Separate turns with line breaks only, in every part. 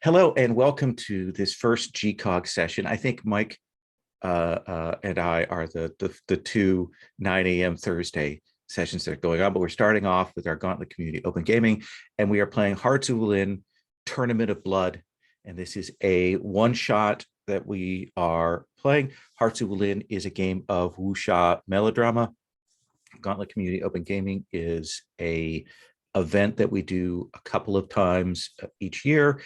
Hello and welcome to this first GCOG session. I think Mike and I are the two 9 a.m. Thursday sessions that are going on, but we're starting off with our Gauntlet Community Open Gaming, and we are playing Hearts of Wulin, Tournament of Blood, and this is a one-shot that we are playing. Hearts of Wulin is a game of wuxia melodrama. Gauntlet Community Open Gaming is a event that we do a couple of times each year,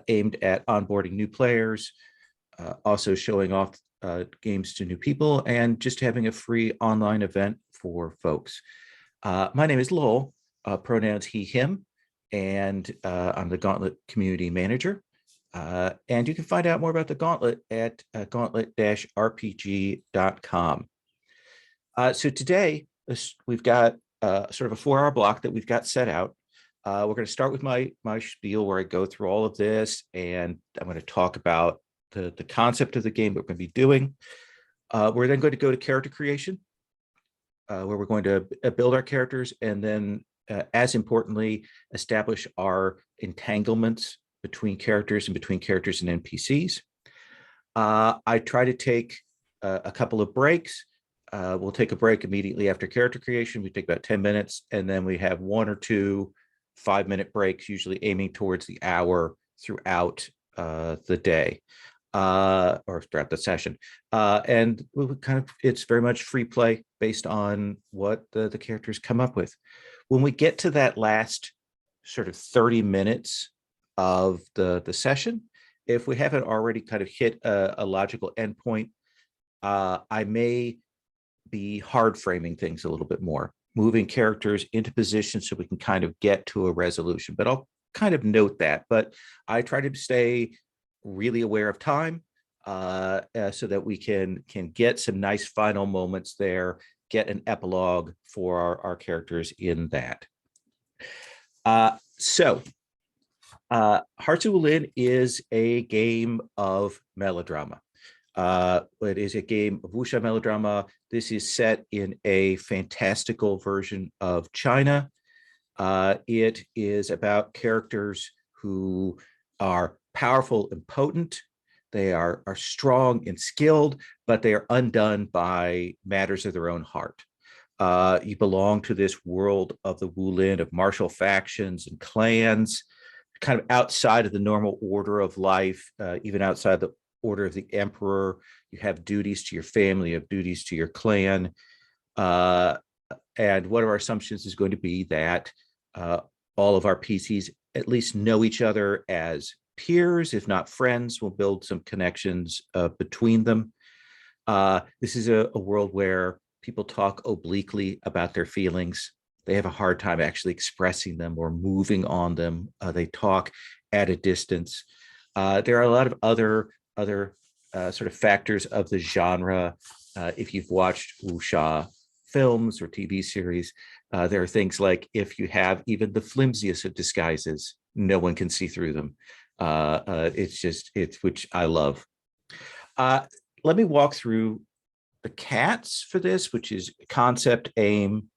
aimed at onboarding new players, also showing off games to new people, and just having a free online event for folks. My name is Lowell, pronouns he, him, and I'm the Gauntlet Community Manager. And you can find out more about the Gauntlet at gauntlet-rpg.com. So today, we've got sort of a 4-hour block that we've got set out. We're going to start with my spiel where I go through all of this, and I'm going to talk about the concept of the game that we're going to be doing. We're then going to go to character creation, where we're going to build our characters, and then, as importantly, establish our entanglements between characters and between characters and NPCs. I try to take a couple of breaks. We'll take a break immediately after character creation. We take about 10 minutes, and then we have 1 or 2 5-minute breaks, usually aiming towards the hour throughout the day or throughout the session. And we it's very much free play based on what the characters come up with. When we get to that last sort of 30 minutes of the session, if we haven't already kind of hit a logical endpoint, I may be hard framing things a little bit more, moving characters into position so we can kind of get to a resolution. But I'll kind of note that. But I try to stay really aware of time so that we can get some nice final moments there, get an epilogue for our characters in that. Hearts of Wulin is a game of melodrama. It is a game of wuxia melodrama. This is set in a fantastical version of China. It is about characters who are powerful and potent. They are strong and skilled, but they are undone by matters of their own heart. You belong to this world of the Wulin, of martial factions and clans, kind of outside of the normal order of life, even outside the order of the emperor. You have duties to your family, you have duties to your clan. And one of our assumptions is going to be that all of our PCs at least know each other as peers, if not friends. We'll build some connections between them. This is a world where people talk obliquely about their feelings. They have a hard time actually expressing them or moving on them. They talk at a distance. There are a lot of other sort of factors of the genre. If you've watched wuxia films or TV series, there are things like, if you have even the flimsiest of disguises, no one can see through them. It's which I love. Let me walk through the cats for this, which is concept, aim,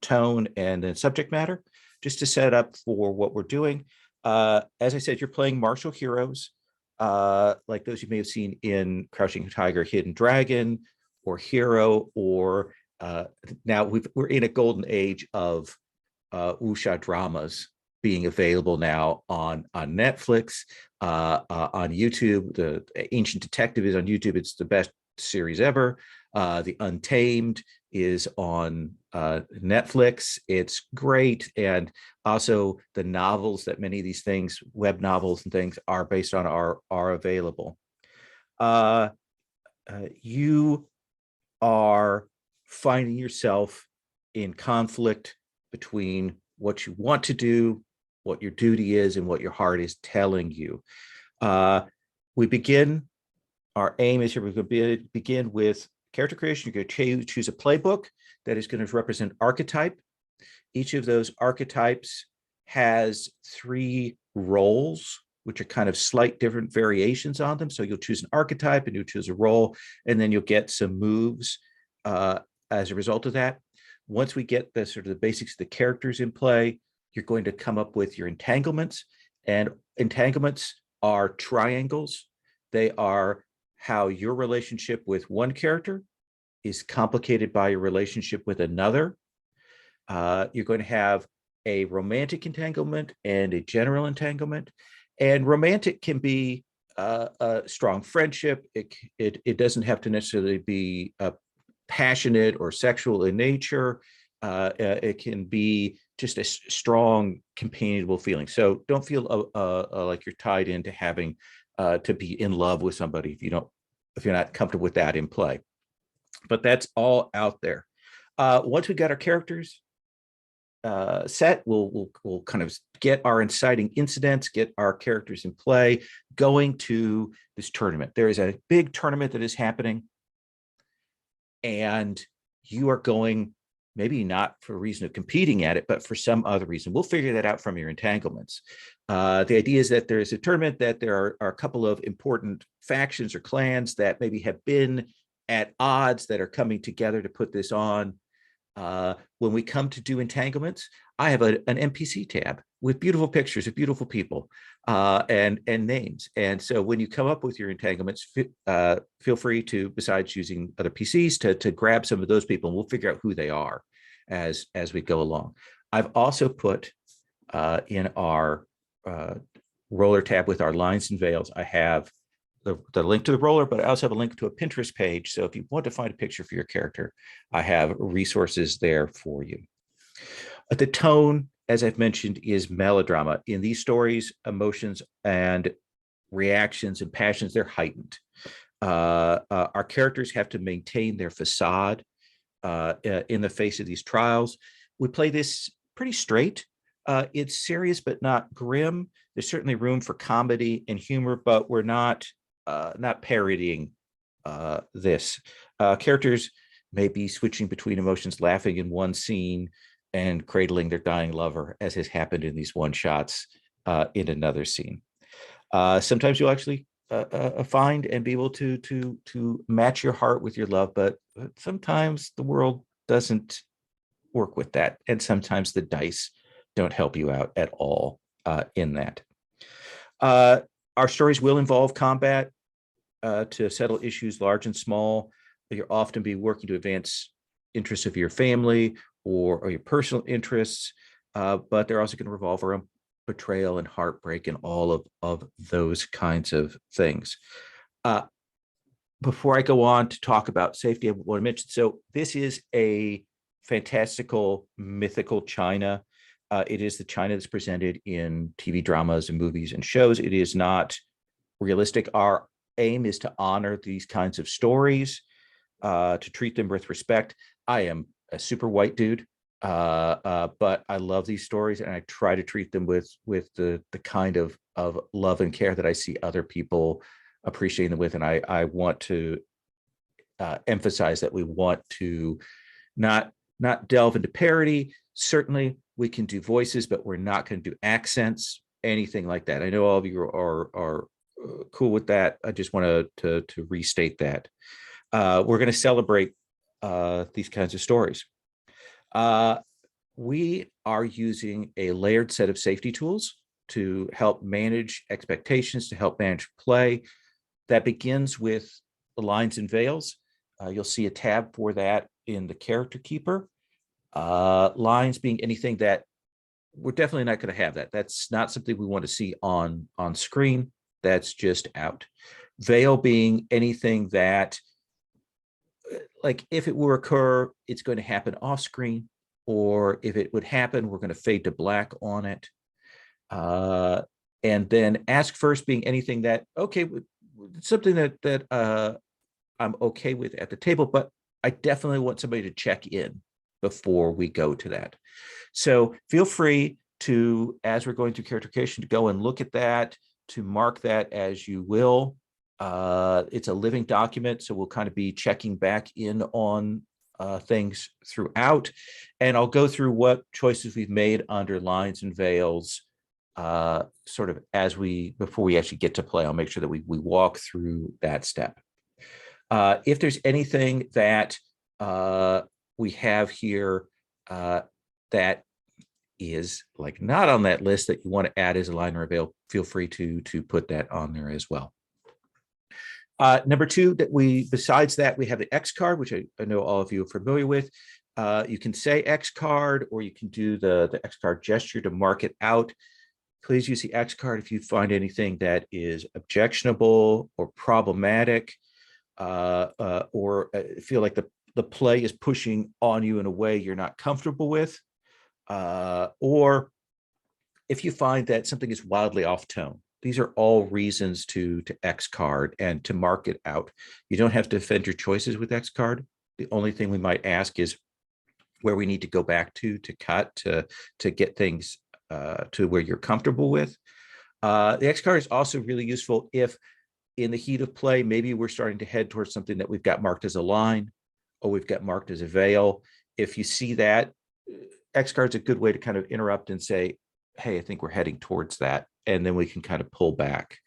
tone, and then subject matter, just to set up for what we're doing. As I said, you're playing martial heroes, like those you may have seen in Crouching Tiger, Hidden Dragon, or Hero, or now we're in a golden age of wuxia dramas being available now on Netflix, on YouTube. The Ancient Detective is on YouTube. It's the best series ever. The Untamed is on Netflix. It's great. And also the novels that many of these things, web novels and things, are based on are available. You are finding yourself in conflict between what you want to do, what your duty is, and what your heart is telling you. We begin, our aim is here, we're going to begin with character creation. You're going to choose a playbook that is going to represent archetype. Each of those archetypes has 3 roles, which are kind of slight different variations on them. So you'll choose an archetype and you'll choose a role, and then you'll get some moves as a result of that. Once we get the sort of the basics of the characters in play, you're going to come up with your entanglements. And entanglements are triangles. They are how your relationship with one character is complicated by your relationship with another. You're going to have a romantic entanglement and a general entanglement. And romantic can be a strong friendship. It doesn't have to necessarily be passionate or sexual in nature. It can be just a strong companionable feeling. So don't feel like you're tied into having to be in love with somebody if you're not comfortable with that in play. But that's all out there. Once we got our characters set, we'll kind of get our inciting incidents, get our characters in play, going to this tournament. There is a big tournament that is happening, and you are going maybe not for a reason of competing at it, but for some other reason. We'll figure that out from your entanglements. The idea is that there is a tournament, that there are a couple of important factions or clans that maybe have been at odds that are coming together to put this on. When we come to do entanglements, I have an NPC tab with beautiful pictures of beautiful people and names. And so when you come up with your entanglements, feel free to, besides using other PCs, to grab some of those people, and we'll figure out who they are as we go along. I've also put in our roller tab with our lines and veils, I have the link to the roller, but I also have a link to a Pinterest page. So if you want to find a picture for your character, I have resources there for you. The tone, as I've mentioned, is melodrama. In these stories, emotions and reactions and passions, they're heightened. Our characters have to maintain their facade in the face of these trials. We play this pretty straight. It's serious, but not grim. There's certainly room for comedy and humor, but we're not parodying this. Characters may be switching between emotions, laughing in one scene and cradling their dying lover, as has happened in these one shots in another scene. Sometimes you'll actually find and be able to match your heart with your love, but sometimes the world doesn't work with that, and sometimes the dice don't help you out at all in that. Our stories will involve combat to settle issues large and small. You'll often be working to advance interests of your family or your personal interests, but they're also going to revolve around betrayal and heartbreak and all of those kinds of things. Before I go on to talk about safety, I want to mention, so this is a fantastical, mythical China. It is the China that's presented in TV dramas and movies and shows. It is not realistic. Our aim is to honor these kinds of stories, to treat them with respect. I am a super white dude, but I love these stories, and I try to treat them with the kind of love and care that I see other people appreciating them with. And I want to emphasize that we want to not delve into parody. Certainly we can do voices, but we're not going to do accents, anything like that. I know all of you are cool with that. I just want to restate that. We're going to celebrate these kinds of stories. We are using a layered set of safety tools to help manage expectations, to help manage play. That begins with the lines and veils. You'll see a tab for that in the character keeper. Lines being anything that we're definitely not going to have that. That's not something we want to see on screen. That's just out. Veil being anything that, like, if it will occur, it's going to happen off screen, or if it would happen, we're going to fade to black on it. And then ask first being anything that, okay, something that I'm okay with at the table, but I definitely want somebody to check in before we go to that. So feel free to, as we're going through character creation, to go and look at that, to mark that as you will. It's a living document, so we'll kind of be checking back in on things throughout. And I'll go through what choices we've made under lines and veils sort of before we actually get to play. I'll make sure that we walk through that step. If there's anything that we have here that is like not on that list that you want to add as a line or avail, feel free to put that on there as well. Number two, besides that, we have the X card, which I know all of you are familiar with. You can say X card, or you can do the X card gesture to mark it out. Please use the X card if you find anything that is objectionable or problematic, or feel like the play is pushing on you in a way you're not comfortable with, or if you find that something is wildly off tone. These are all reasons to X card and to mark it out. You don't have to defend your choices with X card. The only thing we might ask is where we need to go back to cut to get things to where you're comfortable with. The X card is also really useful if in the heat of play, maybe we're starting to head towards something that we've got marked as a line or we've got marked as a veil. If you see that, X card's a good way to kind of interrupt and say, hey, I think we're heading towards that. And then we can kind of pull back.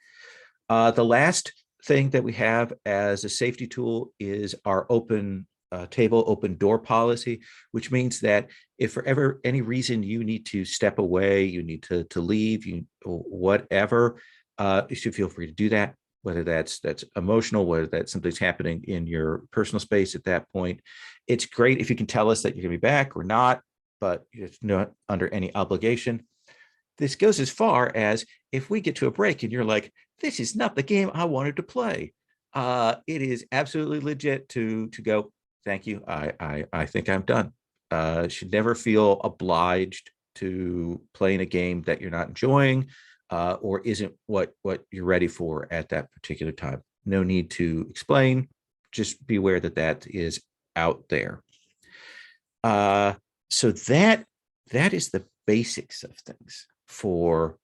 The last thing that we have as a safety tool is our open table, open door policy, which means that if for ever any reason you need to step away, you need to leave, whatever, you should feel free to do that, whether that's emotional, whether that's something's happening in your personal space at that point. It's great if you can tell us that you're going to be back or not, but it's not under any obligation. This goes as far as if we get to a break and you're like, this is not the game I wanted to play. It is absolutely legit to go, thank you. I think I'm done. Should never feel obliged to playing a game that you're not enjoying or isn't what you're ready for at that particular time. No need to explain. Just be aware that is out there. So that is the basics of things for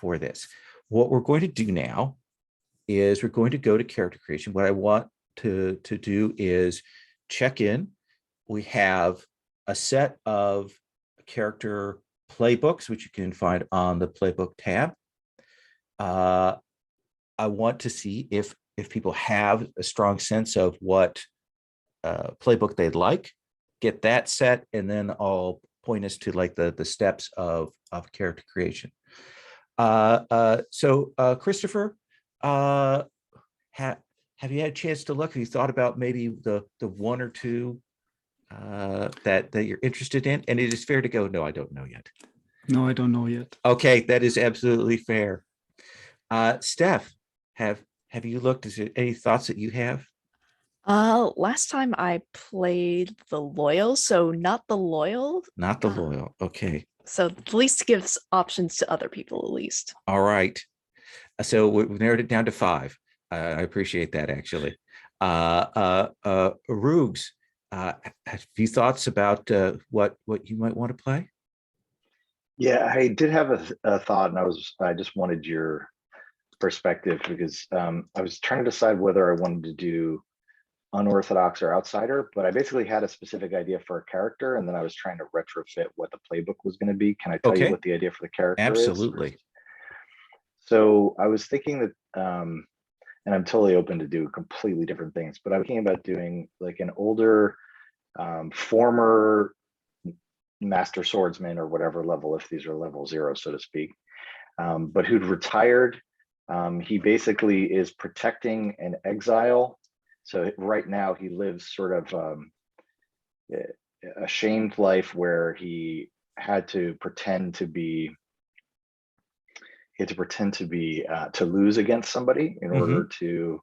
this. What we're going to do now is we're going to go to character creation. What I want to do is check in. We have a set of character playbooks, which you can find on the playbook tab. I want to see if people have a strong sense of what playbook they'd like, get that set, and then I'll point us to like the steps of character creation. So Christopher, have you had a chance to look? Have you thought about maybe the one or two that you're interested in? And it is fair to go, no, I don't know yet.
No, I don't know yet.
Okay, that is absolutely fair. Steph, have you looked? Is there any thoughts that you have?
Last time I played the Loyal, so not the Loyal.
Not the Loyal. Okay.
So at least gives options to other people at least.
All right. So we've narrowed it down to 5. I appreciate that, actually. Roogs, have you thoughts about what you might want to play?
Yeah, I did have a thought, and I just wanted your perspective because I was trying to decide whether I wanted to do unorthodox or outsider, but I basically had a specific idea for a character, and then I was trying to retrofit what the playbook was going to be. Can I tell you what the idea for the character is?
Absolutely.
So I was thinking that, and I'm totally open to do completely different things, but I was thinking about doing like an older, former master swordsman or whatever level, if these are level 0, so to speak, but who'd retired. He basically is protecting an exile. So right now he lives sort of a shamed life where he had to pretend to be to lose against somebody in order to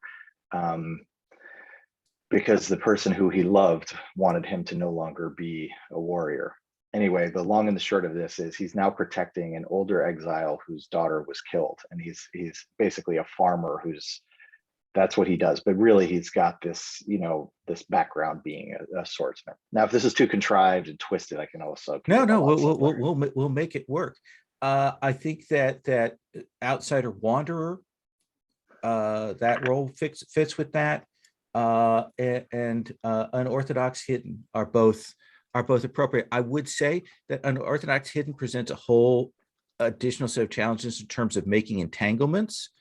because the person who he loved wanted him to no longer be a warrior. Anyway, the long and the short of this is he's now protecting an older exile whose daughter was killed, and he's basically a farmer that's what he does, but really he's got this, this background being a swordsman. Now, if this is too contrived and twisted, I can also
we'll make it work. I think that outsider wanderer, that role fits with that, and unorthodox hidden are both appropriate. I would say that unorthodox hidden presents a whole additional set of challenges in terms of making entanglements.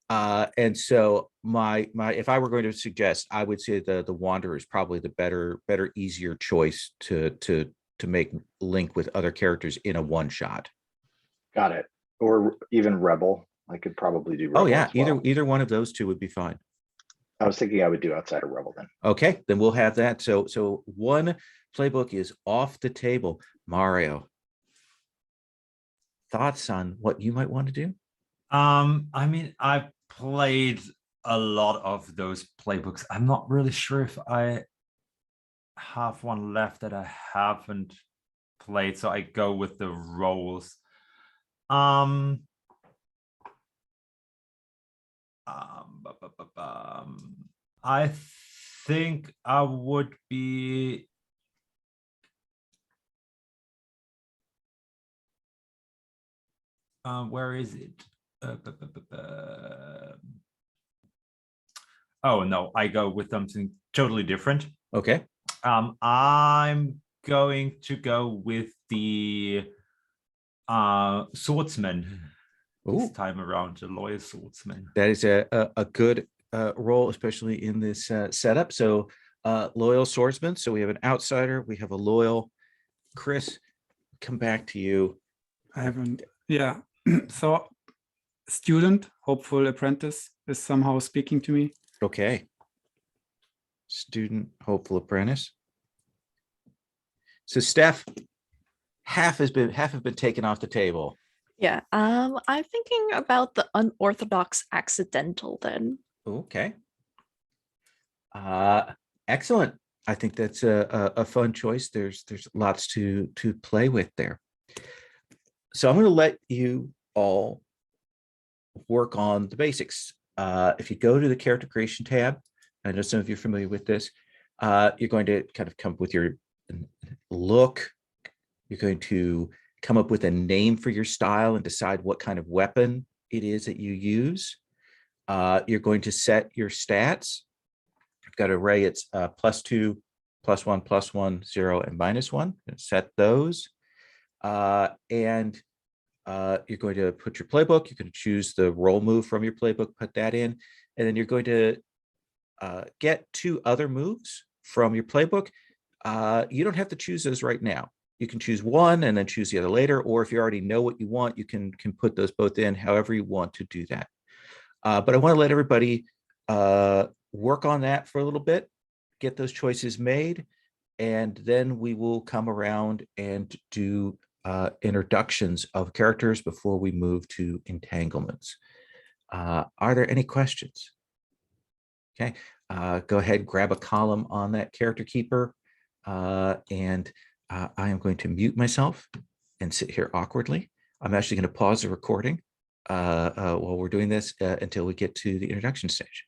And so if I were going to suggest, I would say the Wanderer is probably the better, easier choice to to make link with other characters in a one shot.
Got it. Or even Rebel. I could probably do Rebel.
Oh yeah,
as well.
either one of those two would be fine.
I was thinking I would do outside of Rebel then.
Okay, then we'll have that. So one playbook is off the table. Mario, thoughts on what you might want to do?
I mean, I played a lot of those playbooks. I'm not really sure if I have one left that I haven't played, so I go with the roles. I think I would be where is it? Oh no, I go with something totally different.
Okay.
I'm going to go with the swordsman this
Ooh,
time around, the loyal swordsman.
that is a good role, especially in this setup. So loyal swordsman. So we have an outsider, we have a loyal. Chris, come back to you.
I haven't. Yeah. So, student, hopeful apprentice is somehow speaking to me.
Okay. Student, hopeful apprentice. So Steph, half have been taken off the table.
Yeah. I'm thinking about the unorthodox accidental then.
Okay. Excellent. I think that's a fun choice. There's lots to play with there. So I'm going to let you all work on the basics. If you go to the character creation tab, I know some of you are familiar with this. You're going to kind of come up with your look. You're going to come up with a name for your style and decide what kind of weapon it is that you use. You're going to set your stats. I've got an array. It's +2, +1, +1, 0, and -1. Set those. And you're going to put your playbook. You're going to choose the roll move from your playbook, put that in, and then you're going to get 2 other moves from your playbook. You don't have to choose those right now. You can choose one and then choose the other later, or if you already know what you want, you can put those both in however you want to do that. But I want to let everybody work on that for a little bit, get those choices made, and then we will come around and do introductions of characters before we move to entanglements. Are there any questions? Okay, go ahead, grab a column on that character keeper, and I am going to mute myself and sit here awkwardly. I'm actually going to pause the recording while we're doing this until we get to the introduction stage.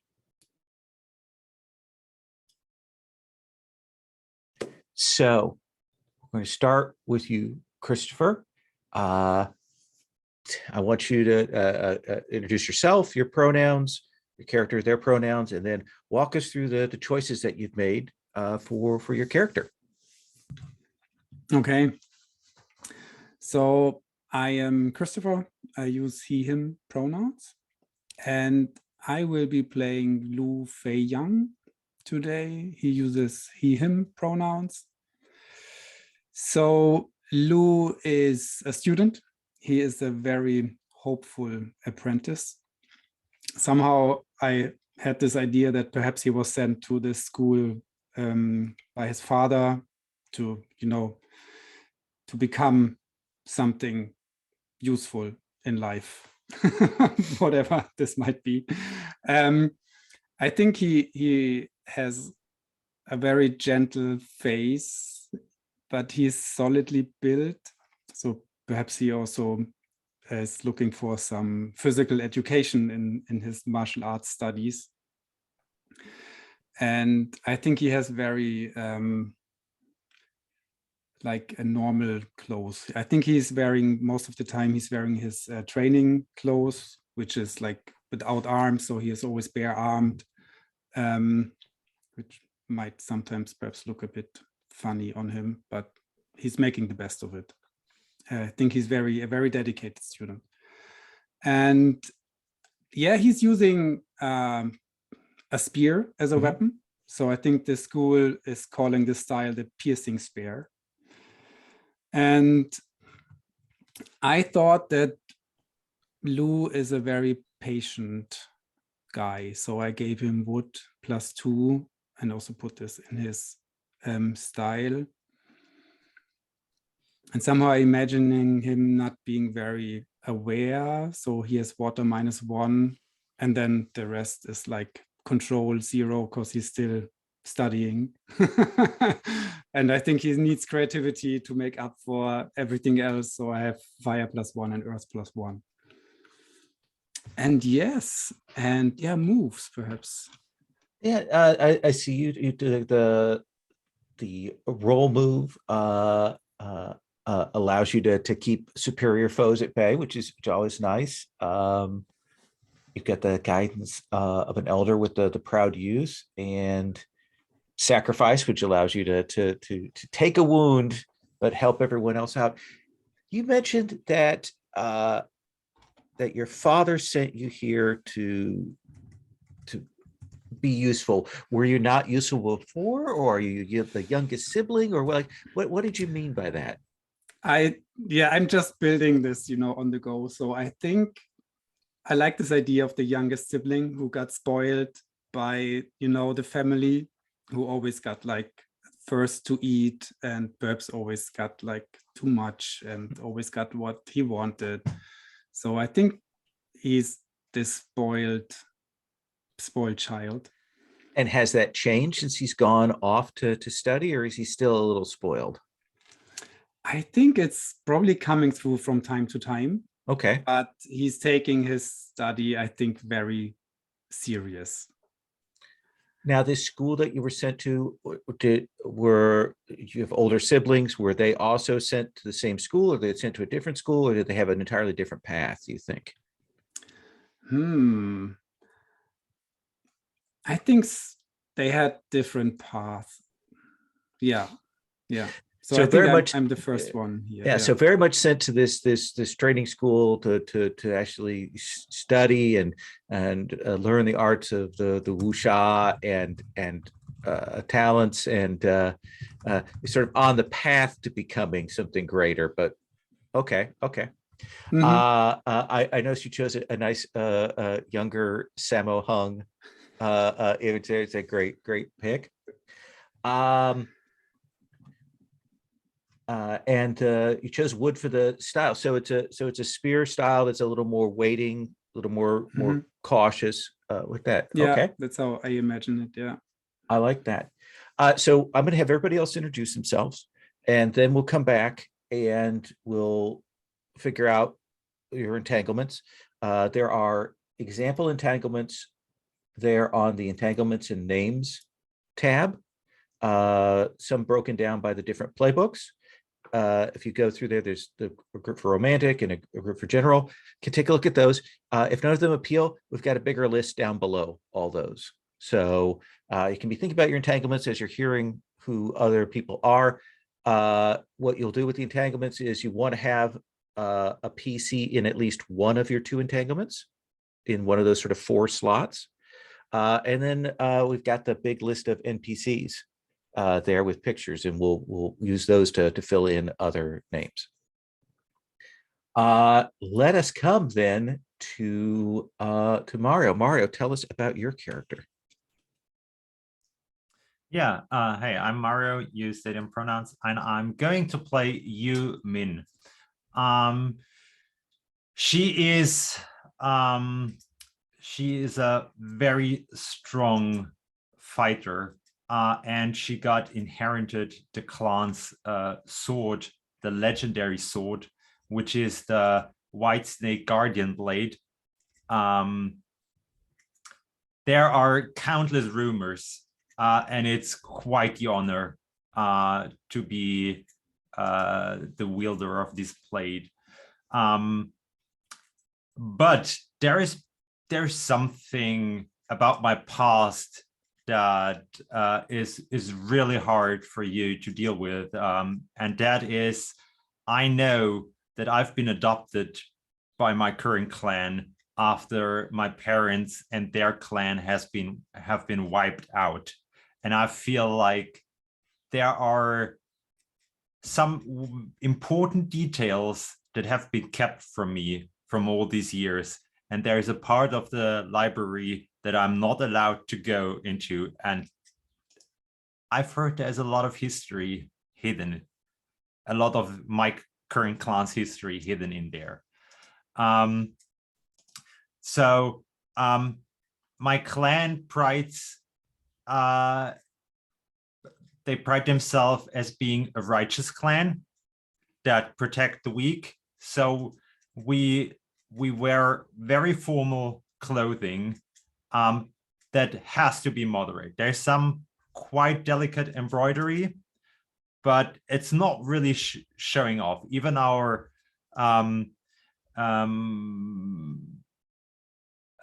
So we're going to start with you, Christopher. I want you to introduce yourself, your pronouns, your character, their pronouns, and then walk us through the choices that you've made for your character.
Okay. So I am Christopher. I use he, him pronouns. And I will be playing Lu Fei Yang today. He uses he, him pronouns. So Lu is a student. He is a very hopeful apprentice. Somehow I had this idea that perhaps he was sent to this school by his father to, to become something useful in life, whatever this might be. I think he has a very gentle face, but he's solidly built. So perhaps he also is looking for some physical education in his martial arts studies. And I think he has very like a normal clothes. I think he's wearing, most of the time he's wearing his training clothes, which is like without arms, so he is always bare armed, which might sometimes perhaps look a bit funny on him, but he's making the best of it. I think he's a very dedicated student. And yeah, he's using a spear as a weapon. So I think the school is calling this style the piercing spear. And I thought that Lou is a very patient guy. So I gave him wood +2 and also put this in his style. And somehow imagining him not being very aware. So he has water -1, and then the rest is like control 0 because he's still studying. And I think he needs creativity to make up for everything else. So I have fire +1 and earth +1. And yes, and yeah, moves perhaps.
Yeah, I see you do the roll move allows you to keep superior foes at bay, which is always nice. You've got the guidance of an elder with the proud use, and sacrifice, which allows you to take a wound but help everyone else out. You mentioned that that your father sent you here to be useful. Were you not useful before, or are you the youngest sibling, or what did you mean by that?
I'm just building this, on the go. So I think I like this idea of the youngest sibling who got spoiled by, the family, who always got like first to eat, and perhaps always got like too much and always got what he wanted. So I think he's this spoiled child.
And has that changed since he's gone off to study, or is he still a little spoiled?
I think it's probably coming through from time to time.
Okay.
But he's taking his study, I think, very serious.
Now, this school that you were sent to, were you have older siblings? Were they also sent to the same school, or they sent to a different school, or did they have an entirely different path, do you think?
I think they had different paths. Yeah. So I think I'm the first one here.
Yeah, so very much sent to this training school to actually study and learn the arts of the wuxia and talents, and sort of on the path to becoming something greater. But okay. Mm-hmm. I noticed you chose a nice younger Sammo Hung. It's a great pick. And you chose wood for the style, so it's a spear style that's a little more waiting, a little more cautious with that.
Yeah,
okay,
that's how I imagine it. Yeah,
I like that. So I'm going to have everybody else introduce themselves, and then we'll come back and we'll figure out your entanglements. There are example entanglements there on the entanglements and names tab, some broken down by the different playbooks. If you go through there, there's a group for romantic and a group for general. Can take a look at those. If none of them appeal, we've got a bigger list down below all those. So you can be thinking about your entanglements as you're hearing who other people are. What you'll do with the entanglements is you want to have a PC in at least one of your 2 entanglements, in one of those sort of 4 slots. And then we've got the big list of NPCs there with pictures, and we'll use those to fill in other names. Let us come then to Mario. Mario, tell us about your character.
Yeah, hey, I'm Mario, use they and pronouns, and I'm going to play Yu Min. She is a very strong fighter. And she got inherited the clan's sword, the legendary sword, which is the White Snake Guardian Blade. There are countless rumors, and it's quite the honor to be the wielder of this blade. But there's something about my past that is really hard for you to deal with, and that is, I know that I've been adopted by my current clan after my parents and their clan have been wiped out, and I feel like there are some important details that have been kept from me from all these years. And there is a part of the library that I'm not allowed to go into. And I've heard there's a lot of history hidden, a lot of my current clan's history hidden in there. My clan prides, they pride themselves as being a righteous clan that protect the weak. So we wear very formal clothing that has to be moderate. There's some quite delicate embroidery, but it's not really showing off. Even our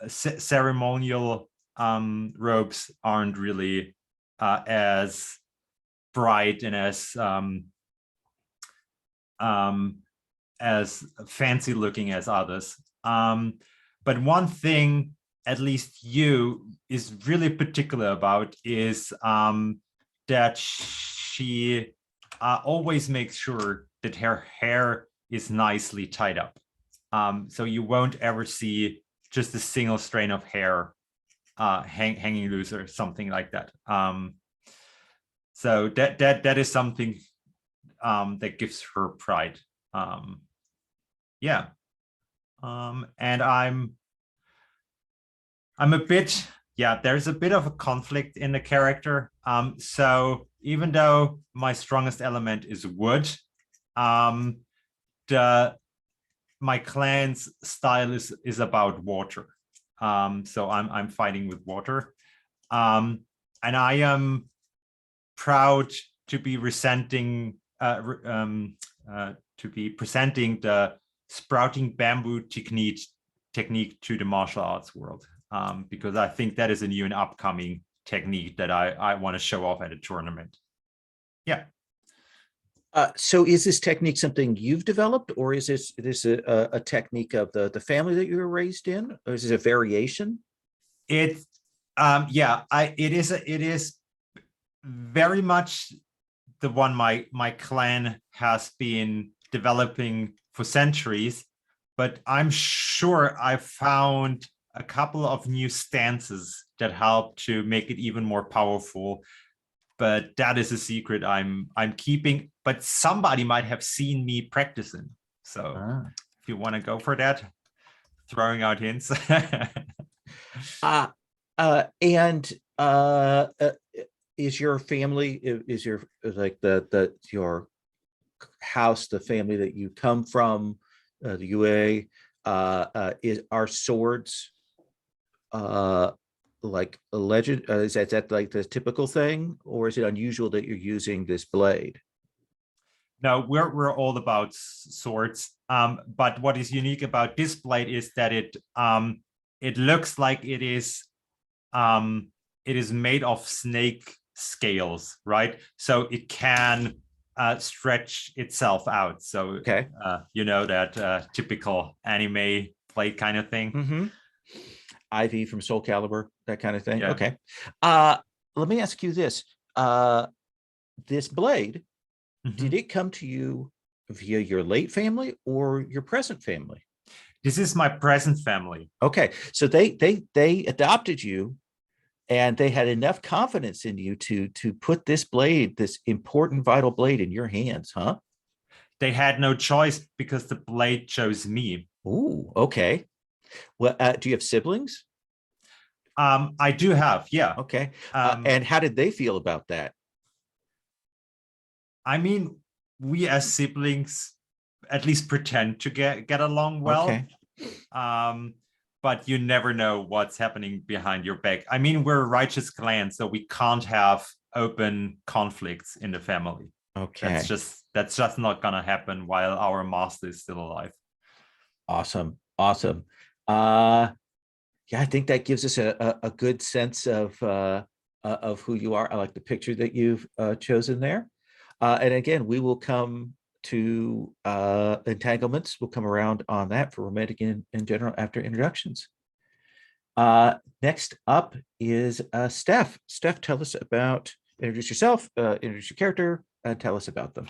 ceremonial robes aren't really as bright and as fancy looking as others. But one thing, at least you, is really particular about is that she always makes sure that her hair is nicely tied up. So you won't ever see just a single strand of hair hanging loose or something like that. So that is something that gives her pride. Yeah. And I'm a bit, there's a bit of a conflict in the character. So even though my strongest element is wood, my clan's style is about water. So I'm fighting with water. And I am proud to be presenting the sprouting bamboo technique to the martial arts world, because I think that is a new and upcoming technique that I want to show off at a tournament. Yeah.
So is this technique something you've developed, or is this a technique of the family that you were raised in, or is it a variation?
It is very much the one my clan has been developing for centuries, but I'm sure I found a couple of new stances that help to make it even more powerful. But that is a secret I'm keeping, but somebody might have seen me practicing. So if you want to go for that, throwing out hints.
Is your family, is your your house, the family that you come from, the UA, are swords like a legend? Is that like the typical thing, or is it unusual that you're using this blade?
No, we're all about swords. But what is unique about this blade is that it looks like it is made of snake scales, right? So it can stretch itself out. So
okay,
that typical anime blade kind of thing.
Mm-hmm. Ivy from Soul Calibur, that kind of thing.
Yeah.
Okay. Let me ask you this. This blade, did it come to you via your late family or your present family?
This is my present family.
Okay. So they adopted you, and they had enough confidence in you to put this blade, this important, vital blade, in your hands, huh?
They had no choice because the blade chose me.
Ooh, okay. Well, do you have siblings?
I do have, yeah.
Okay. And how did they feel about that?
I mean, we as siblings at least pretend to get along well.
Okay.
But you never know what's happening behind your back. I mean, we're a righteous clan, so we can't have open conflicts in the family.
Okay.
That's just not gonna happen while our master is still alive.
Awesome. Yeah, I think that gives us a good sense of who you are. I like the picture that you've chosen there. And again, we will come to Entanglements. We'll come around on that for romantic in general after introductions. Next up is Steph. Steph, introduce yourself, introduce your character, and tell us about them.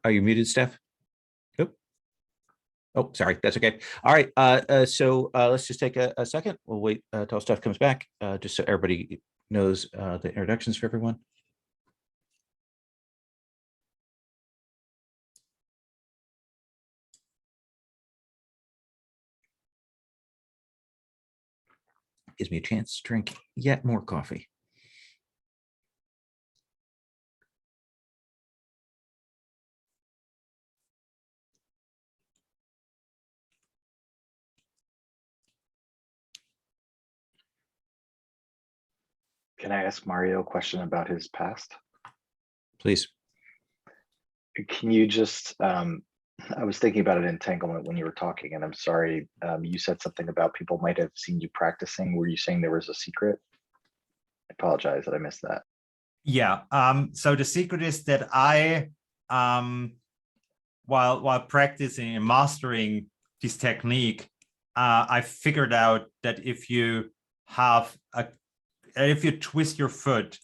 Are you muted, Steph? Nope. Oh, sorry. That's okay. All right. So let's just take a second. We'll wait till Steph comes back, just so everybody knows the introductions for everyone. Gives me a chance to drink yet more coffee.
Can I ask Mario a question about his past?
Please.
Can you just, I was thinking about an entanglement when you were talking, and I'm sorry, you said something about people might have seen you practicing. Were you saying there was a secret? I apologize that I missed that.
Yeah. So the secret is that I, while practicing and mastering this technique, I figured out that if you twist your foot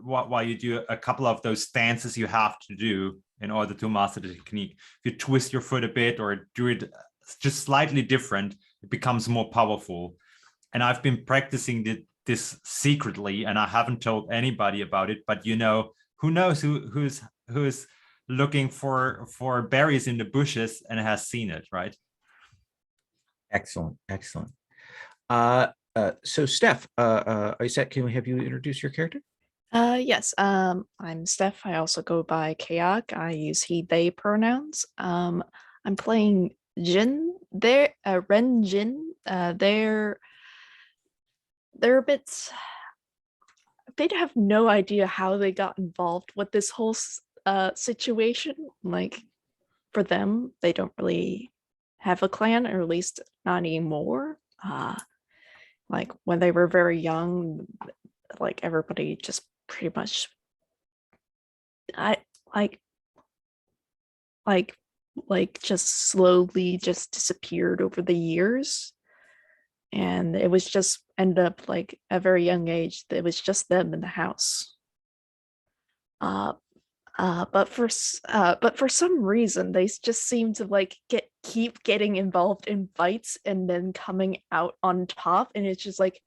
while you do a couple of those stances you have to do in order to master the technique, if you twist your foot a bit or do it just slightly different, it becomes more powerful. And I've been practicing this secretly, and I haven't told anybody about it. But you know, who knows who's looking for berries in the bushes and has seen it, right?
Excellent, excellent. So Steph, are you set? Can we have you introduce your character?
Yes. I'm Steph. I also go by GCOG. I use he, they pronouns. I'm playing Jin. Ren Jin. They're a bit. They have no idea how they got involved with this whole situation. Like, for them, they don't really have a clan, or at least not anymore. Like when they were very young, like everybody just pretty much just slowly just disappeared over the years, and it was just ended up like at a very young age it was just them in the house. But for some reason they just seem to like keep getting involved in fights and then coming out on top, and it's just like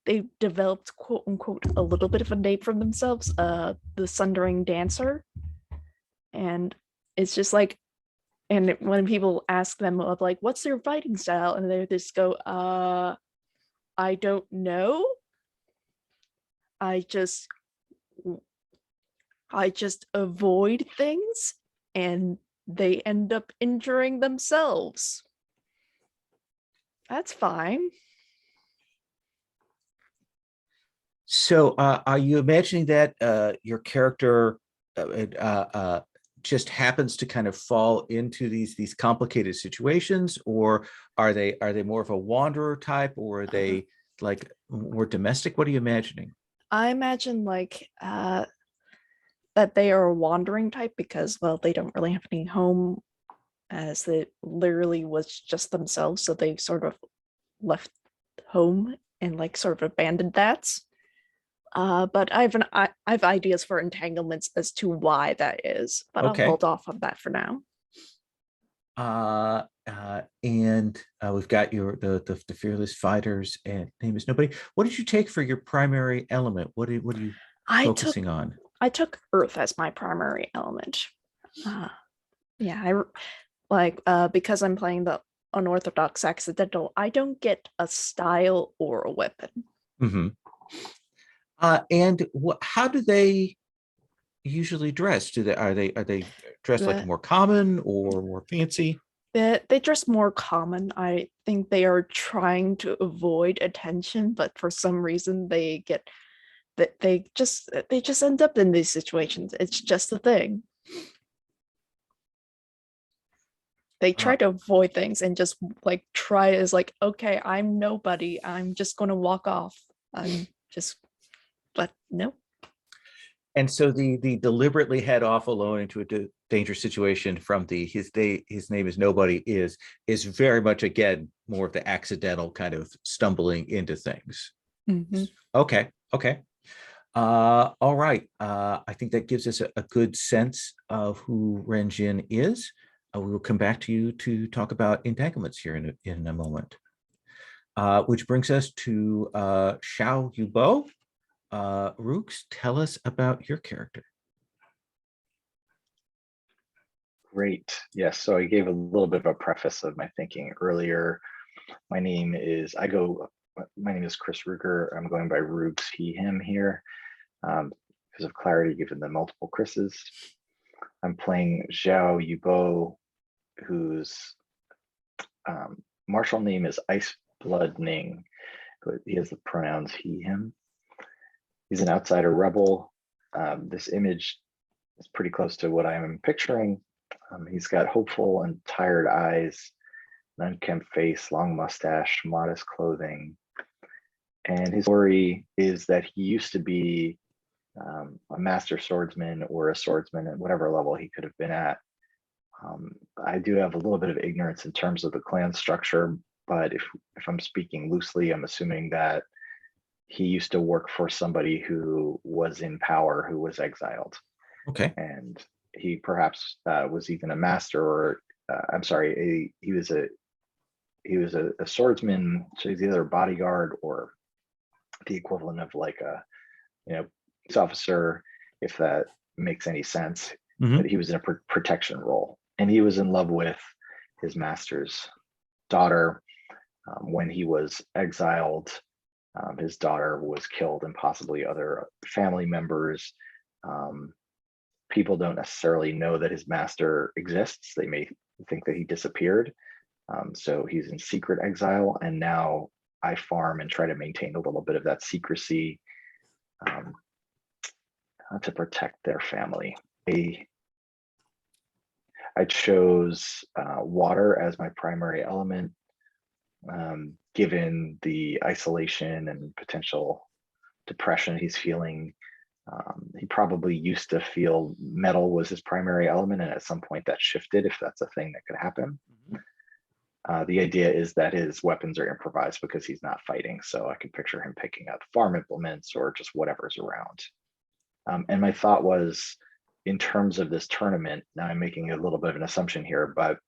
they developed quote unquote a little bit of a name for themselves, the Sundering Dancer. And it's just like, and when people ask them of like, what's their fighting style? And they just go, I don't know. I just avoid things and they end up injuring themselves. That's fine.
So are you imagining that your character just happens to kind of fall into these complicated situations, or are they more of a wanderer type, or are they like more domestic? What are you imagining?
I imagine like that they are a wandering type because, well, they don't really have any home, as it literally was just themselves, so they sort of left home and like sort of abandoned that. But I have ideas for entanglements as to why that is, but
Okay.
I'll hold off on that for now.
And we've got the fearless fighters, and name is nobody. What did you take for your primary element? What are you focusing on?
I took Earth as my primary element. Yeah, because I'm playing the unorthodox accidental, I don't get a style or a weapon.
Mm-hmm. And how do they usually dress? Are they dressed like more common or more fancy?
They dress more common. I think they are trying to avoid attention, but for some reason they just end up in these situations. It's just a thing. They try to avoid things and just like try as like, okay, I'm nobody. I'm just going to walk off. But no.
And so the deliberately head off alone into a dangerous situation from his name is nobody is very much, again, more of the accidental kind of stumbling into things.
Mm-hmm.
Okay. All right. I think that gives us a good sense of who Renjin is. We will come back to you to talk about entanglements here in a moment. Which brings us to Xiao Yubo. Rooks, tell us about your character.
Great. Yes. So I gave a little bit of a preface of my thinking earlier. My name is Chris Ruger. I'm going by Rooks, he, him here. Because of clarity, given the multiple Chris's. I'm playing Xiao Yubo, whose martial name is Ice Blood Ning. He has the pronouns he, him. He's an outsider rebel. This image is pretty close to what I'm picturing. He's got hopeful and tired eyes, an unkempt face, long mustache, modest clothing. And his story is that he used to be a master swordsman or a swordsman at whatever level he could have been at. I do have a little bit of ignorance in terms of the clan structure, but if I'm speaking loosely, I'm assuming that he used to work for somebody who was in power, who was exiled.
Okay.
And he perhaps was even a master, or I'm sorry, he was a swordsman, so he's either a bodyguard or the equivalent of like a police officer, if that makes any sense. But he was in a protection role, and he was in love with his master's daughter. When he was exiled, his daughter was killed, and possibly other family members. People don't necessarily know that his master exists. They may think that he disappeared. So he's in secret exile, and now I farm and try to maintain a little bit of that secrecy to protect their family. I chose water as my primary element, given the isolation and potential depression he's feeling. He probably used to feel metal was his primary element, and at some point that shifted, if that's a thing that could happen. The idea is that his weapons are improvised because he's not fighting, so I can picture him picking up farm implements or just whatever's around. And my thought was, in terms of this tournament, now I'm making a little bit of an assumption here, but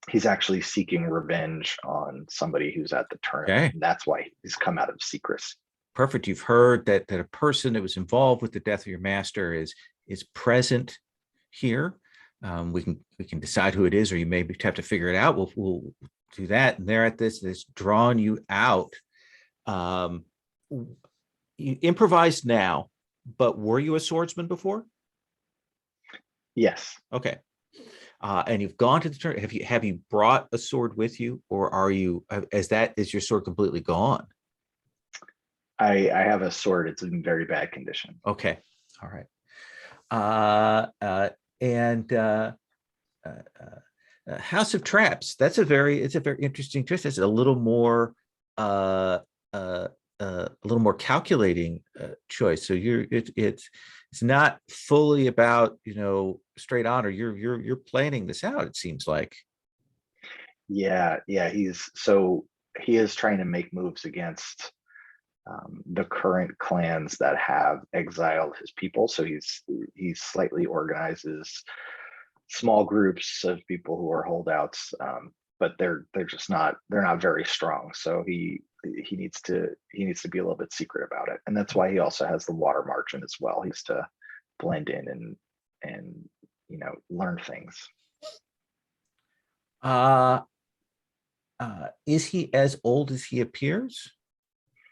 he's actually seeking revenge on somebody who's at the tournament.
Okay.
And that's why he's come out of secrecy.
Perfect. You've heard that a person that was involved with the death of your master is present here. We can decide who it is, or you may have to figure it out. We'll do that. And they're at this drawn you out. You improvised now, but were you a swordsman before?
Yes.
Okay. And you've gone to the tournament. Have you brought a sword with you, or are you is your sword completely gone?
I have a sword. It's in very bad condition.
Okay. All right. House of Traps. It's a very interesting twist. It's a little more calculating choice. So it's not fully about straight honor. You're planning this out, it seems like.
Yeah. He is trying to make moves against the current clans that have exiled his people. So he slightly organizes small groups of people who are holdouts, but they're not very strong. So he needs to be a little bit secret about it, and that's why he also has the water margin as well. He has to blend in and learn things.
Is he as old as he appears?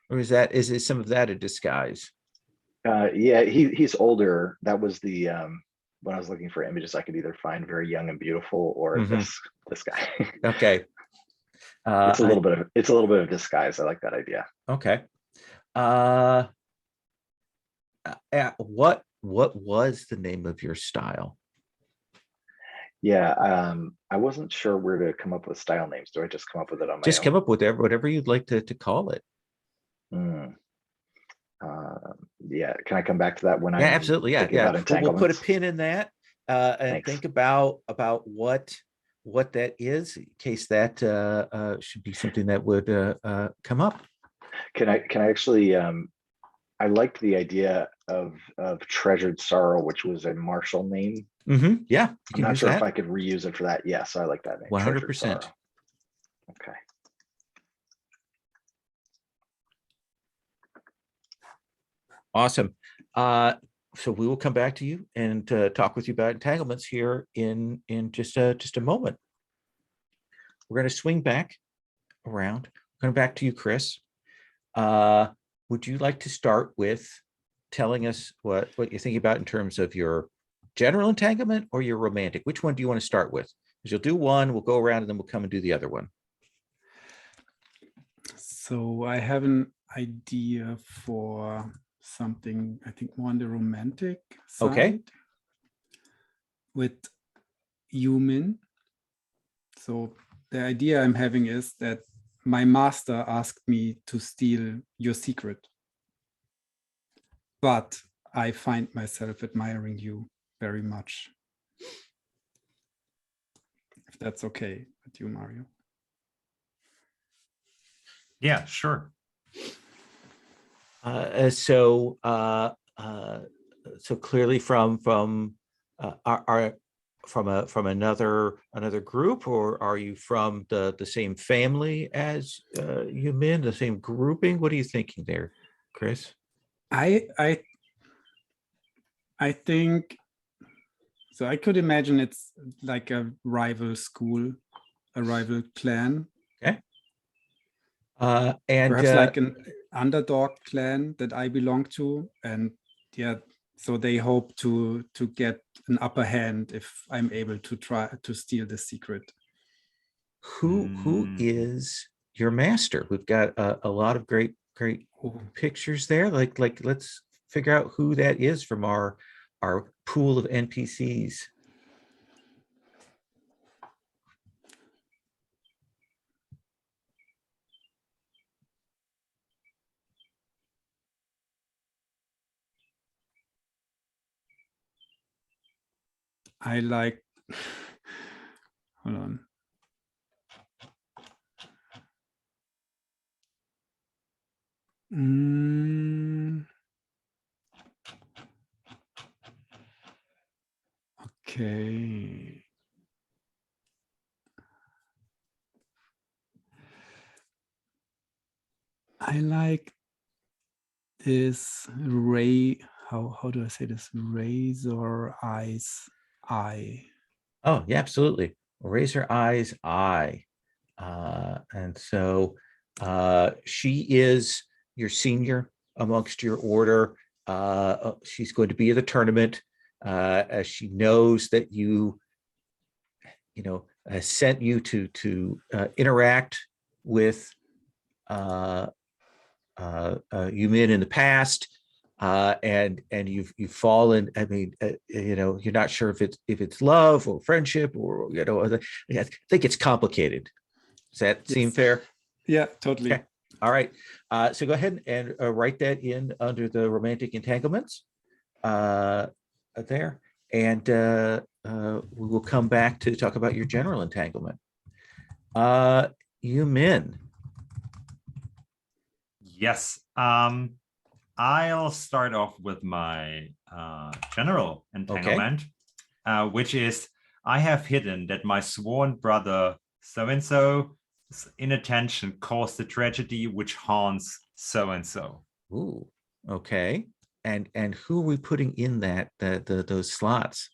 Or is some of that a disguise?
Yeah, he's older. That was the when I was looking for images, I could either find very young and beautiful or this guy.
Okay.
It's a little bit of disguise. I like that idea.
Okay. What was the name of your style?
Yeah, I wasn't sure where to come up with style names. Do I just come up with it on my
Just
own?
come up with whatever you'd like to call it.
Yeah, can I come back to that when I
absolutely. Yeah. We'll put a pin in that and
Thanks.
think about what that is, in case that should be something that would come up.
Can I actually I liked the idea of treasured sorrow, which was a martial name.
Yeah, you
I'm
can
not
use
sure if
that.
I could reuse it for that. Yes, I like that name. Treasured
100%.
Sorrow. Okay.
Awesome. So we will come back to you and talk with you about entanglements here in just a moment. We're going to swing back around. Going back to you, Chris. Would you like to start with telling us what you're thinking about in terms of your general entanglement or your romantic? Which one do you want to start with? Because you'll do one, we'll go around, and then we'll come and do the other one.
So I have an idea for something, I think more on the romantic side.
Okay.
With Yumin. So the idea I'm having is that my master asked me to steal your secret. But I find myself admiring you very much. If that's okay with you, Mario.
Yeah, sure.
So clearly from another group, or are you from the same family as Yumin, the same grouping? What are you thinking there, Chris?
I think so. I could imagine it's like a rival school, a rival clan.
Okay. And
perhaps like an underdog clan that I belong to, and yeah, so they hope to get an upper hand if I'm able to try to steal the secret.
Who is your master? We've got a lot of great pictures there. Like let's figure out who that is from our pool of NPCs.
I like, hold on. Okay. I like this ray. How do I say this? Razor eyes eye.
Oh yeah, absolutely. Razor eyes eye. And so she is your senior amongst your order. She's going to be at the tournament, as she knows that you sent you to interact with Yumin in the past, and you've fallen. I mean, you're not sure if it's love or friendship, or I think it's complicated. Does that seem fair?
Yeah, totally.
Okay. All right. So go ahead and write that in under the romantic entanglements there, and we will come back to talk about your general entanglement. Yumin.
Yes. I'll start off with my general entanglement, which is I have hidden that my sworn brother so-and-so's inattention caused the tragedy which haunts so-and-so.
Ooh, okay. And who are we putting in those slots?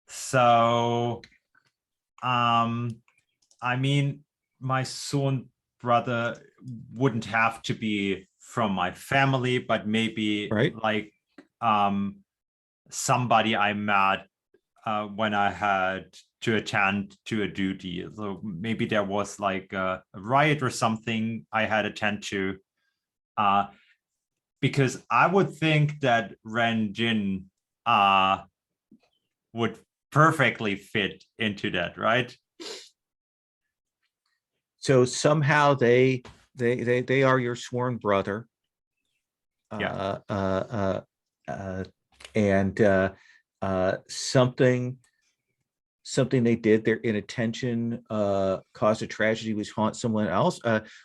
So, I mean, my sworn brother wouldn't have to be from my family, but maybe like somebody I met when I had to attend to a duty. So maybe there was like a riot or something I had to attend to, because I would think that Ren Jin would perfectly fit into that, right?
So somehow they are your sworn brother.
Yeah.
And something something they did, their inattention caused a tragedy which haunts someone else.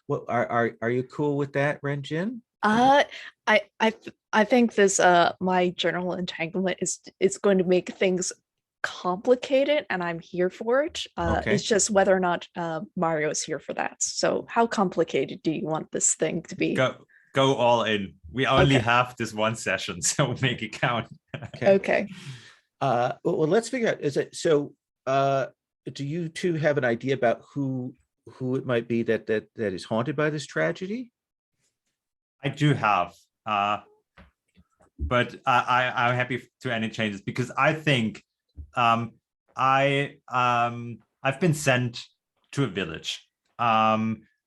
What are you cool with that, Renjin?
I think this my general entanglement is going to make things complicated, and I'm here for it.
Okay.
It's just whether or not Mario is here for that. So how complicated do you want this thing to be?
Go all in. We only
Okay.
have this one session, so make it count.
Okay.
Well, let's figure out, is it so do you two have an idea about who it might be that is haunted by this tragedy?
I do have, but I'm happy to any changes, because I think I've been sent to a village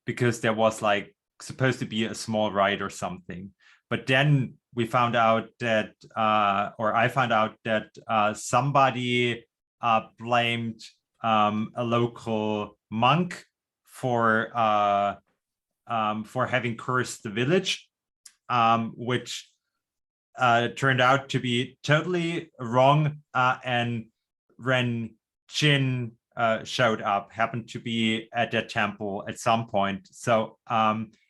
because there was like supposed to be a small riot or something, but then we found out that or I found out that somebody blamed a local monk for having cursed the village, which turned out to be totally wrong, and Ren Jin showed up, happened to be at that temple at some point. So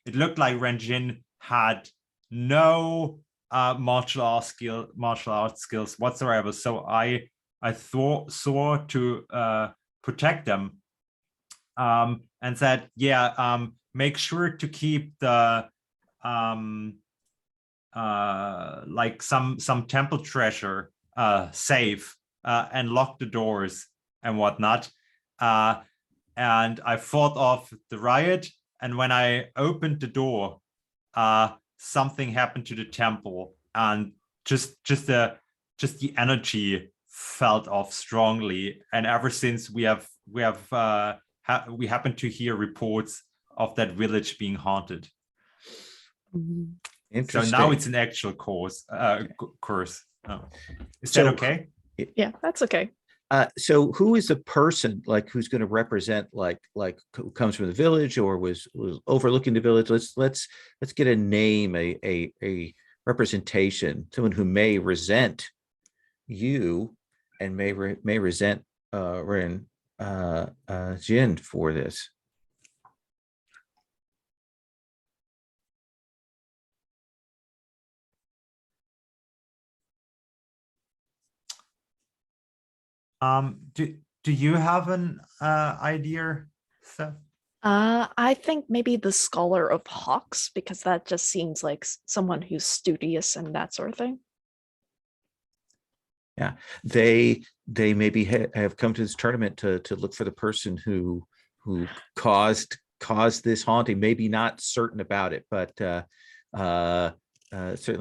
it looked like Ren Jin had no martial arts skills whatsoever. So I saw to protect them, and said, yeah, make sure to keep the like some temple treasure safe, and lock the doors and whatnot. And I fought off the riot, and when I opened the door, something happened to the temple, and just the energy felt off strongly. And ever since we happen to hear reports of that village being haunted. So now it's an actual curse. Oh. Is that okay?
Yeah, that's okay.
So who is the person like who's going to represent like who comes from the village or was overlooking the village? Let's get a name, a representation, someone who may resent you and may resent Ren Jin for this.
Do you have an idea, Steph?
I think maybe the Scholar of Hawks, because that just seems like someone who's studious and that sort of thing.
Yeah, they maybe have come to this tournament to look for the person who caused this haunting. Maybe not certain about it, but certainly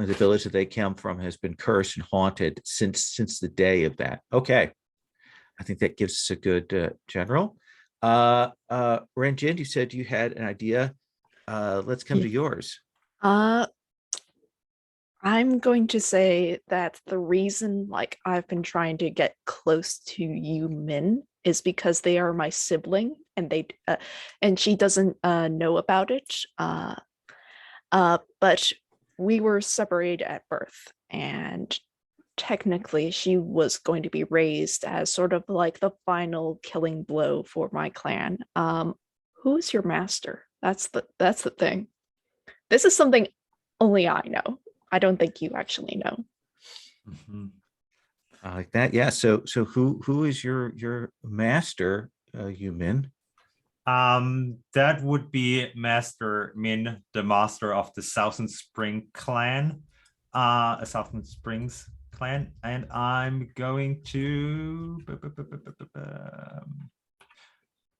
the village that they come from has been cursed and haunted since the day of that. Okay, I think that gives us a good general. Renjin, you said you had an idea. Let's come to yours.
I'm going to say that the reason like I've been trying to get close to Yu Min is because they are my sibling, and they and she doesn't know about it. But we were separated at birth, and technically she was going to be raised as sort of like the final killing blow for my clan. Who's your master? That's the thing. This is something only I know. I don't think you actually know.
Mm-hmm.
I like that. Yeah. So who is your master, Yu Min?
That would be Master Min, the master of the Southern Spring clan, Southern Springs clan, and I'm going to.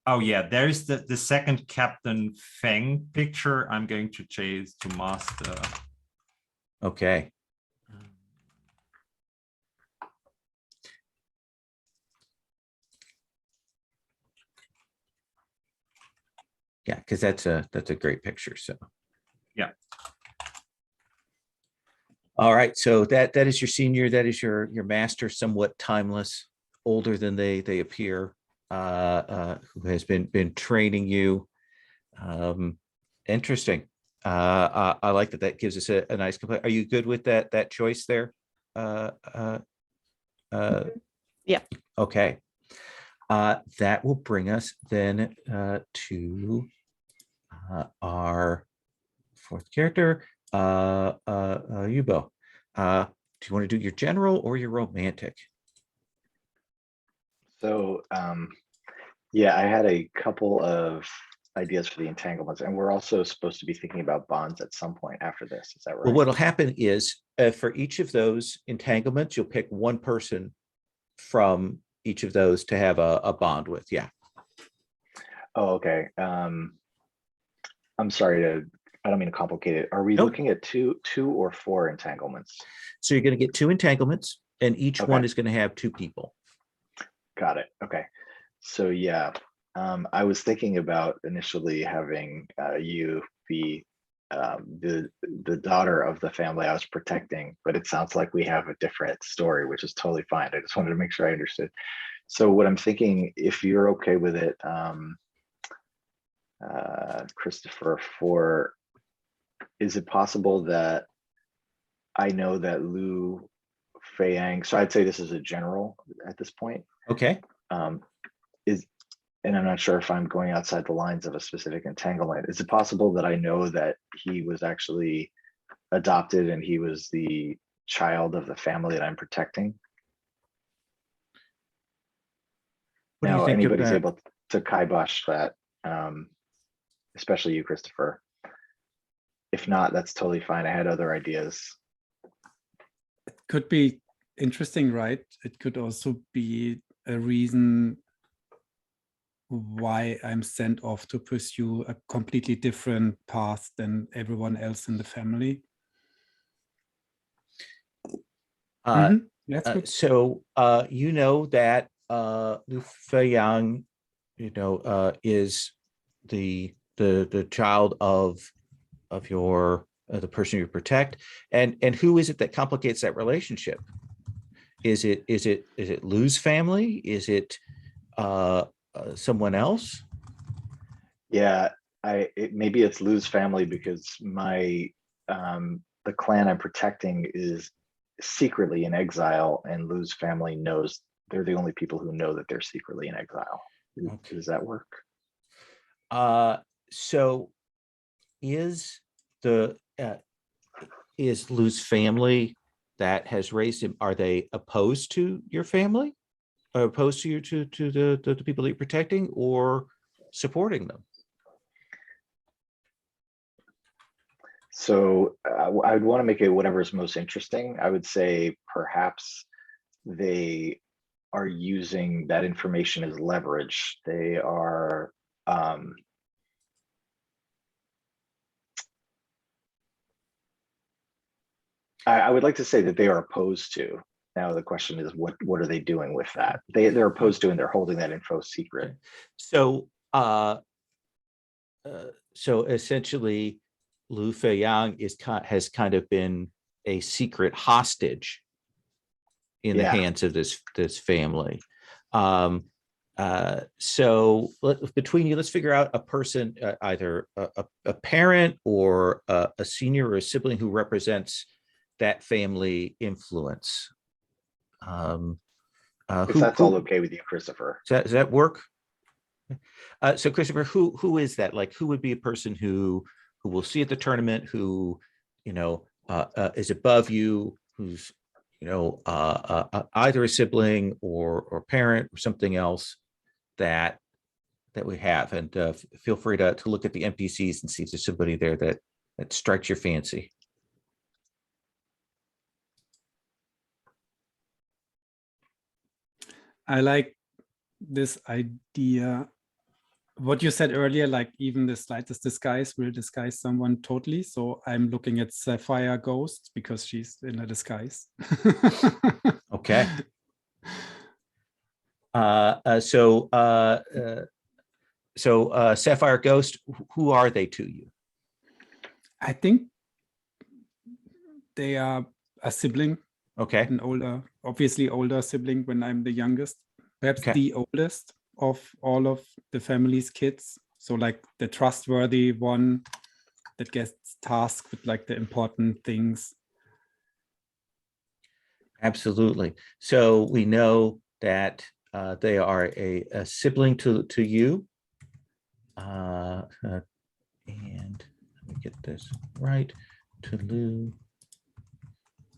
Oh yeah, there's the second Captain Feng picture. I'm going to change to master.
Okay. Yeah, because that's a great picture. So
yeah.
All right. So that is your senior. That is your master, somewhat timeless, older than they appear, who has been training you. Interesting. I like that. That gives us a nice complete. Are you good with that choice there?
Yeah.
Okay. That will bring us then to our fourth character, Yubo. Do you want to do your general or your romantic?
So yeah, I had a couple of ideas for the entanglements, and we're also supposed to be thinking about bonds at some point after this. Is that right?
Well, what'll happen is for each of those entanglements, you'll pick one person from each of those to have a bond with. Yeah.
Oh, okay. I'm sorry I don't mean to complicate it. Are we
Nope.
looking at two or four entanglements?
So you're going to get 2 entanglements, and each
Okay.
one is going to have 2 people.
Got it. Okay. So yeah, I was thinking about initially having you be the daughter of the family I was protecting, but it sounds like we have a different story, which is totally fine. I just wanted to make sure I understood. So what I'm thinking, if you're okay with it, Christopher, is it possible that I know that Lu Feiyang, so I'd say this is a general at this point.
Okay.
And I'm not sure if I'm going outside the lines of a specific entanglement. Is it possible that I know that he was actually adopted and he was the child of the family that I'm protecting?
What do you
Now,
think
anybody's
about?
able to kibosh that, especially you, Christopher. If not, that's totally fine. I had other ideas.
It could be interesting, right? It could also be a reason why I'm sent off to pursue a completely different path than everyone else in the family. That's good.
So you know that Lu Feiyang, is the child of your the person you protect, and who is it that complicates that relationship? Is it Lu's family? Is it someone else?
Yeah, maybe it's Lu's family because my the clan I'm protecting is secretly in exile, and Lu's family knows they're the only people who know that they're secretly in exile.
Okay.
Does that work?
So is Lu's family that has raised him, are they opposed to your family? Or opposed to you to the people that you're protecting, or supporting them?
So I would want to make it whatever is most interesting. I would say perhaps they are using that information as leverage. They are I would like to say that they are opposed to. Now the question is, what are they doing with that? They're opposed to, and they're holding that info secret.
So so essentially, Lu Feiyang has kind of been a secret hostage in the hands of this family. So between you, let's figure out a person, either a parent or a senior or a sibling who represents that family influence.
If that's all okay with you, Christopher.
Does that work? So Christopher, who is that? Like, who would be a person who will see at the tournament, who is above you, who's either a sibling or parent or something else that we have? And feel free to look at the NPCs and see if there's somebody there that strikes your fancy.
I like this idea. What you said earlier, like even the slightest disguise will disguise someone totally. So I'm looking at Sapphire Ghosts because she's in a disguise.
Okay. So Sapphire Ghost, who are they to you?
I think they are a sibling.
Okay.
An obviously older sibling when I'm the youngest, perhaps the oldest of all of the family's kids. So like the trustworthy one that gets tasked with like the important things.
Absolutely. So we know that They are a sibling to you. And let me get this right. Tulu,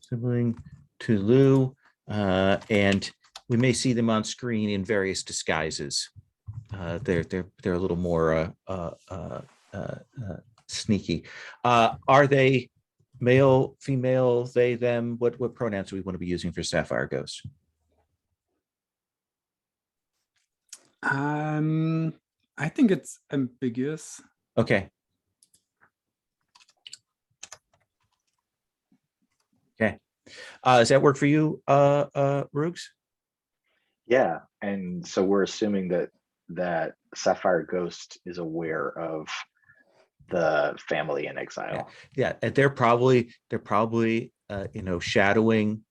sibling Tulu, and we may see them on screen in various disguises. They're a little more sneaky. Are they male, female, they, them? What pronouns do we want to be using for Sapphire Ghosts?
I think it's ambiguous.
Okay. Okay. Does that work for you, Rugs?
Yeah, and so we're assuming that Sapphire Ghost is aware of the family in exile.
Yeah, and they're probably shadowing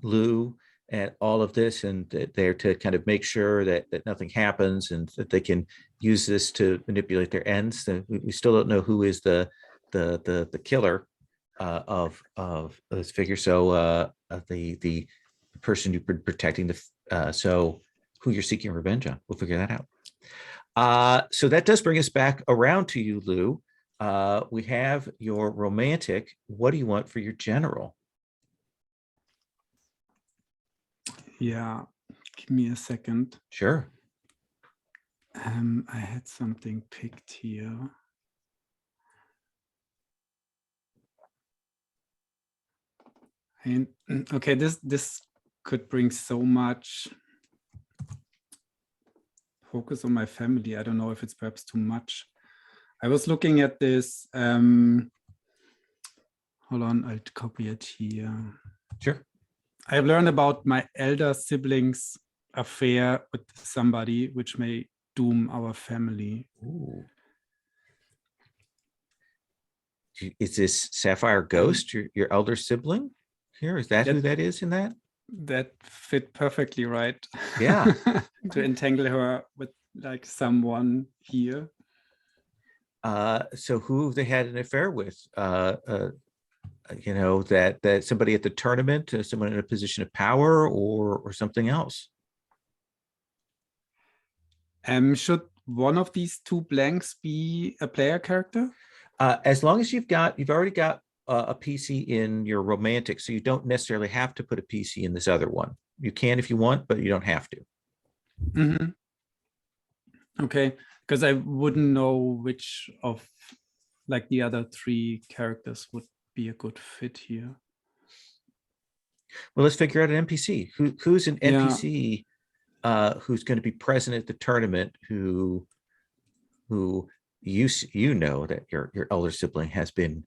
Lou and all of this, and they're to kind of make sure that nothing happens and that they can use this to manipulate their ends. We still don't know who is the killer of this figure. So the person you've been protecting, so who you're seeking revenge on, we'll figure that out. So that does bring us back around to you, Lou. We have your romantic. What do you want for your general?
Yeah, give me a second.
Sure.
I had something picked here. And okay, this could bring so much focus on my family. I don't know if it's perhaps too much. I was looking at this. Hold on, I'll copy it here.
Sure.
I've learned about my elder siblings' affair with somebody which may doom our family.
Ooh. Is this Sapphire Ghost, your elder sibling here? Is that who that is in that?
That fit perfectly right.
Yeah.
To entangle her with like someone here.
So who they had an affair with? That somebody at the tournament, someone in a position of power, or something else.
Should one of these two blanks be a player character?
As long as you've already got a PC in your romantic, so you don't necessarily have to put a PC in this other one. You can if you want, but you don't have to.
Mm-hmm. Okay, because I wouldn't know which of like the other three characters would be a good fit here.
Well, let's figure out an NPC. Who's an NPC who's going to be present at the tournament, who you know that your elder sibling has been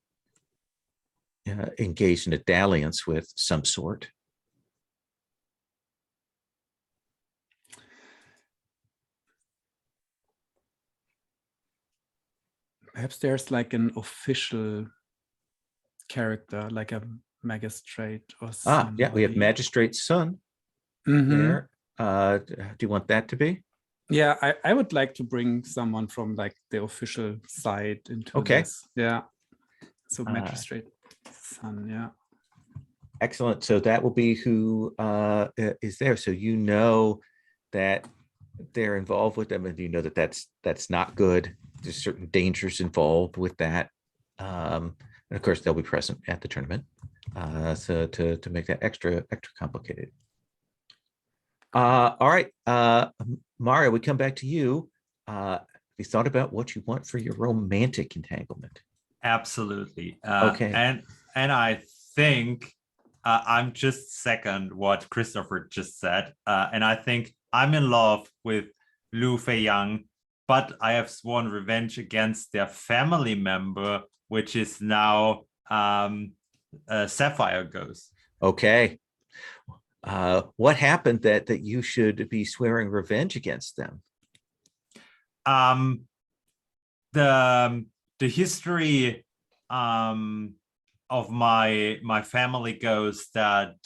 engaged in a dalliance with some sort.
Perhaps there's like an official character, like a magistrate or something.
Yeah, we have magistrate's son there. Do you want that to be?
Yeah, I would like to bring someone from like the official side into this. Yeah. So magistrate son, yeah.
Excellent. So that will be who is there. So you know that they're involved with them, and you know that that's not good. There's certain dangers involved with that. And of course, they'll be present at the tournament. So to make that extra complicated. All right, Mario, we come back to you. Have you thought about what you want for your romantic entanglement?
Absolutely.
Okay.
And I think I'm just second what Christopher just said. And I think I'm in love with Lu Feiyang, but I have sworn revenge against their family member, which is now Sapphire Ghost.
Okay. What happened that you should be swearing revenge against them?
The history of my family goes that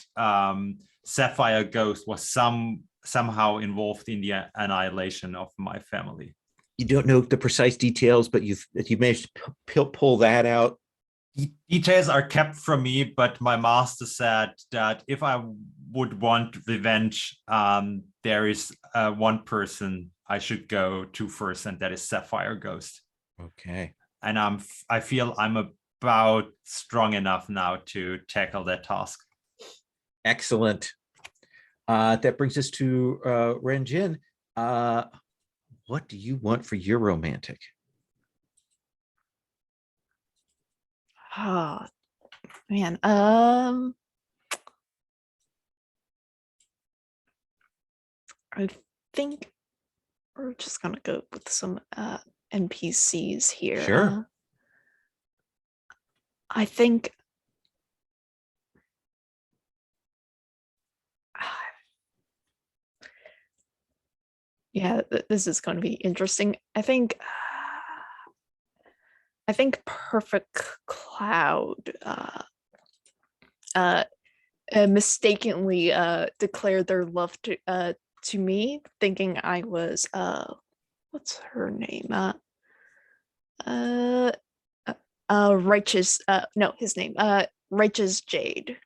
Sapphire Ghost was somehow involved in the annihilation of my family.
You don't know the precise details, but you managed to pull that out.
Details are kept from me, but my master said that if I would want revenge, there is one person I should go to first, and that is Sapphire Ghost.
Okay.
And I feel I'm about strong enough now to tackle that task.
Excellent. That brings us to Renjin. What do you want for your romantic?
Oh man. I think we're just gonna go with some NPCs here.
Sure.
I think yeah, this is going to be interesting. I think Perfect Cloud mistakenly declared their love to me, thinking I was what's her name? Righteous no, his name, Righteous Jade.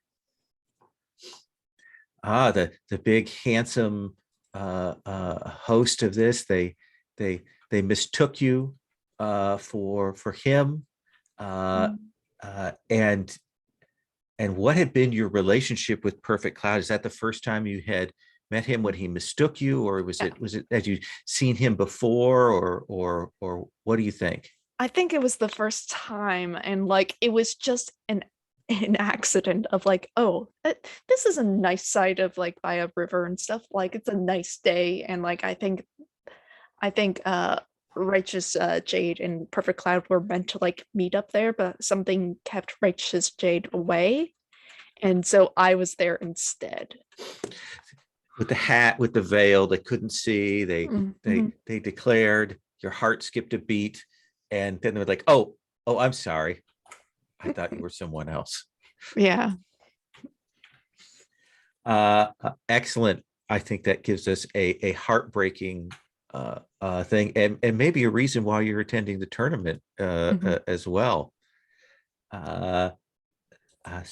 The big handsome host of this, they mistook you for him, and what had been your relationship with Perfect Cloud? Is that the first time you had met him when he mistook you, or was it had you seen him before, or what do you think?
I think it was the first time, and like it was just an accident of like, oh, this is a nice side of like by a river and stuff, like it's a nice day, and like I think Righteous Jade and Perfect Cloud were meant to like meet up there, but something kept Righteous Jade away, and so I was there instead.
With the hat, with the veil, they couldn't see. They declared. Your heart skipped a beat, and then they were like, "Oh, I'm sorry. I thought you were someone else."
Yeah.
Excellent. I think that gives us a heartbreaking thing, and maybe a reason why you're attending the tournament as well. So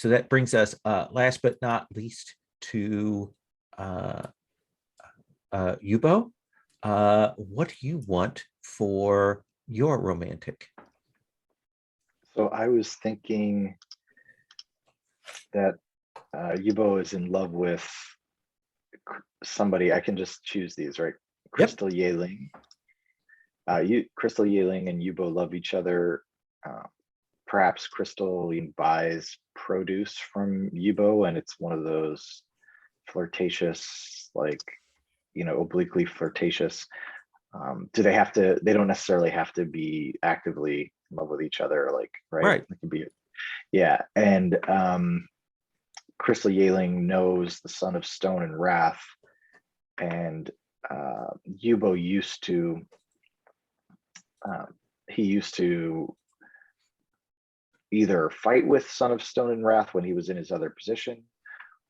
that brings us last but not least to Yubo. What do you want for your romantic?
So I was thinking that Yubo is in love with somebody. I can just choose these, right? Crystal Yeling. Crystal Yeling and Yubo love each other. Perhaps Crystal buys produce from Yubo, and it's one of those flirtatious, like, obliquely flirtatious. Do they have to? They don't necessarily have to be actively in love with each other, like, right? It can be, yeah. And Crystal Yeling knows the Son of Stone and Wrath, and Yubo used to either fight with Son of Stone and Wrath when he was in his other position,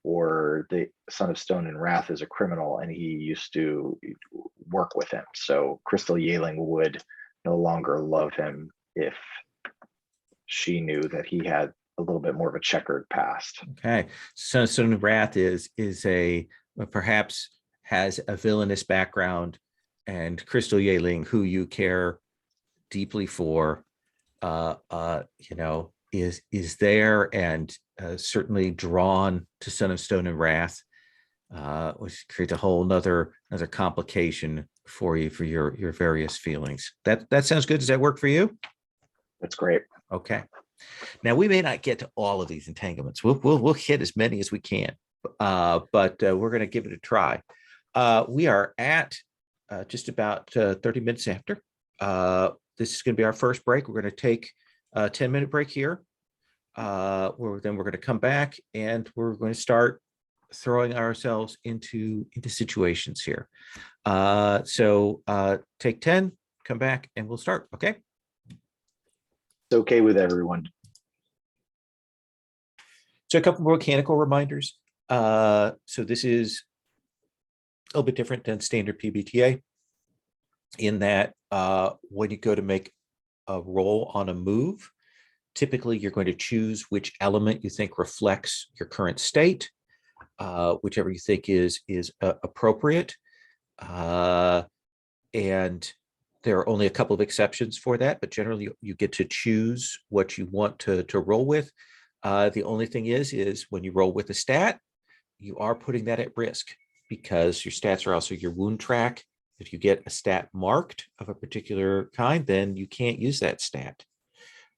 or the Son of Stone and Wrath is a criminal and he used to work with him. So Crystal Yeling would no longer love him if she knew that he had a little bit more of a checkered past.
Okay, Son of Stone and Wrath is a perhaps has a villainous background, and Crystal Yeling, who you care deeply for, is there, and certainly drawn to Son of Stone and Wrath, which creates a whole another complication for you for your various feelings. That sounds good. Does that work for you?
That's great.
Okay. Now we may not get to all of these entanglements. We'll hit as many as we can, but we're going to give it a try. We are at just about 30 minutes after. This is going to be our first break. We're going to take a 10-minute break here. Then we're going to come back and we're going to start throwing ourselves into situations here. So take 10, come back, and we'll start. Okay.
It's okay with everyone.
So a couple more mechanical reminders. So this is a little bit different than standard PbtA in that when you go to make a roll on a move, typically you're going to choose which element you think reflects your current state. whichever you think is appropriate. And there are only a couple of exceptions for that, but generally you get to choose what you want to roll with. The only thing is when you roll with a stat, you are putting that at risk because your stats are also your wound track. If you get a stat marked of a particular kind, then you can't use that stat.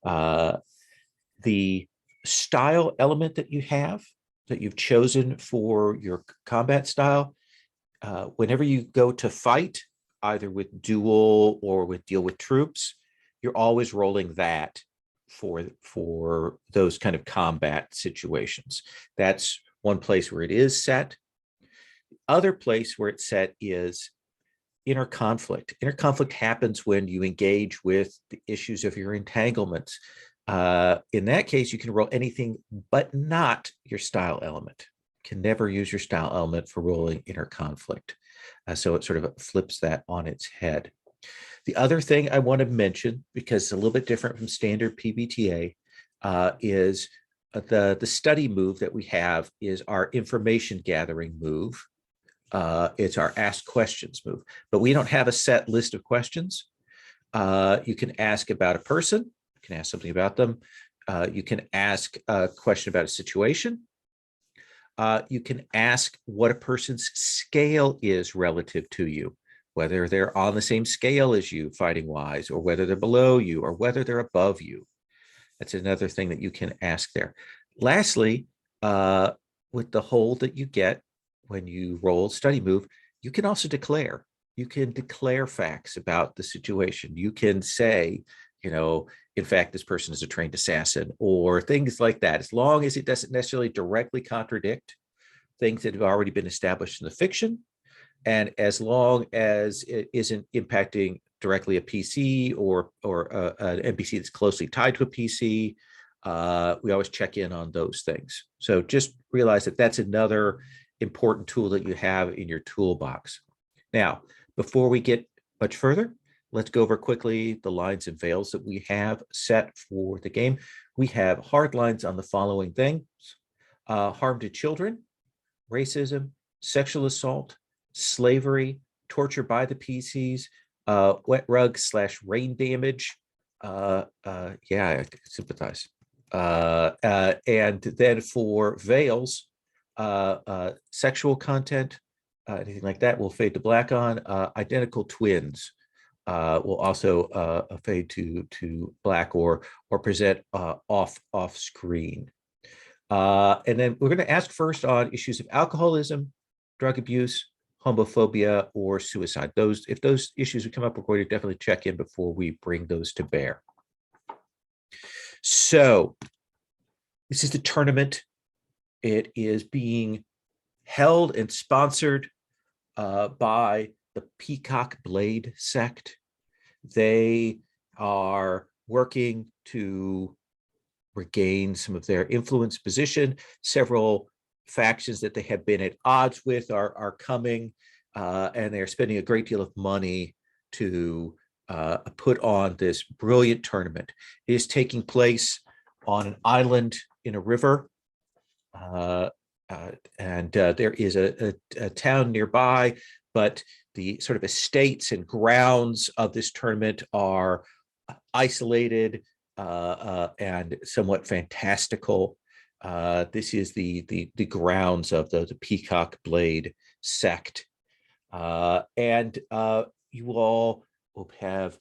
The style element that you have, that you've chosen for your combat style, whenever you go to fight, either with duel or with deal with troops, you're always rolling that for those kind of combat situations. That's one place where it is set. Other place where it's set is inner conflict. Inner conflict happens when you engage with the issues of your entanglements. In that case, you can roll anything but not your style element. Can never use your style element for rolling inner conflict. So it sort of flips that on its head. The other thing I want to mention, because it's a little bit different from standard PbtA, is the study move that we have is our information gathering move. It's our ask questions move, but we don't have a set list of questions. You can ask about a person, you can ask something about them. You can ask a question about a situation. You can ask what a person's scale is relative to you, whether they're on the same scale as you fighting wise, or whether they're below you, or whether they're above you. That's another thing that you can ask there. Lastly, with the hold that you get when you roll study move, you can also declare. You can declare facts about the situation. You can say, in fact, this person is a trained assassin, or things like that, as long as it doesn't necessarily directly contradict things that have already been established in the fiction, and as long as it isn't impacting directly a PC or an NPC that's closely tied to a PC. We always check in on those things. So just realize that that's another important tool that you have in your toolbox. Now, before we get much further, let's go over quickly the lines and veils that we have set for the game. We have hard lines on the following things: harm to children, racism, sexual assault, slavery, torture by the PCs, wet rug / rain damage. Yeah, I sympathize. And then for veils, sexual content, anything like that will fade to black on. Identical twins will also fade to black or present off screen. And then we're going to ask first on issues of alcoholism, drug abuse, homophobia, or suicide. If those issues would come up, we're going to definitely check in before we bring those to bear. So this is the tournament. It is being held and sponsored by the Peacock Blade sect. They are working to regain some of their influence position. Several factions that they have been at odds with are coming, and they're spending a great deal of money to put on this brilliant tournament. It is taking place on an island in a river, and there is a town nearby, but the sort of estates and grounds of this tournament are isolated and somewhat fantastical. This is the grounds of the Peacock Blade sect, and you all will have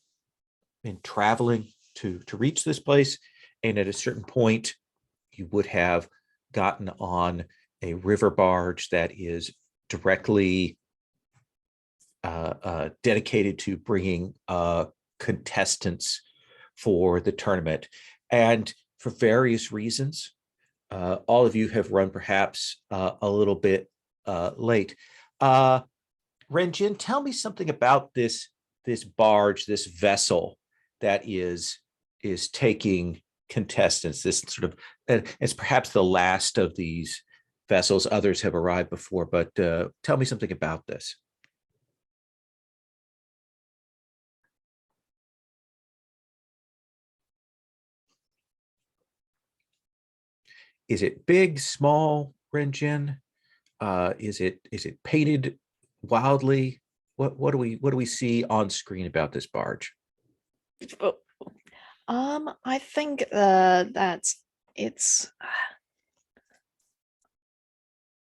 been traveling to reach this place, and at a certain point, you would have gotten on a river barge that is directly dedicated to bringing contestants for the tournament. And for various reasons, all of you have run perhaps a little bit late. Renjin, tell me something about this barge, this vessel that is taking contestants. This sort of, it's perhaps the last of these vessels. Others have arrived before, but tell me something about this. Is it big, small, Renjin? Is it painted wildly? What do we see on screen about this barge?
Oh, I think it's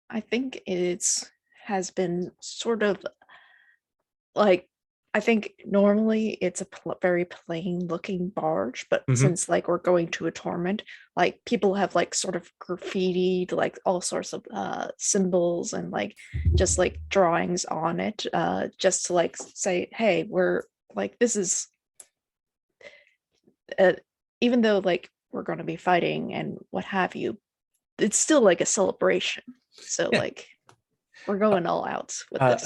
I think it's has been sort of like, I think normally it's a very plain looking barge, but
Mhm.
since like we're going to a tournament, like people have like sort of graffitied like all sorts of symbols and like just like drawings on it, just to like say, hey, we're like, this is even though like we're going to be fighting and what have you, it's still like a celebration. So
Yeah.
like we're going all out with this.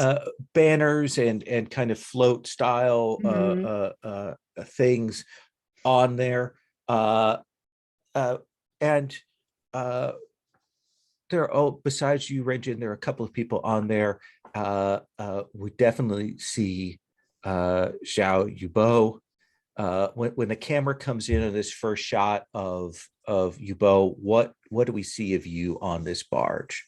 Banners and kind of float style things on there, and there are, besides you, Renjin, there are a couple of people on there. We definitely see Xiao Yubo. When the camera comes in on this first shot of Yubo, what do we see of you on this barge?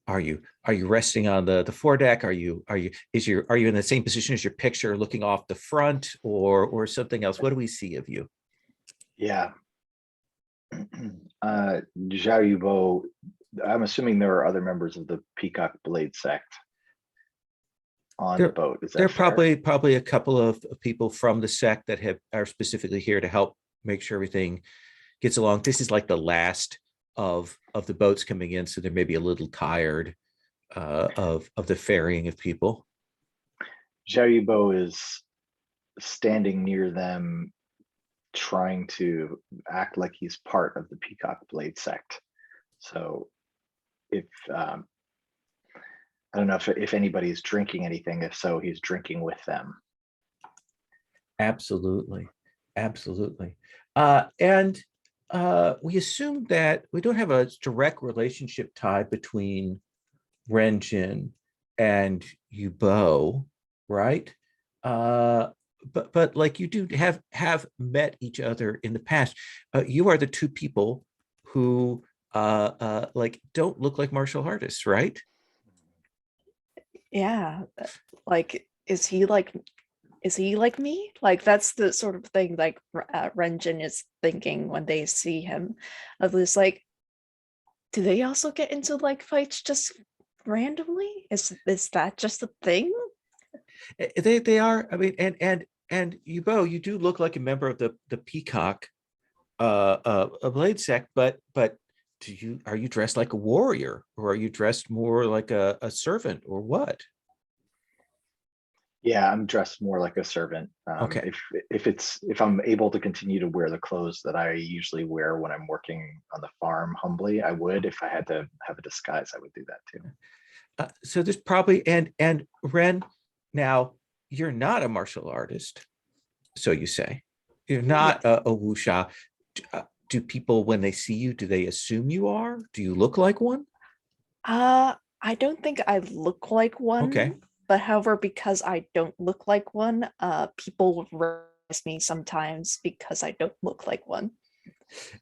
Are you resting on the foredeck? Are you in the same position as your picture, looking off the front, or something else? What do we see of you?
Yeah. Zhao Yubo, I'm assuming there are other members of the Peacock Blade sect on the boat. Is that
there are
fair?
probably a couple of people from the sect that are specifically here to help make sure everything gets along. This is like the last of the boats coming in, so they may be a little tired of the ferrying of people.
Zhao Yubo is standing near them, trying to act like he's part of the Peacock Blade sect. So if I don't know if anybody's drinking anything. If so, he's drinking with them.
Absolutely. And we assume that we don't have a direct relationship tie between Renjin and Yubo, right? But like you do have met each other in the past. You are the two people who like don't look like martial artists, right?
Yeah, like is he like me? Like that's the sort of thing like Renjin is thinking when they see him, of this like, do they also get into like fights just randomly? Is that just a thing?
They are. I mean, and Yubo, you do look like a member of the Peacock a blade sect, but are you dressed like a warrior, or are you dressed more like a servant, or what?
Yeah, I'm dressed more like a servant.
Okay.
If I'm able to continue to wear the clothes that I usually wear when I'm working on the farm humbly, I would. If I had to have a disguise, I would do that too.
So there's probably and Ren, now you're not a martial artist, so you say. You're not
Yes.
a wuxia. Do people, when they see you, do they assume you are? Do you look like one?
I don't think I look like one.
Okay.
But however, because I don't look like one, people recognize me sometimes because I don't look like one.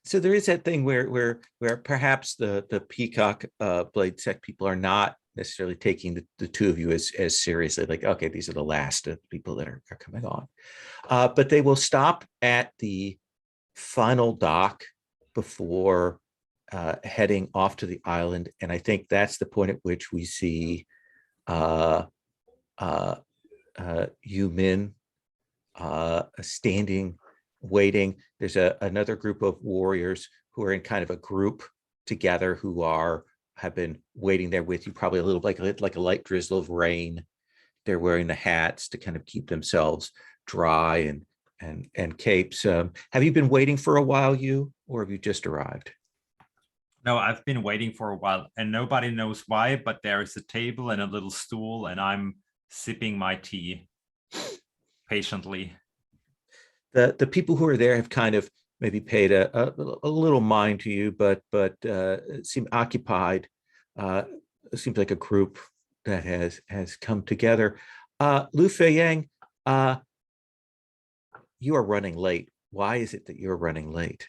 So there is that thing where perhaps the Peacock Blade sect people are not necessarily taking the two of you as seriously, like, okay, these are the last of people that are coming on. But they will stop at the final dock before heading off to the island. And I think that's the point at which we see Yu Min standing, waiting. There's another group of warriors who are in kind of a group together, who have been waiting there with you, probably a little like a light drizzle of rain. They're wearing the hats to kind of keep themselves dry and capes. Have you been waiting for a while, or have you just arrived?
No, I've been waiting for a while, and nobody knows why, but there is a table and a little stool, and I'm sipping my tea patiently.
The people who are there have kind of maybe paid a little mind to you, but seem occupied. It seems like a group that has come together. Lu Feiyang, you are running late. Why is it that you're running late?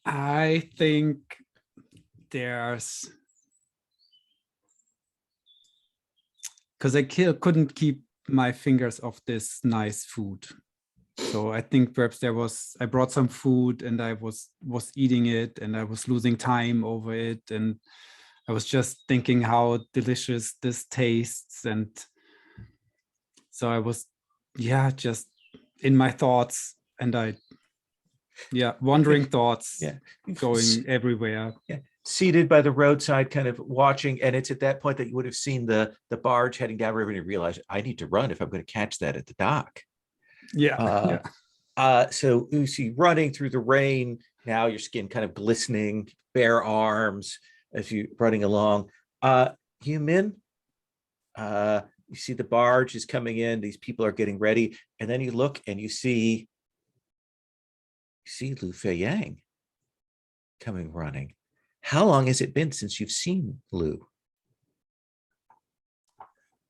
I think there's, because I couldn't keep my fingers off this nice food. So I think perhaps I brought some food and I was eating it and I was losing time over it. And I was just thinking how delicious this tastes. And so I was, just in my thoughts, and wandering thoughts, going everywhere.
Yeah, seated by the roadside, kind of watching, and it's at that point that you would have seen the barge heading down river, and you realize, I need to run if I'm going to catch that at the dock. So you see running through the rain. Now your skin kind of glistening, bare arms as you running along. Yumin, you see the barge is coming in. These people are getting ready, and then you look and you see Lu Feiyang coming running. How long has it been since you've seen Lu?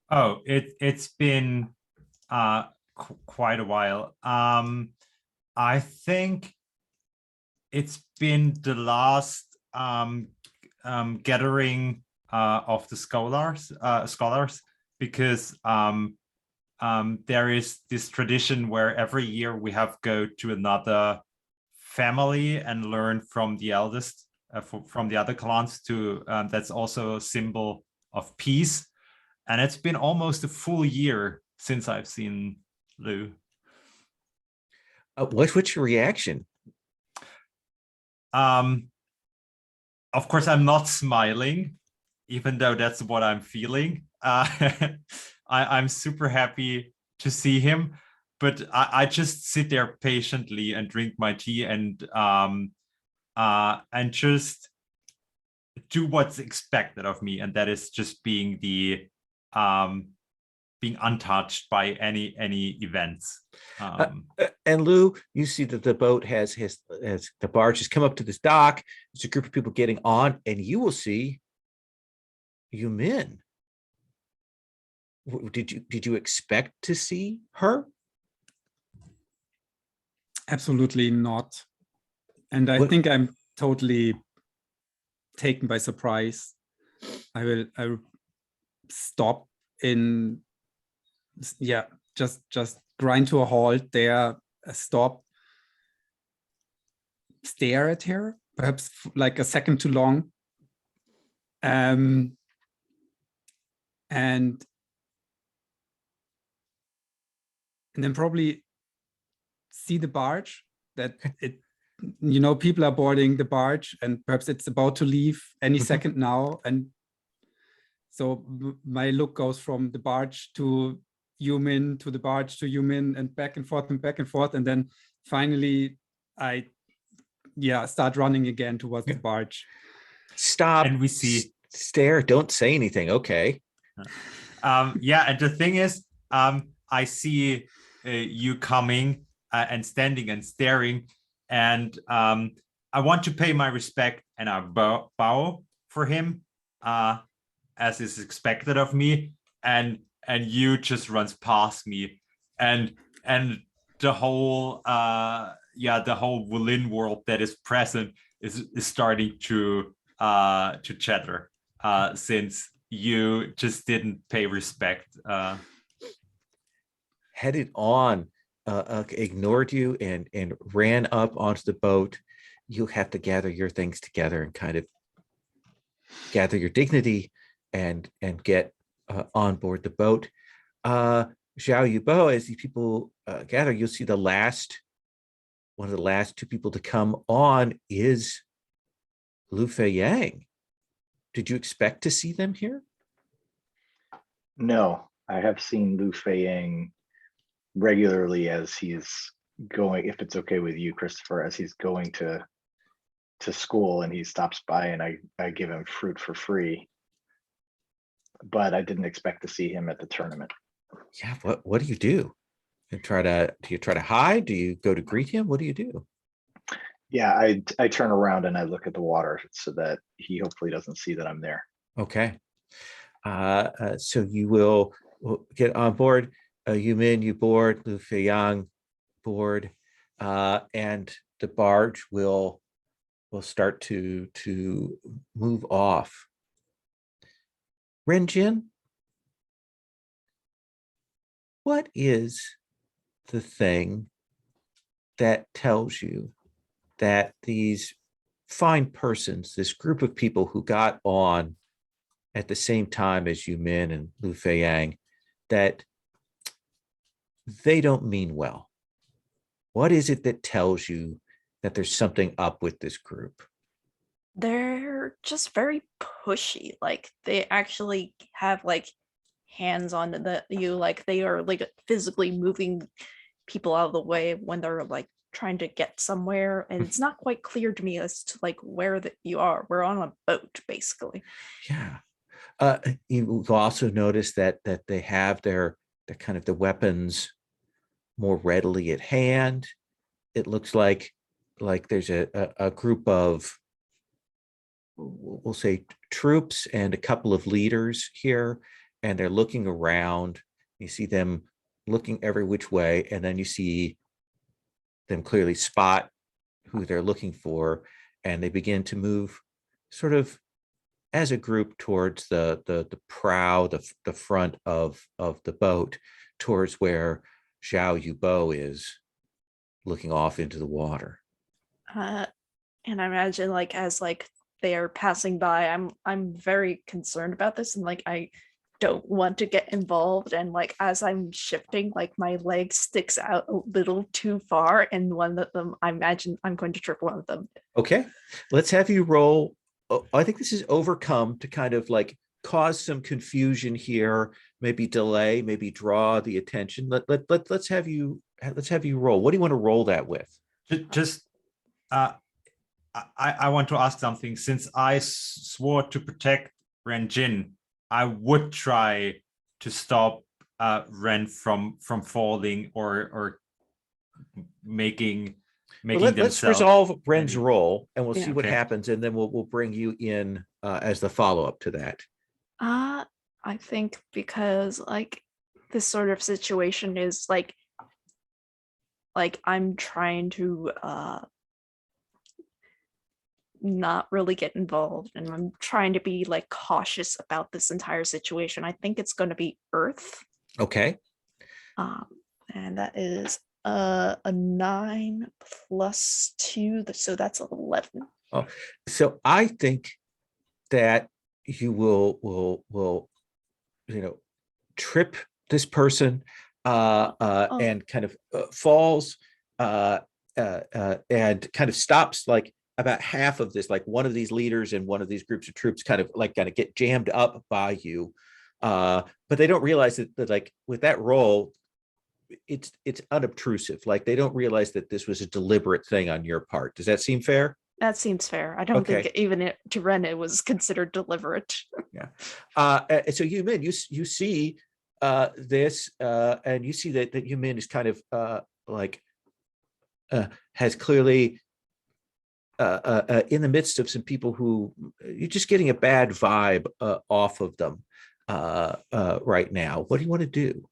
Oh, it's been quite a while. I think it's been the last gathering of the scholars, because there is this tradition where every year we have go to another family and learn from the eldest, from the other clans. That's also a symbol of peace. And it's been almost a full year since I've seen Lu.
What's your reaction?
Of course, I'm not smiling, even though that's what I'm feeling. I'm super happy to see him, but I just sit there patiently and drink my tea and just do what's expected of me, and that is just being being untouched by any events.
And Lu, you see that the boat has the barge has come up to this dock. There's a group of people getting on, and you will see Yumin. Did you expect to see her?
Absolutely not. And I think I'm totally taken by surprise. I will stop in, just grind to a halt there, stop, stare at her, perhaps like a second too long. And then probably see the barge, that people are boarding the barge and perhaps it's about to leave any second now. And so my look goes from the barge to Yumin, to the barge to Yumin, and back and forth and back and forth. And then finally I start running again towards the barge.
Stop.
And we see,
stare, don't say anything. Okay.
And the thing is, I see you coming and standing and staring, and I want to pay my respect, and I bow for him as is expected of me, and you just runs past me, and the whole the whole Wulin world that is present is starting to chatter, since you just didn't pay respect.
Headed on, ignored you and ran up onto the boat. You have to gather your things together and kind of gather your dignity and get on board the boat. Xiao Yubo, as these people gather, you'll see one of the last two people to come on is Lu Feiyang. Did you expect to see them here?
No, I have seen Lu Feiyang regularly as he's going, if it's okay with you, Christopher, as he's going to school and he stops by and I give him fruit for free. But I didn't expect to see him at the tournament.
Yeah, what do you do? Do you try to hide? Do you go to greet him? What do you do?
Yeah, I turn around and I look at the water so that he hopefully doesn't see that I'm there.
Okay. So you will we'll get on board. Yumin, you board. Lu Feiyang board, and the barge will start to move off. Renjin, what is the thing that tells you that these fine persons, this group of people who got on at the same time as Yumin and Lu Feiyang, that they don't mean well? What is it that tells you that there's something up with this group?
They're just very pushy. Like they actually have like hands on you, like they are like physically moving people out of the way when they're like trying to get somewhere, and it's not quite clear to me as to like where that you are. We're on a boat, basically.
Yeah. You also notice that they have their kind of the weapons more readily at hand. It looks like there's a group of, we'll say, troops and a couple of leaders here, and they're looking around. You see them looking every which way, and then you see them clearly spot who they're looking for, and they begin to move sort of as a group towards the prow, the front of the boat, towards where Xiao Yubo is looking off into the water.
And I imagine like as like they are passing by, I'm very concerned about this, and like I don't want to get involved, and like as I'm shifting, like my leg sticks out a little too far, and one of them, I imagine I'm going to trip one of them.
Okay, let's have you roll. I think this is overcome to kind of like cause some confusion here, maybe delay, maybe draw the attention. Let's have you roll. What do you want to roll that with?
Just I want to ask something. Since I swore to protect Renjin, I would try to stop Ren from falling or making
Let's resolve Ren's roll, and we'll see what
okay.
happens, and then we'll bring you in as the follow-up to that.
I think because like this sort of situation is like I'm trying to not really get involved, and I'm trying to be like cautious about this entire situation. I think it's going to be Earth.
Okay.
And that is a 9 plus 2, so that's 11.
Oh, so I think that you will trip this person and kind of falls and kind of stops like about half of this, like one of these leaders and one of these groups of troops kind of get jammed up by you, but they don't realize that like with that roll, it's unobtrusive. Like they don't realize that this was a deliberate thing on your part. Does that seem fair?
That seems fair. I don't think even to Ren it was considered deliberate.
Yeah. So Yumin, you see this, and you see that Yumin is kind of has clearly in the midst of some people who you're just getting a bad vibe off of them right now. What do you want to do?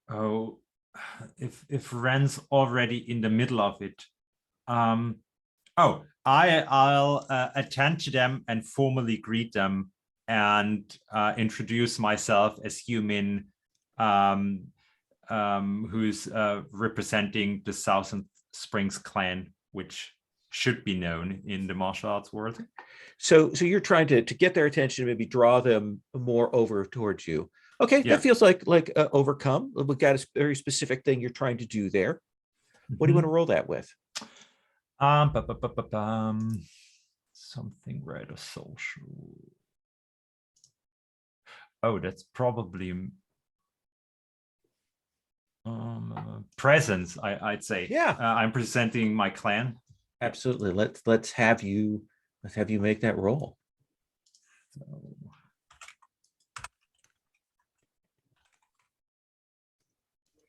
Oh, if Ren's already in the middle of it, I'll attend to them and formally greet them and introduce myself as Yumin, who's representing the Southern Springs clan, which should be known in the martial arts world.
So you're trying to get their attention, maybe draw them more over towards you. Okay, yeah. That feels like overcome. We've got a very specific thing you're trying to do there. What do you want to roll that with?
Something rather social. Oh, that's probably presence. I'd say.
Yeah,
I'm presenting my clan.
Absolutely. Let's have you make that roll.
So.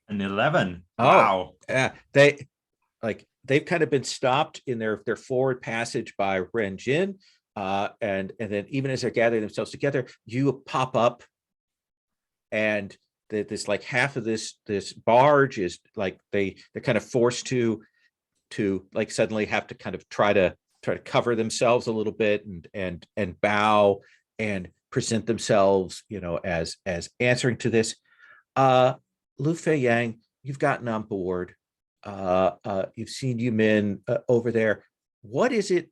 An 11.
Oh,
wow.
Yeah, they like they've kind of been stopped in their forward passage by Ren Jin. And then even as they're gathering themselves together, you pop up, and this like half of this barge is like they're kind of forced to like suddenly have to kind of try to cover themselves a little bit and bow and present themselves, you know, as answering to this. Lu Feiyang, you've gotten on board. You've seen Yumin over there. What is it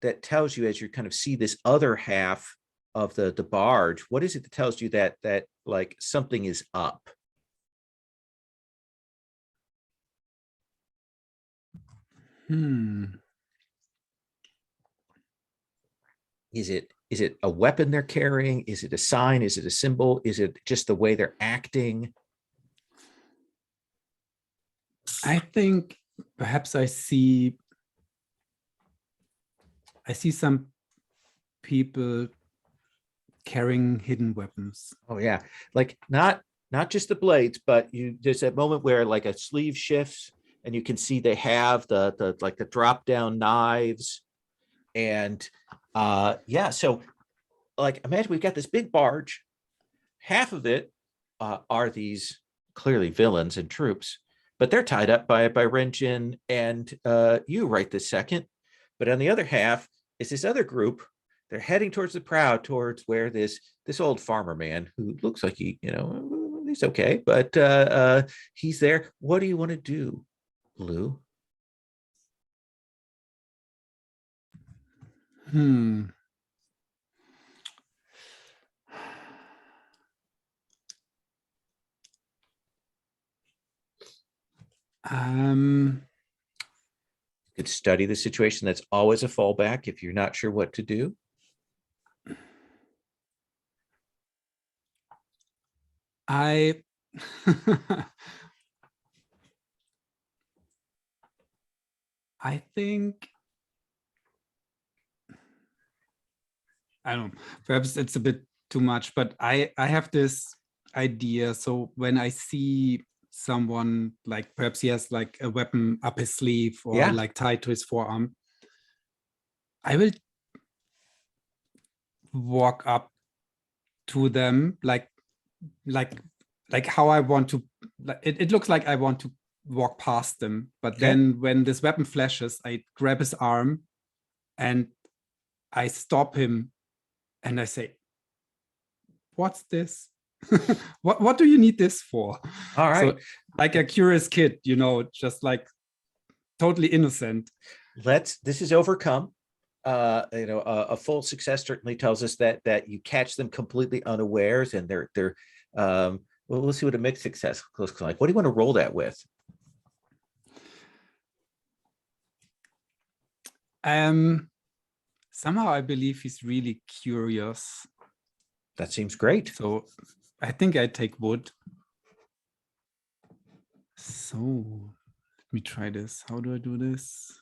that tells you, as you kind of see this other half of the barge, what is it that tells you that like something is up? Is it a weapon they're carrying? Is it a sign? Is it a symbol? Is it just the way they're acting?
I think perhaps I see some people carrying hidden weapons.
Oh yeah, like not just the blades, but there's that moment where like a sleeve shifts and you can see they have the like the drop down knives. And yeah, so like imagine we've got this big barge. Half of it are these clearly villains and troops, but they're tied up by Ren Jin and you right this second. But on the other half is this other group. They're heading towards the prow, towards where this old farmer man who looks like he, you know, he's okay, but he's there. What do you want to do, Lou? You could study the situation. That's always a fallback if you're not sure what to do.
I think, I don't know, perhaps it's a bit too much, but I have this idea. So when I see someone, like perhaps he has like a weapon up his sleeve or
Yeah.
like tied to his forearm, I will walk up to them like how I want to, it looks like I want to walk past them, but
Okay.
then when this weapon flashes, I grab his arm and I stop him and I say, what's this? what do you need this for?
All right.
So like a curious kid, you know, just like totally innocent.
This is overcome. You know, a full success certainly tells us that you catch them completely unawares, and they're well, we'll see what a mixed success looks like. What do you want to roll that with?
Somehow I believe he's really curious.
That seems great.
So I think I take wood. So let me try this. How do I do this?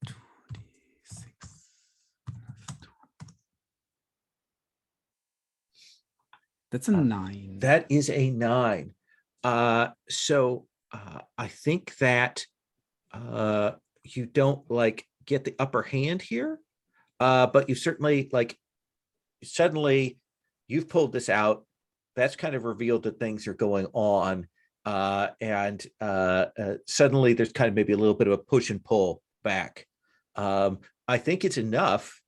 2d6 + 2. That's a 9.
That is a 9. So I think that you don't like get the upper hand here, but you certainly like suddenly you've pulled this out. That's kind of revealed that things are going on, and suddenly there's kind of maybe a little bit of a push and pull back. I think it's enough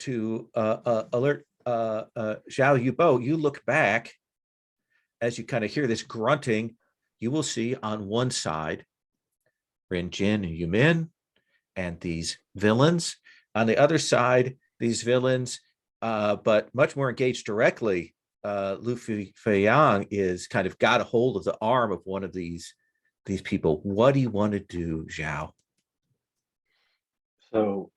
to alert Zhao Yubo. You look back as you kind of hear this grunting. You will see on one side Ren Jin and Yumin and these villains. On the other side, these villains, but much more engaged directly. Lu Feiyang is kind of got a hold of the arm of one of these people. What do you want to do, Zhao?
So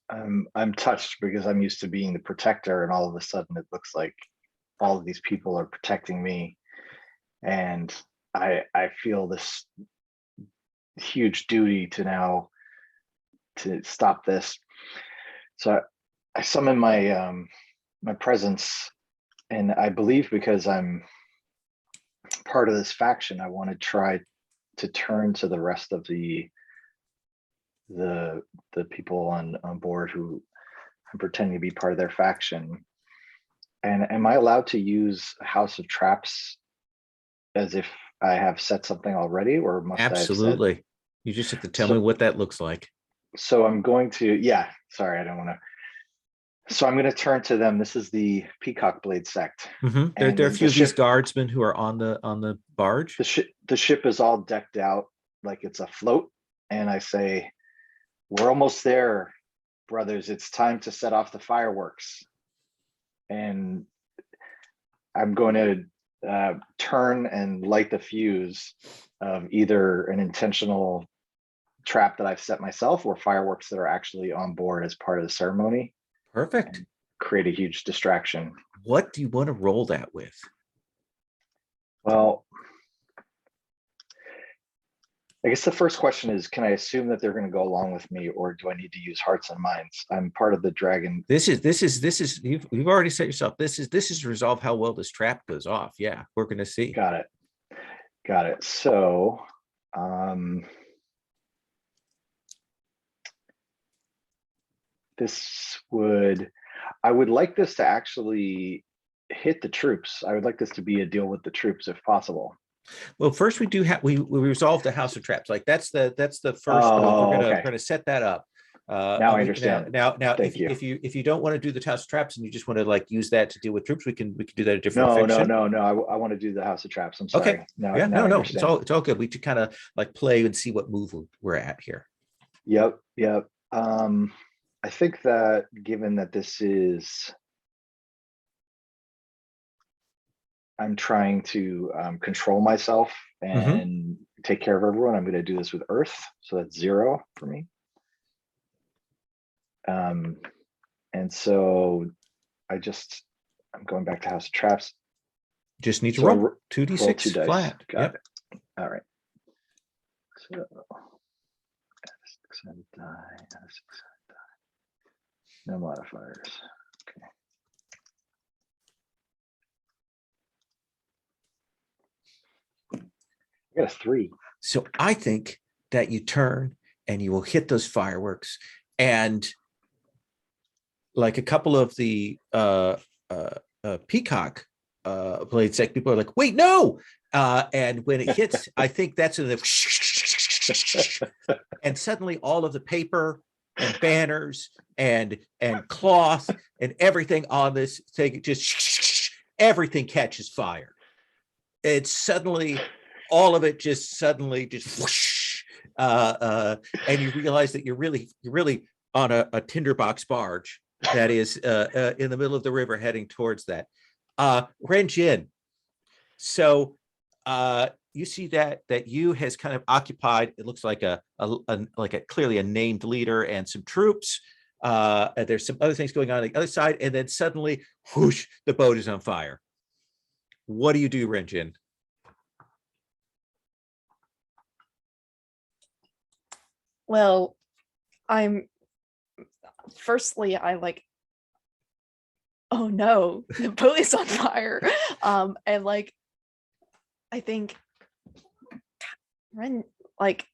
I'm touched because I'm used to being the protector, and all of a sudden it looks like all of these people are protecting me, and I feel this huge duty to now to stop this. So I summon my my presence, and I believe because I'm part of this faction, I want to try to turn to the rest of the the people on board who I'm pretending to be part of their faction. And am I allowed to use House of Traps as if I have set something already, or must I have set?
Absolutely. You just have to tell me what that looks like.
So I'm going to, yeah, sorry, I don't want to. So I'm going to turn to them. This is the Peacock Blade sect.
There are a few of these guardsmen who are on the barge.
The ship is all decked out like it's a float. And I say, we're almost there, brothers. It's time to set off the fireworks. And I'm going to turn and light the fuse of either an intentional trap that I've set myself or fireworks that are actually on board as part of the ceremony.
Perfect.
Create a huge distraction.
What do you want to roll that with?
Well, I guess the first question is, can I assume that they're going to go along with me, or do I need to use hearts and minds? I'm part of the dragon.
This is you've already set yourself. This is resolve how well this trap goes off. Yeah, we're going to see.
Got it. So, I would like this to actually hit the troops. I would like this to be a deal with the troops if possible.
Well, first we resolve the House of Traps. Like that's the first.
Oh,
we're gonna set that up.
Now I understand.
Now,
Thank you.
if you don't want to do the House of Traps and you just want to like use that to deal with troops, we can do that a different.
No. I want to do the House of Traps. I'm sorry.
Okay.
No.
It's all good. We to kind of like play and see what move we're at here.
Yep. I think that given that this is, I'm trying to control myself and take care of everyone. I'm going to do this with Earth, so that's 0 for me. And so I'm going back to House of Traps.
Just need to roll 2d6 flat.
Got it. All right. So add a 6-sided die, add a 6-sided die. No modifiers. Okay. I got a 3.
So I think that you turn and you will hit those fireworks, and like a couple of the Peacock Blade sect people are like, wait, no. And when it hits, I think that's in the and suddenly all of the paper and banners and cloth and everything on this thing, just everything catches fire. It's suddenly all of it just whoosh, and you realize that you're really on a tinderbox barge that is in the middle of the river heading towards that. Renjin, so you see that you has kind of occupied, it looks like a clearly a named leader and some troops. And there's some other things going on the other side, and then suddenly, whoosh, the boat is on fire. What do you do, Renjin?
Well, firstly, I like, oh no, the boat is on fire. And like, I think Ren, like,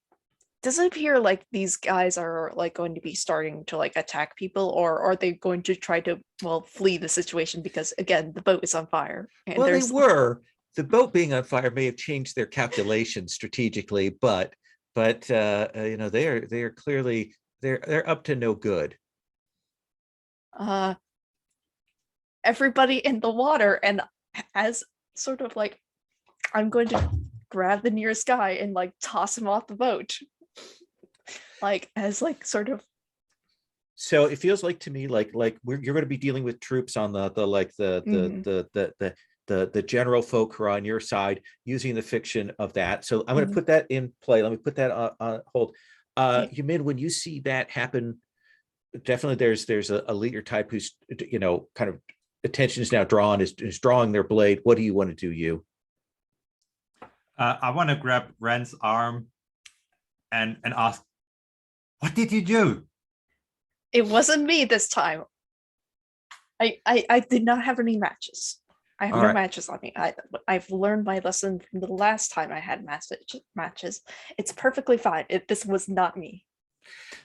does it appear like these guys are like going to be starting to like attack people, or are they going to try to, well, flee the situation because again, the boat is on fire? And
well, the boat being on fire may have changed their calculations strategically, but you know, they are clearly they're up to no good.
Everybody in the water, and as sort of like, I'm going to grab the nearest guy and like toss him off the boat, like as like sort of.
So it feels like to me like you're going to be dealing with troops on the general folk who are on your side using the fiction of that. So I'm going to put that in play. Let me put that on hold. Yumin, when you see that happen, definitely there's a leader type who's, you know, kind of attention is now drawn, is drawing their blade. What do you want to do, you?
I want to grab Ren's arm and ask, what did you do?
It wasn't me this time. I did not have any matches. I have no matches on me. I've learned my lesson from the last time I had matches. It's perfectly fine. This was not me.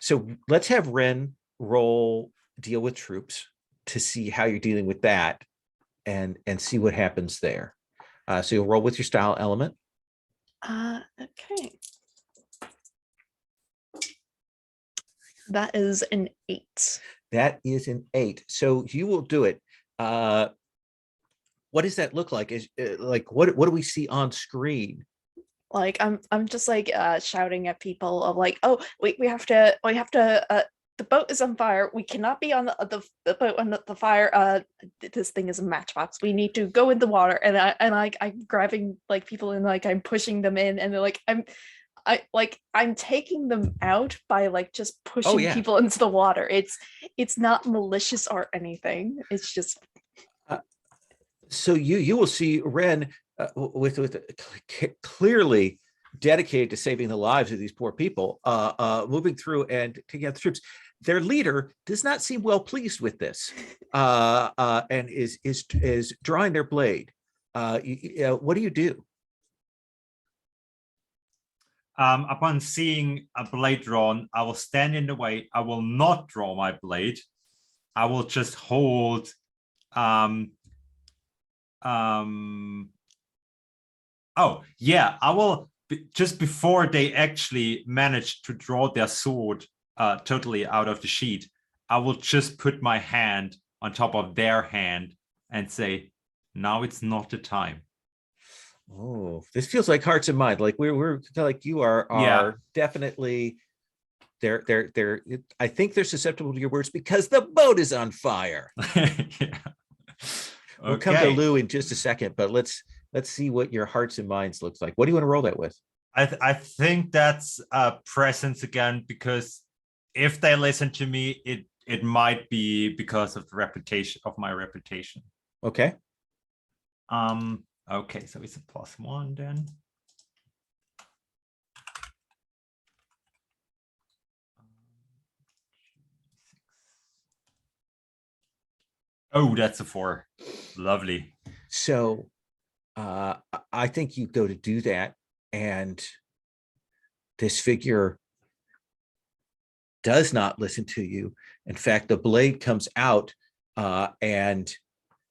So let's have Ren roll deal with troops to see how you're dealing with that and see what happens there. So you'll roll with your style element.
Okay. That is an 8.
That is an 8. So you will do it. What does that look like? Is like what do we see on screen?
Like I'm just like shouting at people of like, oh wait, we have to the boat is on fire. We cannot be on the boat on the fire. This thing is a matchbox. We need to go in the water. And I'm grabbing like people and like I'm pushing them in, and they're like I'm taking them out by like just pushing people into the water. It's not malicious or anything. It's just.
So you will see Ren with clearly dedicated to saving the lives of these poor people, moving through and taking out the troops. Their leader does not seem well pleased with this, and is drawing their blade. What do you do?
Upon seeing a blade drawn, I will stand in the way. I will not draw my blade. I will just hold. Oh yeah, I will just before they actually manage to draw their sword totally out of the sheet, I will just put my hand on top of their hand and say, now it's not the time.
Oh, this feels like Hearts of Mind. Like we're like you are definitely they're I think they're susceptible to your words because the boat is on fire.
Yeah.
We'll come to Lou in just a second, but let's see what your Hearts and Minds looks like. What do you want to roll that with?
I think that's presence again, because if they listen to me, it might be because of the reputation of my reputation.
Okay.
Okay, so it's a +1 then. Oh, that's a 4. Lovely.
So I think you go to do that, and this figure does not listen to you. In fact, the blade comes out and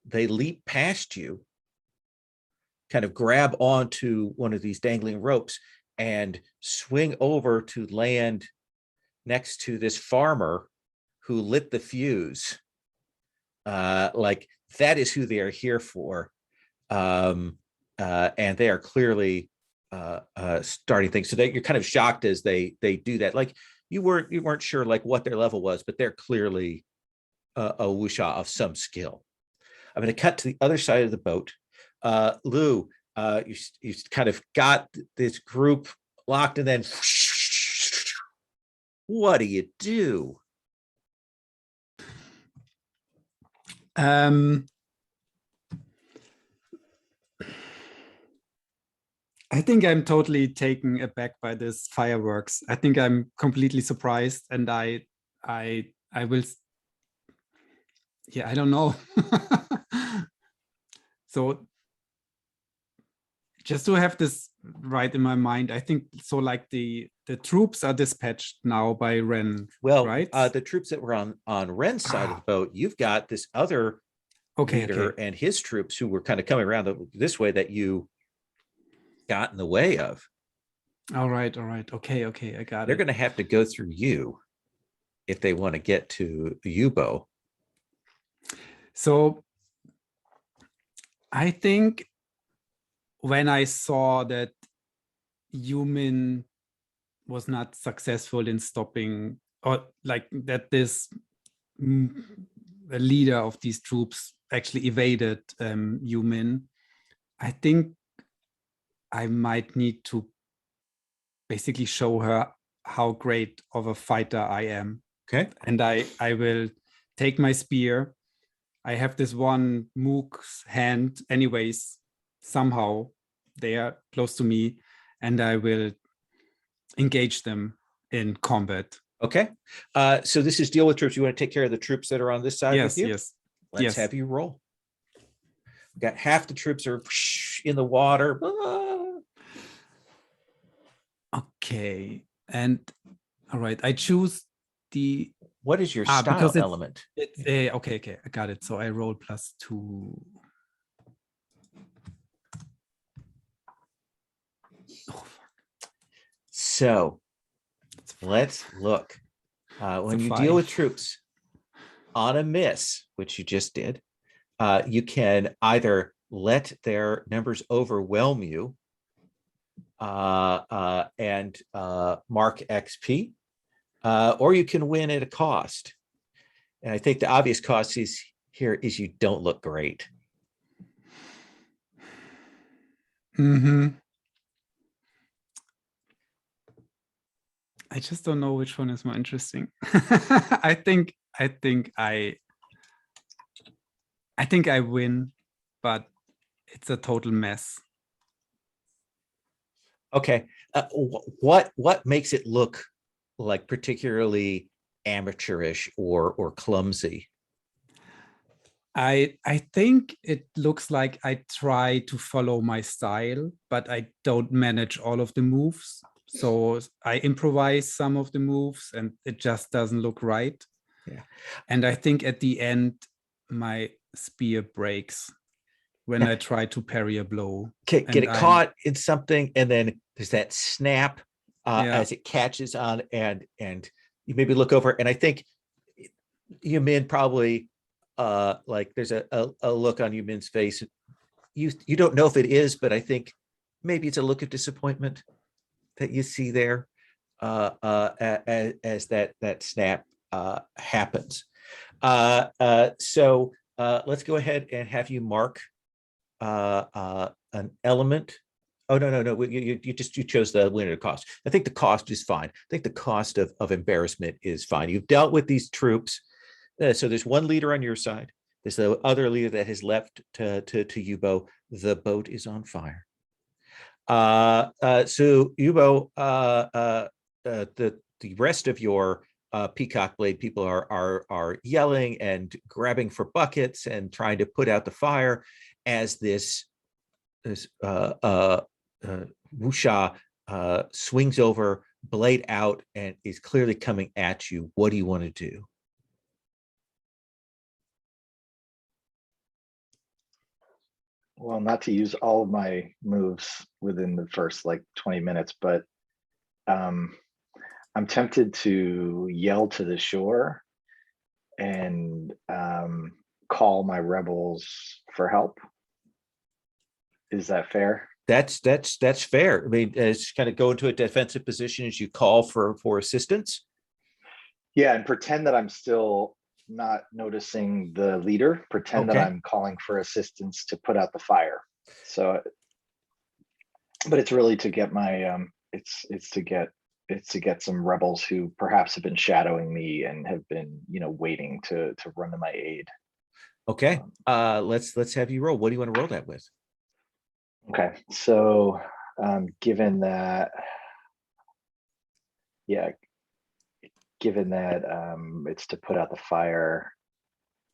they leap past you, kind of grab onto one of these dangling ropes and swing over to land next to this farmer who lit the fuse. Like that is who they are here for. And they are clearly starting things. So that you're kind of shocked as they do that. Like you weren't sure like what their level was, but they're clearly a wuxia of some skill. I'm going to cut to the other side of the boat. Lou, you kind of got this group locked, and then what do you do?
I think I'm totally taken aback by this fireworks. I think I'm completely surprised, and I will. Yeah, I don't know. So just to have this right in my mind, I think so. Like the troops are dispatched now by Ren.
Well,
right?
The troops that were on Ren's side of the boat, you've got this other leader and his troops who were kind of coming around this way that you got in the way of.
All right. Okay, I got it.
They're going to have to go through you if they want to get to the U-boat.
So I think when I saw that Yumin was not successful in stopping, or like that this leader of these troops actually evaded Yumin, I think I might need to basically show her how great of a fighter I am.
Okay.
And I will take my spear. I have this one Mook's hand anyways, somehow they are close to me, and I will engage them in combat.
Okay. So this is deal with troops. You want to take care of the troops that are on this side with you?
Yes.
Let's have you roll. We've got half the troops are in the water.
Okay. And All right, I choose the
What is your
because
style
it's-
element?
okay, I got it. So I roll +2. Oh,
So
it's fine.
let's look. When
a
you deal with
5.
troops on a miss, which you just did, you can either let their numbers overwhelm you and mark XP, or you can win at a cost. And I think the obvious cost is here is you don't look great.
I just don't know which one is more interesting. I think I win, but it's a total mess.
Okay, what makes it look like particularly amateurish or clumsy?
I think it looks like I try to follow my style, but I don't manage all of the moves. So I improvise some of the moves and it just doesn't look right.
Yeah.
And I think at the end, my spear breaks when I try to parry a blow.
Get it caught in something, and then there's that snap as it catches on, and you maybe look over, and I think Yumin probably like there's a look on Yumin's face. You don't know if it is, but I think maybe it's a look of disappointment that you see there as that snap happens. So let's go ahead and have you mark an element. Oh, no. You chose the winner cost. I think the cost is fine. I think the cost of embarrassment is fine. You've dealt with these troops. So there's one leader on your side. There's the other leader that has left to Yubo. The boat is on fire. So Yubo, the rest of your Peacock Blade people are yelling and grabbing for buckets and trying to put out the fire as this wuxia swings over, blade out, and is clearly coming at you. What do you want to do?
Well, not to use all of my moves within the first like 20 minutes, but I'm tempted to yell to the shore and call my rebels for help. Is that fair?
That's fair. I mean, it's kind of go into a defensive position as you call for assistance.
Yeah, and pretend that I'm still not noticing the leader. Pretend that I'm calling for assistance to put out the fire. So, but it's really to get my it's to get some rebels who perhaps have been shadowing me and have been waiting to run to my aid.
Okay, let's have you roll. What do you want to roll that with?
Okay, so given that it's to put out the fire,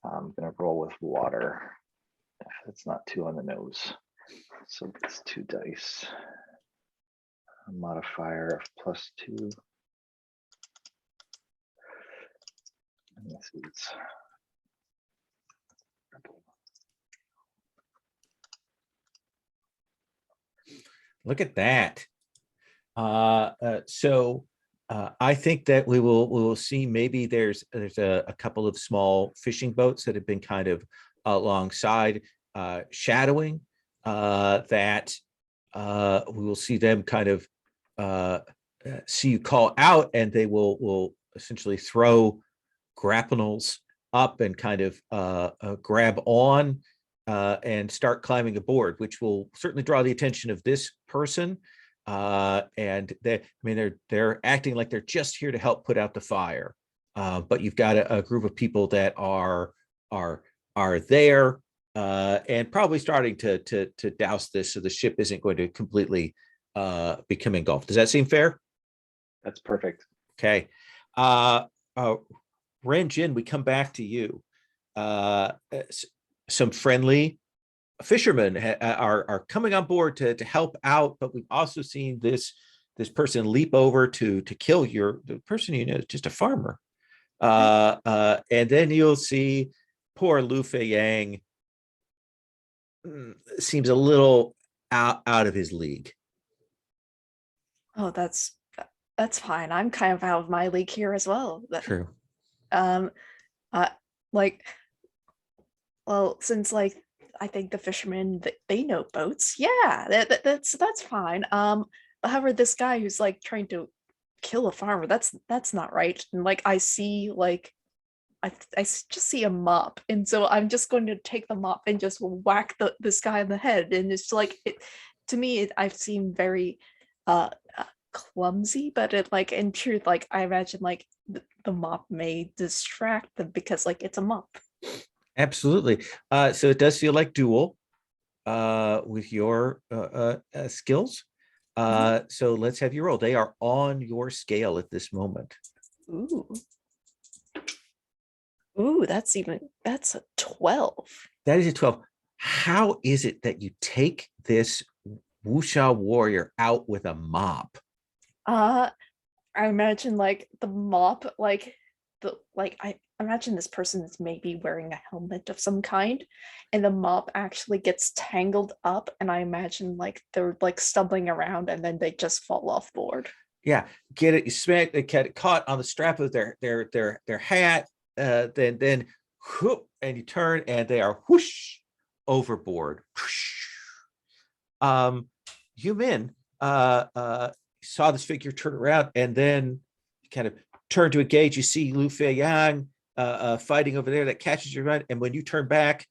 I'm gonna roll with water. It's not too on the nose. So it's 2 dice. A modifier of +2. And this is
Look at that. So I think that we will see maybe there's a couple of small fishing boats that have been kind of alongside shadowing that we will see them kind of see you call out, and they will essentially throw grapnels up and kind of grab on and start climbing aboard, which will certainly draw the attention of this person. And they're acting like they're just here to help put out the fire. But you've got a group of people that are there and probably starting to douse this, so the ship isn't going to completely become engulfed. Does that seem fair?
That's perfect.
Okay. Ren Jin, we come back to you. Some friendly fishermen are coming on board to help out, but we've also seen this this person leap over to kill the person you know is just a farmer. And then you'll see poor Lu Feiyang seems a little out of his league.
Oh, that's fine. I'm kind of out of my league here as well.
True.
Like, well, since like I think the fishermen they know boats. Yeah, that's fine. However, this guy who's like trying to kill a farmer, that's not right. And like I see like I just see a mop, and so I'm just going to take the mop and just whack this guy in the head. And it's like to me, I've seen very clumsy, but it like in truth, like I imagine like the mop may distract them because like it's a mop.
Absolutely. So it does feel like duel with your skills. So let's have you roll. They are on your scale at this moment.
Ooh, that's a 12.
That is a 12. How is it that you take this wuxia warrior out with a mop?
I imagine like the mop, I imagine this person is maybe wearing a helmet of some kind, and the mop actually gets tangled up, and I imagine like they're like stumbling around and then they just fall off board.
Yeah, get it. You smack. They get caught on the strap of their hat. Then whoop, and you turn, and they are whoosh overboard. Yumin saw this figure turn around, and then kind of turn to engage. You see Lu Feiyang fighting over there. That catches your eye, and when you turn back,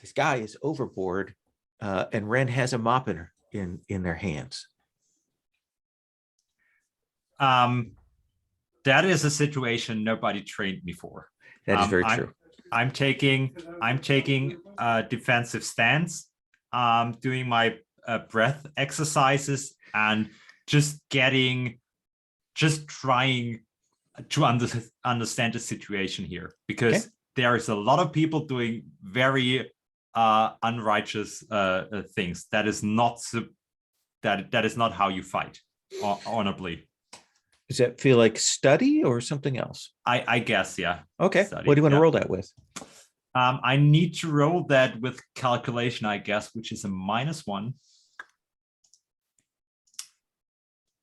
this guy is overboard, and Ren has a mop in their hands.
That is a situation nobody trained me for.
That is very true.
I'm taking a defensive stance, doing my breath exercises, and just trying to understand the situation here, because there is a lot of people doing very unrighteous things. That is not how you fight honorably.
Does that feel like study or something else?
I guess, yeah.
Okay.
Study,
what do you want to roll that with?
I need to roll that with calculation, I guess, which is a -1.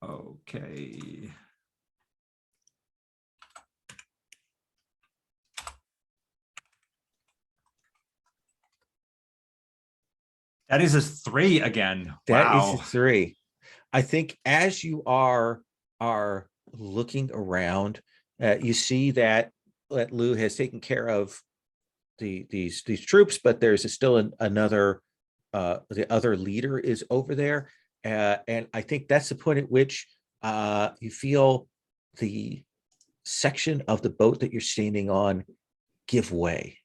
Okay. That is a 3 again.
That
wow.
is a 3. I think as you are looking around, you see that Lu has taken care of these troops, but there's still another. The other leader is over there, and I think that's the point at which you feel the section of the boat that you're standing on give way,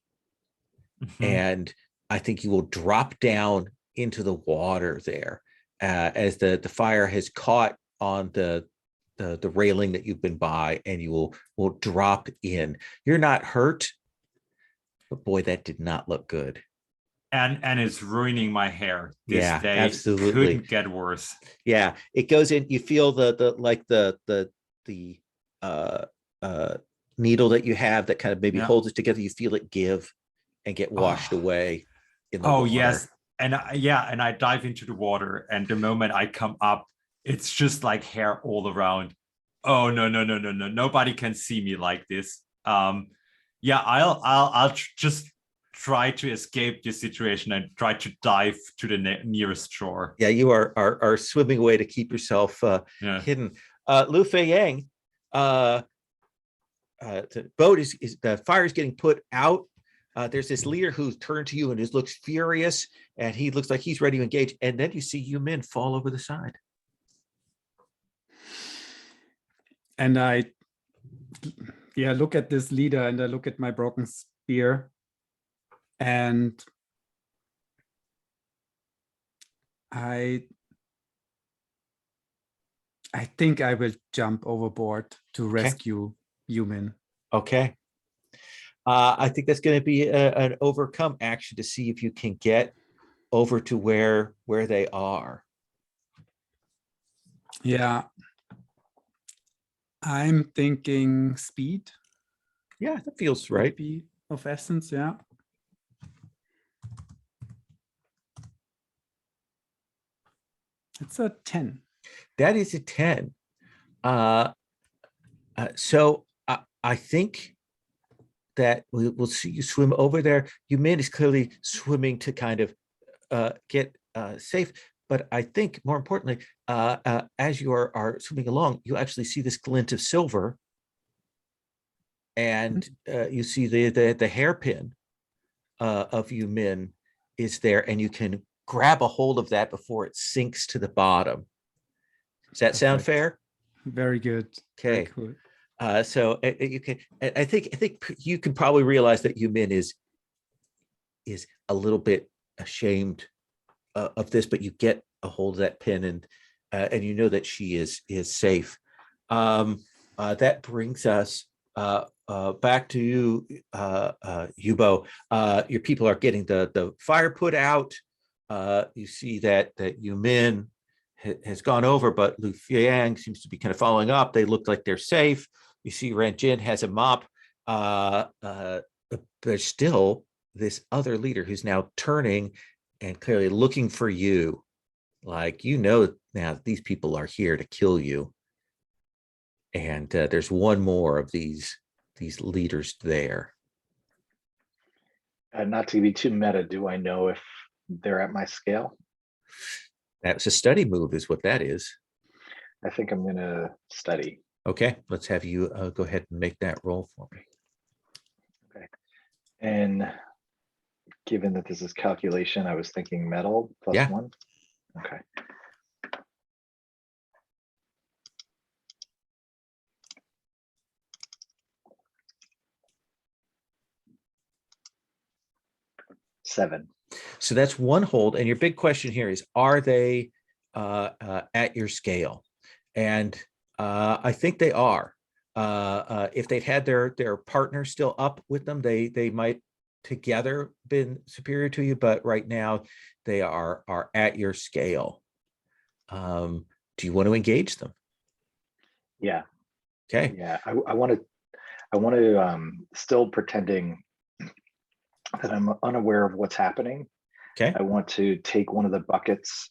and I think you will drop down into the water there as the fire has caught on the railing that you've been by, and you will drop in. You're not hurt, but boy, that did not look good.
And it's ruining my hair. This day
absolutely
couldn't get worse.
Yeah, it goes in. You feel the needle that you have that kind of maybe holds it together. You feel it give and get washed away in the water.
Yes. And I dive into the water, and the moment I come up, it's just like hair all around. Oh no. Nobody can see me like this. I'll just try to escape this situation and try to dive to the nearest shore.
Yeah, you are swimming away to keep yourself hidden. Lu Feiyang, the boat is the fire is getting put out. There's this leader who's turned to you and just looks furious, and he looks like he's ready to engage. And then you see Yumin fall over the side.
And I look at this leader, and I look at my broken spear, and I think I will jump overboard to rescue Yumin.
Okay. I think that's going to be an overcome action to see if you can get over to where they are.
Yeah, I'm thinking speed
Yeah, that feels
would
right.
be of essence. Yeah. It's a 10.
That is a 10. So I think that we'll see you swim over there. Yumin is clearly swimming to kind of get safe. But I think more importantly, as you are swimming along, you actually see this glint of silver, and you see the hairpin of Yumin is there, and you can grab a hold of that before it sinks to the bottom. Does that sound
Perfect.
fair?
Very good. Very
Okay.
cool.
So you can. I think you can probably realize that Yumin is a little bit ashamed of this, but you get a hold of that pin, and you know that she is safe. That brings us back to you, Yubo. Your people are getting the fire put out. You see that Yumin has gone over, but Lu Fiang seems to be kind of following up. They look like they're safe. You see Ren Jin has a mop. There's still this other leader who's now turning and clearly looking for you. Like, you know, now these people are here to kill you. And there's one more of these leaders there.
Not to be too meta, do I know if they're at my scale?
That's a study move is what that is.
I think I'm going to study.
Okay, let's have you go ahead and make that roll for me.
Okay. And given that this is calculation, I was thinking metal plus
Yeah.
1. Okay. Seven.
So that's one hold. And your big question here is, are they at your scale? And I think they are. If they'd had their partner still up with them, they might together been superior to you, but right now they are at your scale. Do you want to engage them?
Yeah.
Okay.
Yeah. I want to still pretending that I'm unaware of what's happening.
Okay.
I want to take one of the buckets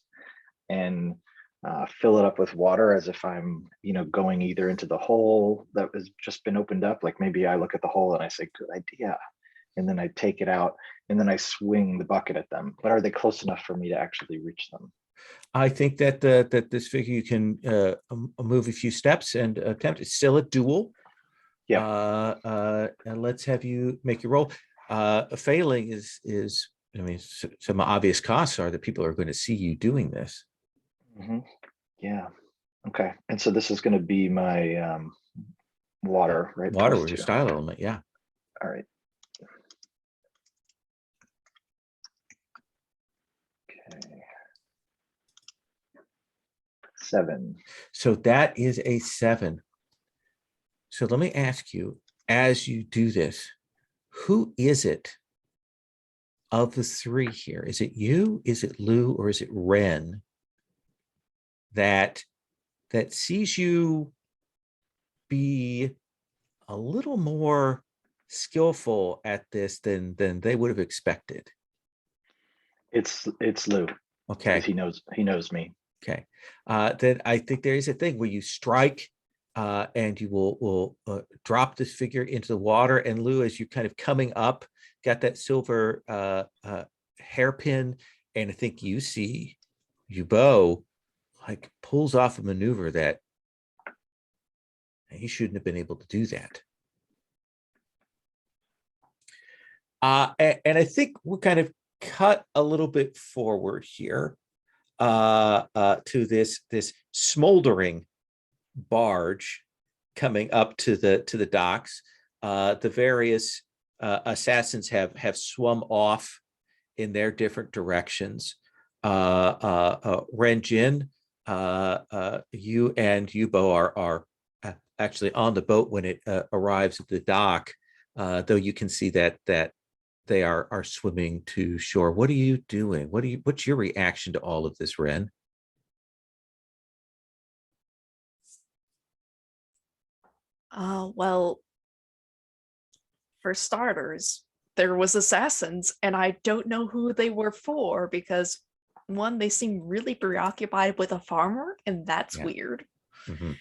and fill it up with water as if I'm, going either into the hole that has just been opened up. Like maybe I look at the hole and I say, good idea. And then I take it out and then I swing the bucket at them. But are they close enough for me to actually reach them?
I think that that this figure, you can move a few steps and attempt. It's still a duel.
Yeah.
And let's have you make your roll. Failing is I mean, some obvious costs are that people are going to see you doing this.
Mm-hmm. Yeah. Okay. And so this is going to be my water, right?
Water was your style element. Yeah.
All right. Okay. 7.
So that is a 7. So let me ask you, as you do this, who is it of the 3 here? Is it you, is it Lou, or is it Ren that sees you be a little more skillful at this than they would have expected?
It's Lou.
Okay.
He knows me.
Okay. Then I think there is a thing where you strike and you will drop this figure into the water. And Lou, as you're kind of coming up, got that silver hairpin. And I think you see Yubo like pulls off a maneuver that he shouldn't have been able to do that. And I think we'll kind of cut a little bit forward here to this smoldering barge coming up to the docks. The various assassins have swum off in their different directions. Ren Jin, you and Yubo are actually on the boat when it arrives at the dock, though you can see that they are swimming to shore. What are you doing? What's your reaction to all of this, Ren?
Well, for starters, there was assassins, and I don't know who they were for because one, they seem really preoccupied with a farmer, and that's
Yeah.
weird.
Mhm.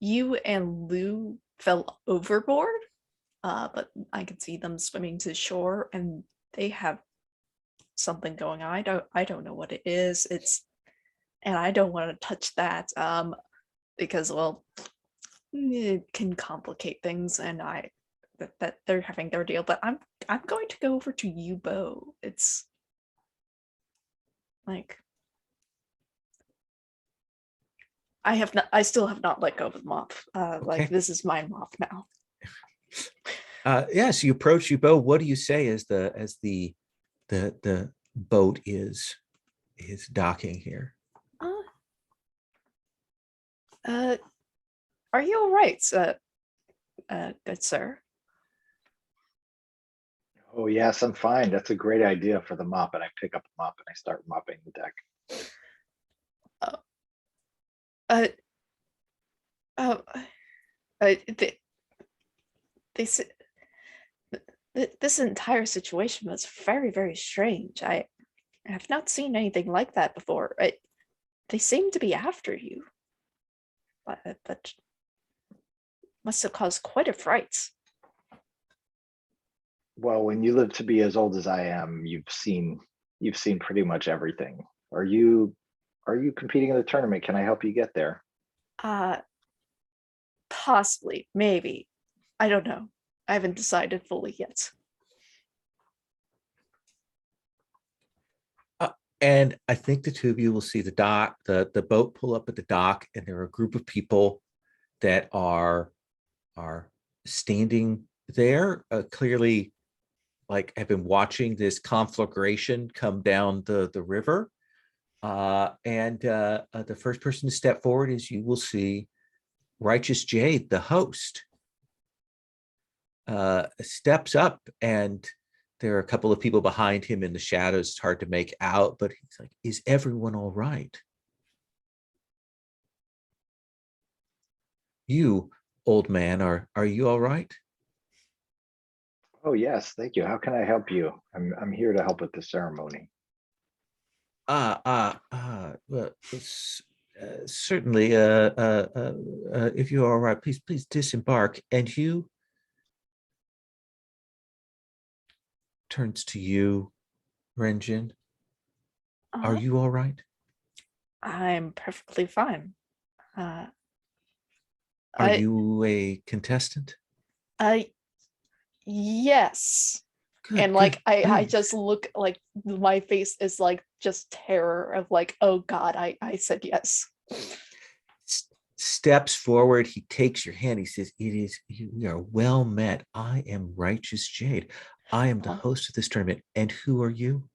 You and Lou fell overboard, but I can see them swimming to shore, and they have something going on. I don't know what it is. And I don't want to touch that because, well, it can complicate things, and that they're having their deal. But I'm going to go over to you, Bo. It's like I still have not let go of the mop. Like
Okay.
this is my mop now.
Yes, you approach Yubo. What do you say as the boat is docking here?
Are you all right, good sir?
Oh yes, I'm fine. That's a great idea for the mop. And I pick up the mop and I start mopping the deck.
Uh, this entire situation was very, very strange. I have not seen anything like that before. They seem to be after you, but must have caused quite a fright.
Well, when you live to be as old as I am, you've seen pretty much everything. Are you competing in the tournament? Can I help you get there?
Possibly, maybe. I don't know. I haven't decided fully yet.
And I think the two of you will see the boat pull up at the dock, and there are a group of people that are standing there, clearly like have been watching this conflagration come down the river. And the first person to step forward is, you will see Righteous Jade, the host, steps up, and there are a couple of people behind him in the shadows. It's hard to make out, but he's like, is everyone all right? You, old man, are you all right?
Oh yes, thank you. How can I help you? I'm here to help with the ceremony.
Well, certainly, if you're all right, please disembark. And you, turns to you, Renjin. Are you all right?
I'm perfectly fine.
Are
I
you a contestant?
Yes.
Good,
And like
good,
I
good.
just look like my face is like just terror of like, oh God, I said yes.
Steps forward. He takes your hand. He says, you are well met. I am Righteous Jade. I am the host of this tournament. And who are you?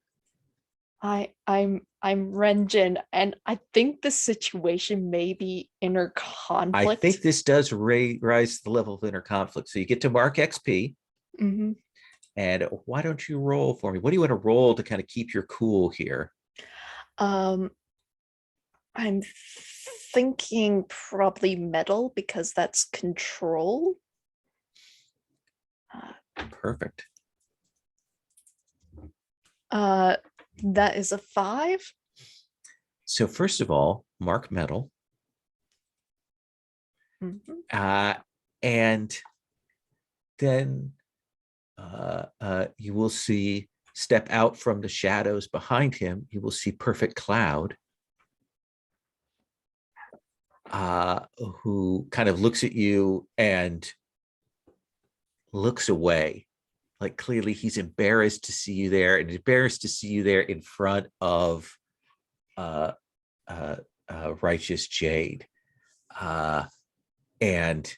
I'm Renjin, and I think the situation may be inner conflict.
I think this does rise to the level of inner conflict. So you get to mark XP.
Mm-hmm.
And why don't you roll for me? What do you want to roll to kind of keep your cool here?
I'm thinking probably metal because that's control.
Perfect.
That is a 5.
So first of all, mark metal.
Mm-hmm.
And then you will see, step out from the shadows behind him, you will see Perfect Cloud, who kind of looks at you and looks away. Like clearly he's embarrassed to see you there, and embarrassed to see you there in front of Righteous Jade. And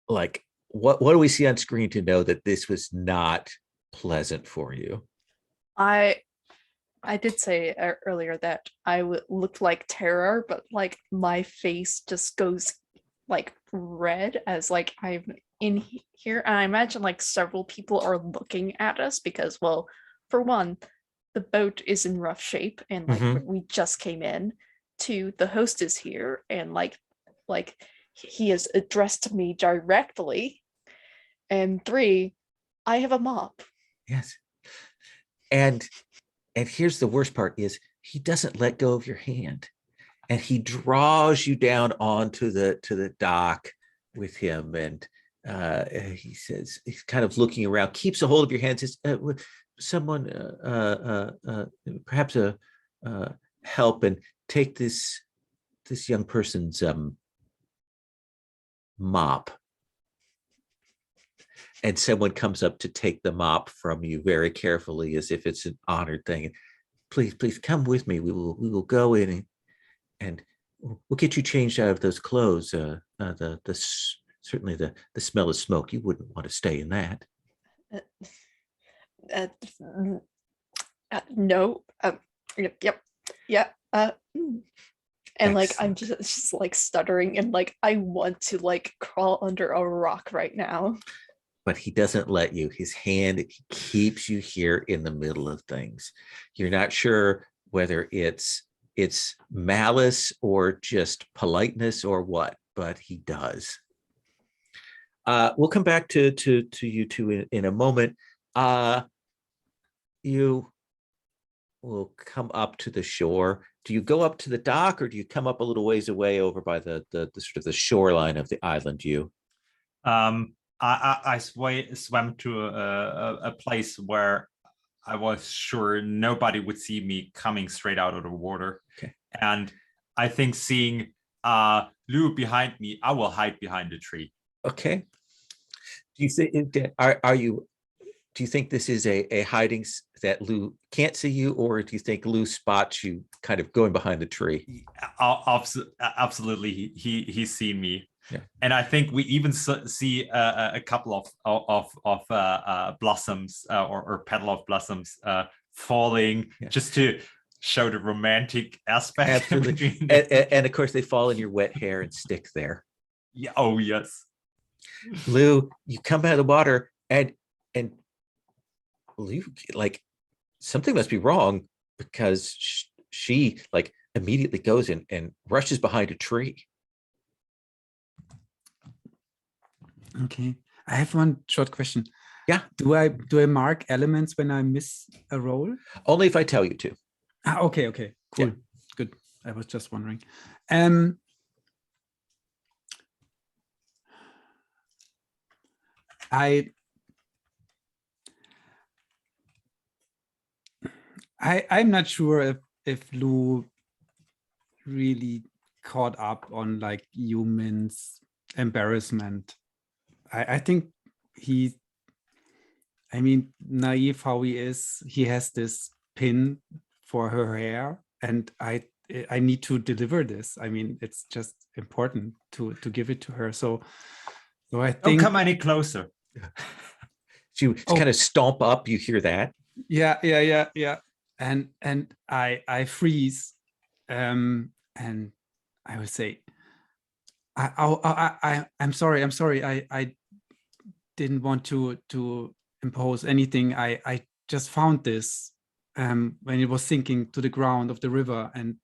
like, what do we see on screen to know that this was not pleasant for you?
I did say earlier that I looked like terror, but like my face just goes like red as like I'm in here, and I imagine like several people are looking at us because, well, for one, the boat is in rough shape and like we just came in. 2, the host is here, and like like he has addressed me directly. And 3, I have a mop.
Yes. And here's the worst part is he doesn't let go of your hand, and he draws you down onto the dock with him. And he says, he's kind of looking around, keeps a hold of your hand, says, someone perhaps help and take this young person's mop. And someone comes up to take the mop from you very carefully, as if it's an honored thing. Please come with me. We will go in and we'll get you changed out of those clothes. Certainly the smell of smoke, you wouldn't want to stay in that.
No. Yep. Yeah. And like I'm
Excellent.
just like stuttering, and like I want to like crawl under a rock right now.
But he doesn't let you. His hand keeps you here in the middle of things. You're not sure whether it's malice or just politeness or what, but he does. We'll come back to you two in a moment. You will come up to the shore. Do you go up to the dock, or do you come up a little ways away over by the sort of the shoreline of the island?
I swam to a place where I was sure nobody would see me coming straight out of the water.
Okay.
And I think seeing Lou behind me, I will hide behind the tree.
Okay. Do you think do you think this is a hiding that Lou can't see you, or do you think Lou spots you kind of going behind the tree?
Absolutely, he's seen me.
Yeah.
And I think we even see a couple of blossoms or petal of blossoms falling, just to show the romantic aspect.
Absolutely. And of course, they fall in your wet hair and stick there.
Yeah. Oh yes.
Lou, you come out of the water, and Lou, like, something must be wrong, because she like immediately goes in and rushes behind a tree.
Okay, I have one short question.
Yeah.
Do I mark elements when I miss a roll?
Only if I tell you to.
Okay, cool.
Yeah.
Good. I was just wondering. I'm not sure if Lou really caught up on like Yumin's embarrassment. I think naive how he is, he has this pin for her hair, and I need to deliver this. I mean, it's just important to give it to her. So I think.
Don't come any closer.
She kind of stomp up. You hear that?
Yeah. And I freeze, and I would say, I'm sorry. I didn't want to impose anything. I just found this when it was sinking to the ground of the river, and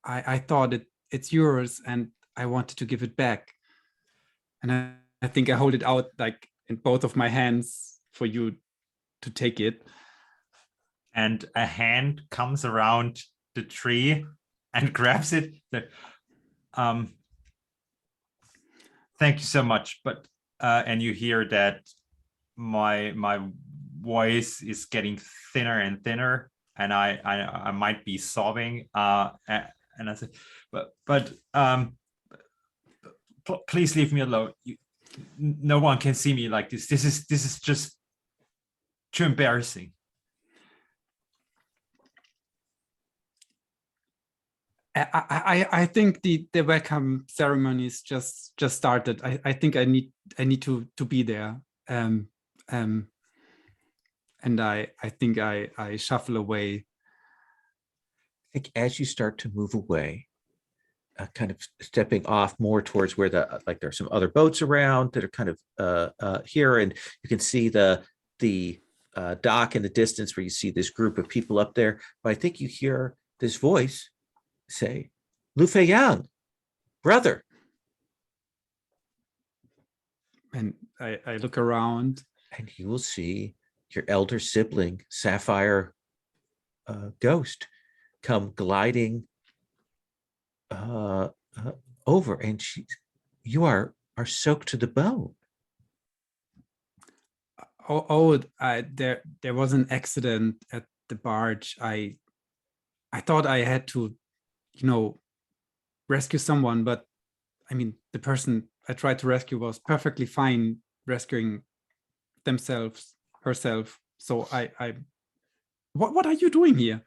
I thought it's yours, and I wanted to give it back. And I think I hold it out like in both of my hands for you to take it.
And a hand comes around the tree and grabs it. Thank you so much. But and you hear that my voice is getting thinner and thinner, and I might be sobbing. And I said, but please leave me alone. No one can see me like this. This is just too embarrassing.
I think the welcome ceremonies just started. I think I need to be there. And I think I shuffle away.
I think as you start to move away, kind of stepping off more towards where there's some other boats around that are kind of here, and you can see the dock in the distance where you see this group of people up there. But I think you hear this voice say, Lu Feiyang, brother,
And I look around.
And you will see your elder sibling, Sapphire Ghost, come gliding over, and you are soaked to the bone.
There was an accident at the barge. I thought I had to, rescue someone, but I mean, the person I tried to rescue was perfectly fine rescuing herself. So what are you doing here?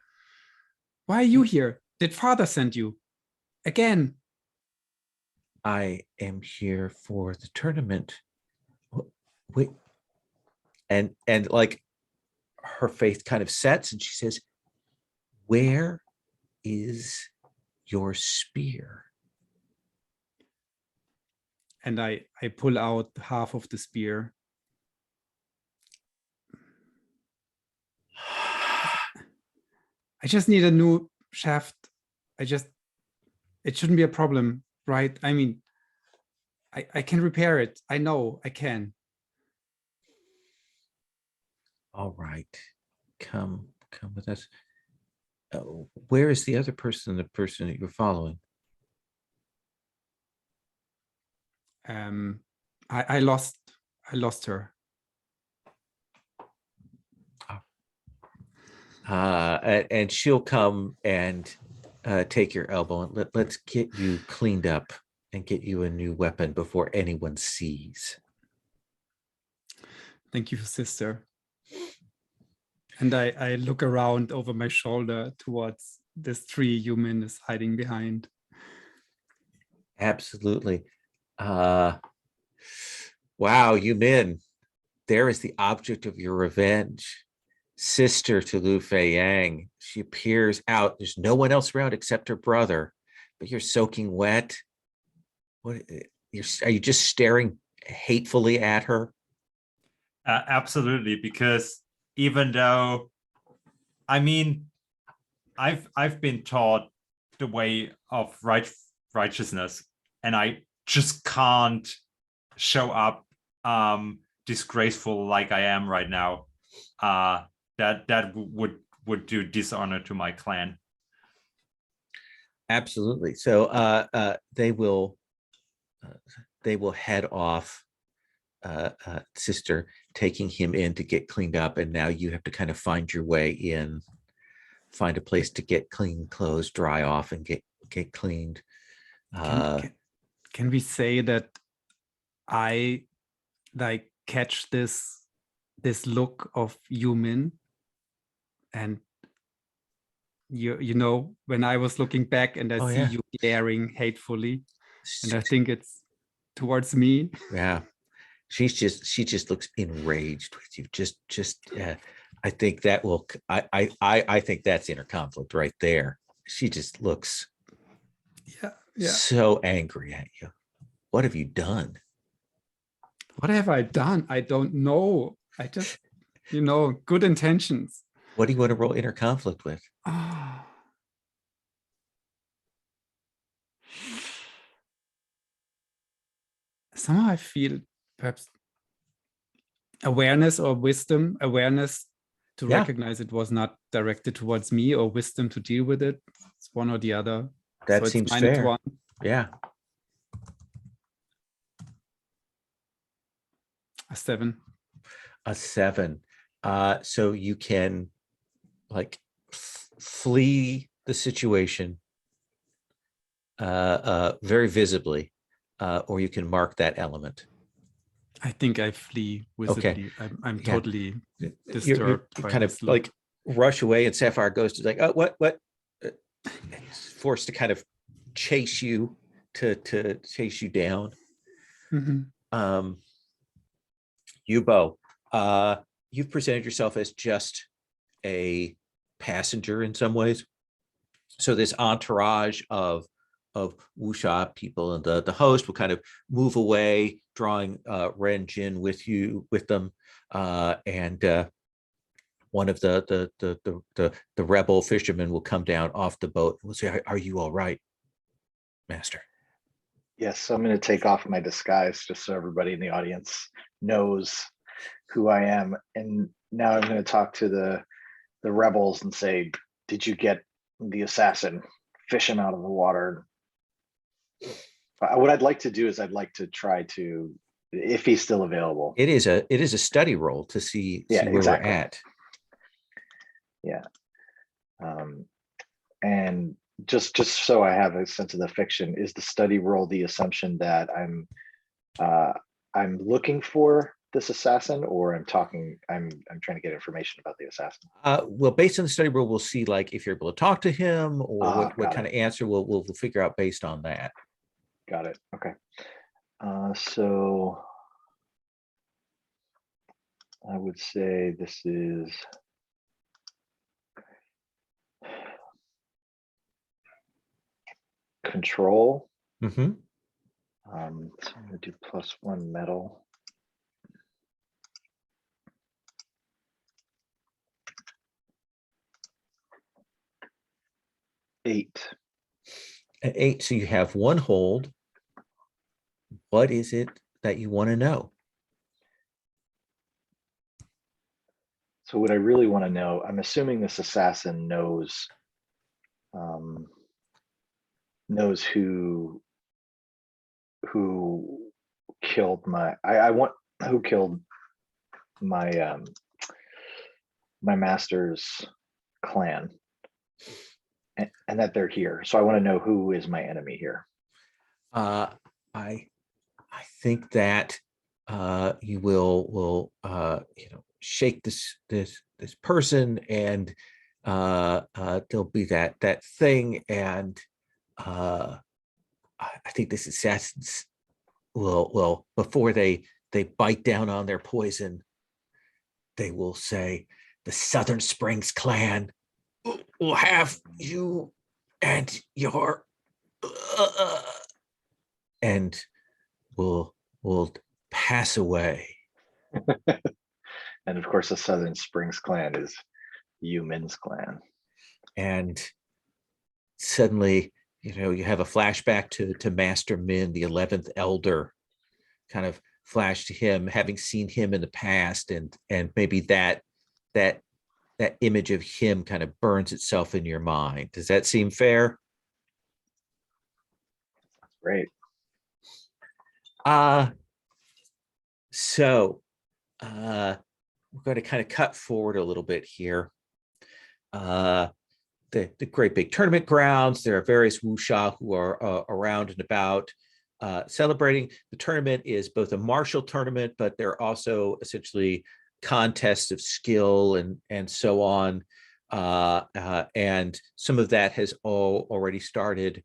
Why are you here? Did father send you again?
I am here for the tournament. Wait, and like her face kind of sets, and she says, "Where is your spear?"
And I pull out half of the spear. I just need a new shaft. It shouldn't be a problem, right? I mean, I can repair it. I know I can.
All right, come with us. Where is the other person, the person that you're following?
I lost her.
And she'll come and take your elbow, and let's get you cleaned up and get you a new weapon before anyone sees.
Thank you, sister. And I look around over my shoulder towards this tree Yumin is hiding behind.
Absolutely. Wow, Yumin, there is the object of your revenge. Sister to Lu Fei Yang. She appears out. There's no one else around except her brother, but you're soaking wet. What are you just staring hatefully at her?
Absolutely, because even though, I mean, I've been taught the way of righteousness, and I just can't show up disgraceful like I am right now. That would do dishonor to my clan.
Absolutely. So they will head off, sister, taking him in to get cleaned up, and now you have to kind of find your way in, find a place to get clean clothes, dry off, and get cleaned.
Can we say that I catch this look of Yumin, and you know, when I was looking back and I see you glaring hatefully, and I think it's towards me.
Yeah, she just looks enraged with you. I think that will. I think that's inner conflict right there. She just looks so angry at you. What have you done?
What have I done? I don't know. I just, good intentions.
What do you want to roll inner conflict with?
Somehow I feel perhaps awareness or wisdom, awareness to recognize it was not directed towards me, or wisdom to deal with it. It's one or the other.
That seems fair.
-1.
Yeah.
A 7.
A 7. So you can flee the situation very visibly, or you can mark that element.
I think I flee visibly.
Okay.
I'm totally disturbed.
You kind of rush away, and Sapphire Ghost is like, "Oh, what?" It's forced to kind of chase you to chase you down.
Mm-hmm.
Yubo, you've presented yourself as just a passenger in some ways. So this entourage of wuxia people and the host will kind of move away, drawing Ren Jin with them, and one of the rebel fishermen will come down off the boat and will say, "Are you all right, Master?"
Yes, so I'm going to take off my disguise just so everybody in the audience knows who I am. And now I'm going to talk to the rebels and say, did you get the assassin fishing out of the water? What I'd like to do is I'd like to try to, if he's still available.
It is a study roll to see
Yeah,
where
exactly.
we're at.
Yeah. And just so I have a sense of the fiction, is the study roll the assumption that I'm looking for this assassin, or I'm trying to get information about the assassin?
Well, based on the study roll, we'll see like if you're able to talk to him, or what kind of answer we'll figure out based on that.
Got it. Okay. So I would say this is control.
Mm-hmm.
So I'm going to do +1 metal. Eight.
At 8, so you have 1 hold. What is it that you want to know?
So what I really want to know, I'm assuming this assassin knows who killed my who killed my my master's clan, and that they're here. So I want to know who is my enemy here.
I think that you will shake this person, and there'll be that thing, and I think this assassins will before they bite down on their poison, they will say, the Southern Springs clan will have you and your and will pass away.
And of course, the Southern Springs clan is Yumin's clan.
And suddenly, you have a flashback to Master Min, the 11th elder, kind of flash to him, having seen him in the past, and maybe that image of him kind of burns itself in your mind. Does that seem fair?
Great.
So we're going to kind of cut forward a little bit here. The great big tournament grounds, there are various wuxia who are around and about celebrating. The tournament is both a martial tournament, but there are also essentially contests of skill and so on. And some of that has already started,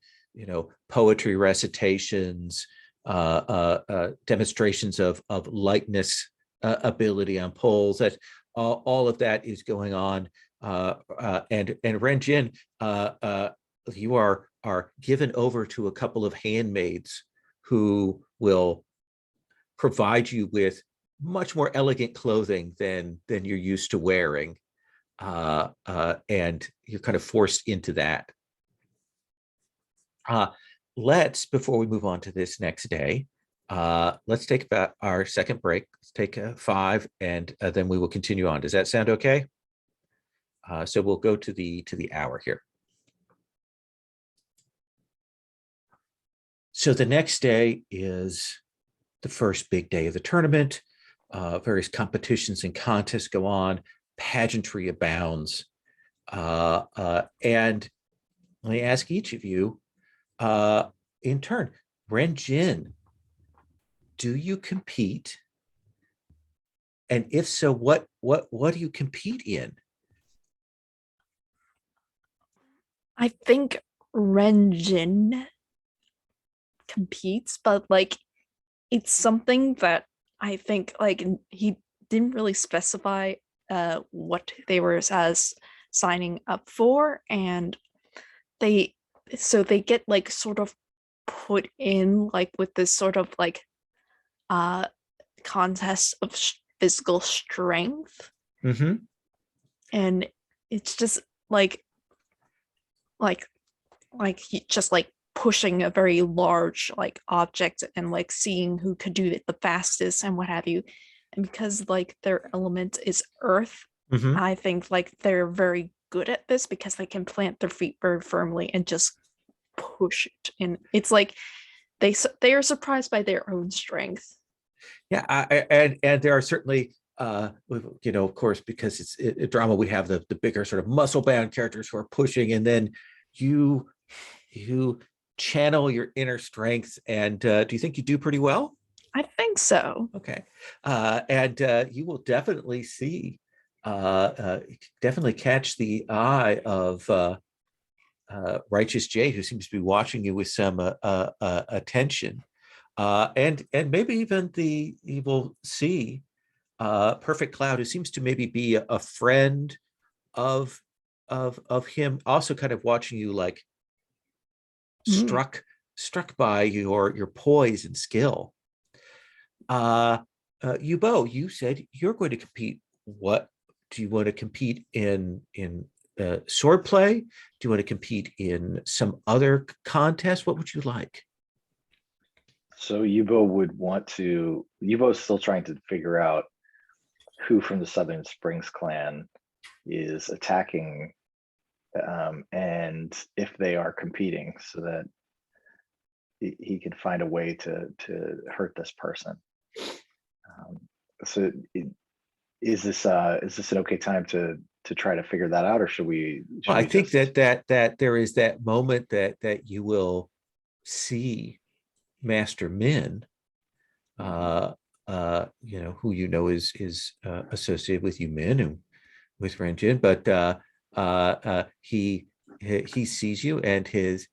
poetry recitations, demonstrations of lightness ability on poles. That all of that is going on. And Renjin, you are given over to a couple of handmaids who will provide you with much more elegant clothing than you're used to wearing, and you're kind of forced into that. Let's, before we move on to this next day, let's take about our second break. Let's take 5, and then we will continue on. Does that sound okay? So we'll go to the hour here. So the next day is the first big day of the tournament. Various competitions and contests go on. Pageantry abounds. And let me ask each of you in turn. Renjin, do you compete? And if so, what do you compete in?
I think Renjin competes, but it's something that I think he didn't really specify what they were as signing up for, and they get sort of put in with this sort of contest of physical strength.
Mm-hmm.
And it's just he just pushing a very large like object and like seeing who could do it the fastest and what have you. And because like their element is earth,
Mhm.
I think like they're very good at this because they can plant their feet very firmly and just push it. And it's like they are surprised by their own strength.
Yeah, and there are certainly, you know, of course, because it's a drama, we have the bigger sort of muscle bound characters who are pushing, and then you channel your inner strength. And do you think you do pretty well?
I think so.
Okay, and you will definitely see, definitely catch the eye of Righteous Jade, who seems to be watching you with some attention. And maybe even you will see Perfect Cloud, who seems to maybe be a friend of him, also kind of watching you, like struck by your poise and skill. Yubo, you said you're going to compete. What do you want to compete in sword play? Do you want to compete in some other contest? What would you like?
So Yubo's still trying to figure out who from the Southern Springs clan is attacking, and if they are competing, so that he can find a way to hurt this person. So is this an okay time to try to figure that out, or should we?
Well, I think that there is that moment that you will see Master Min, you know, who you know is associated with you Min and with Renjin, but he sees you, and his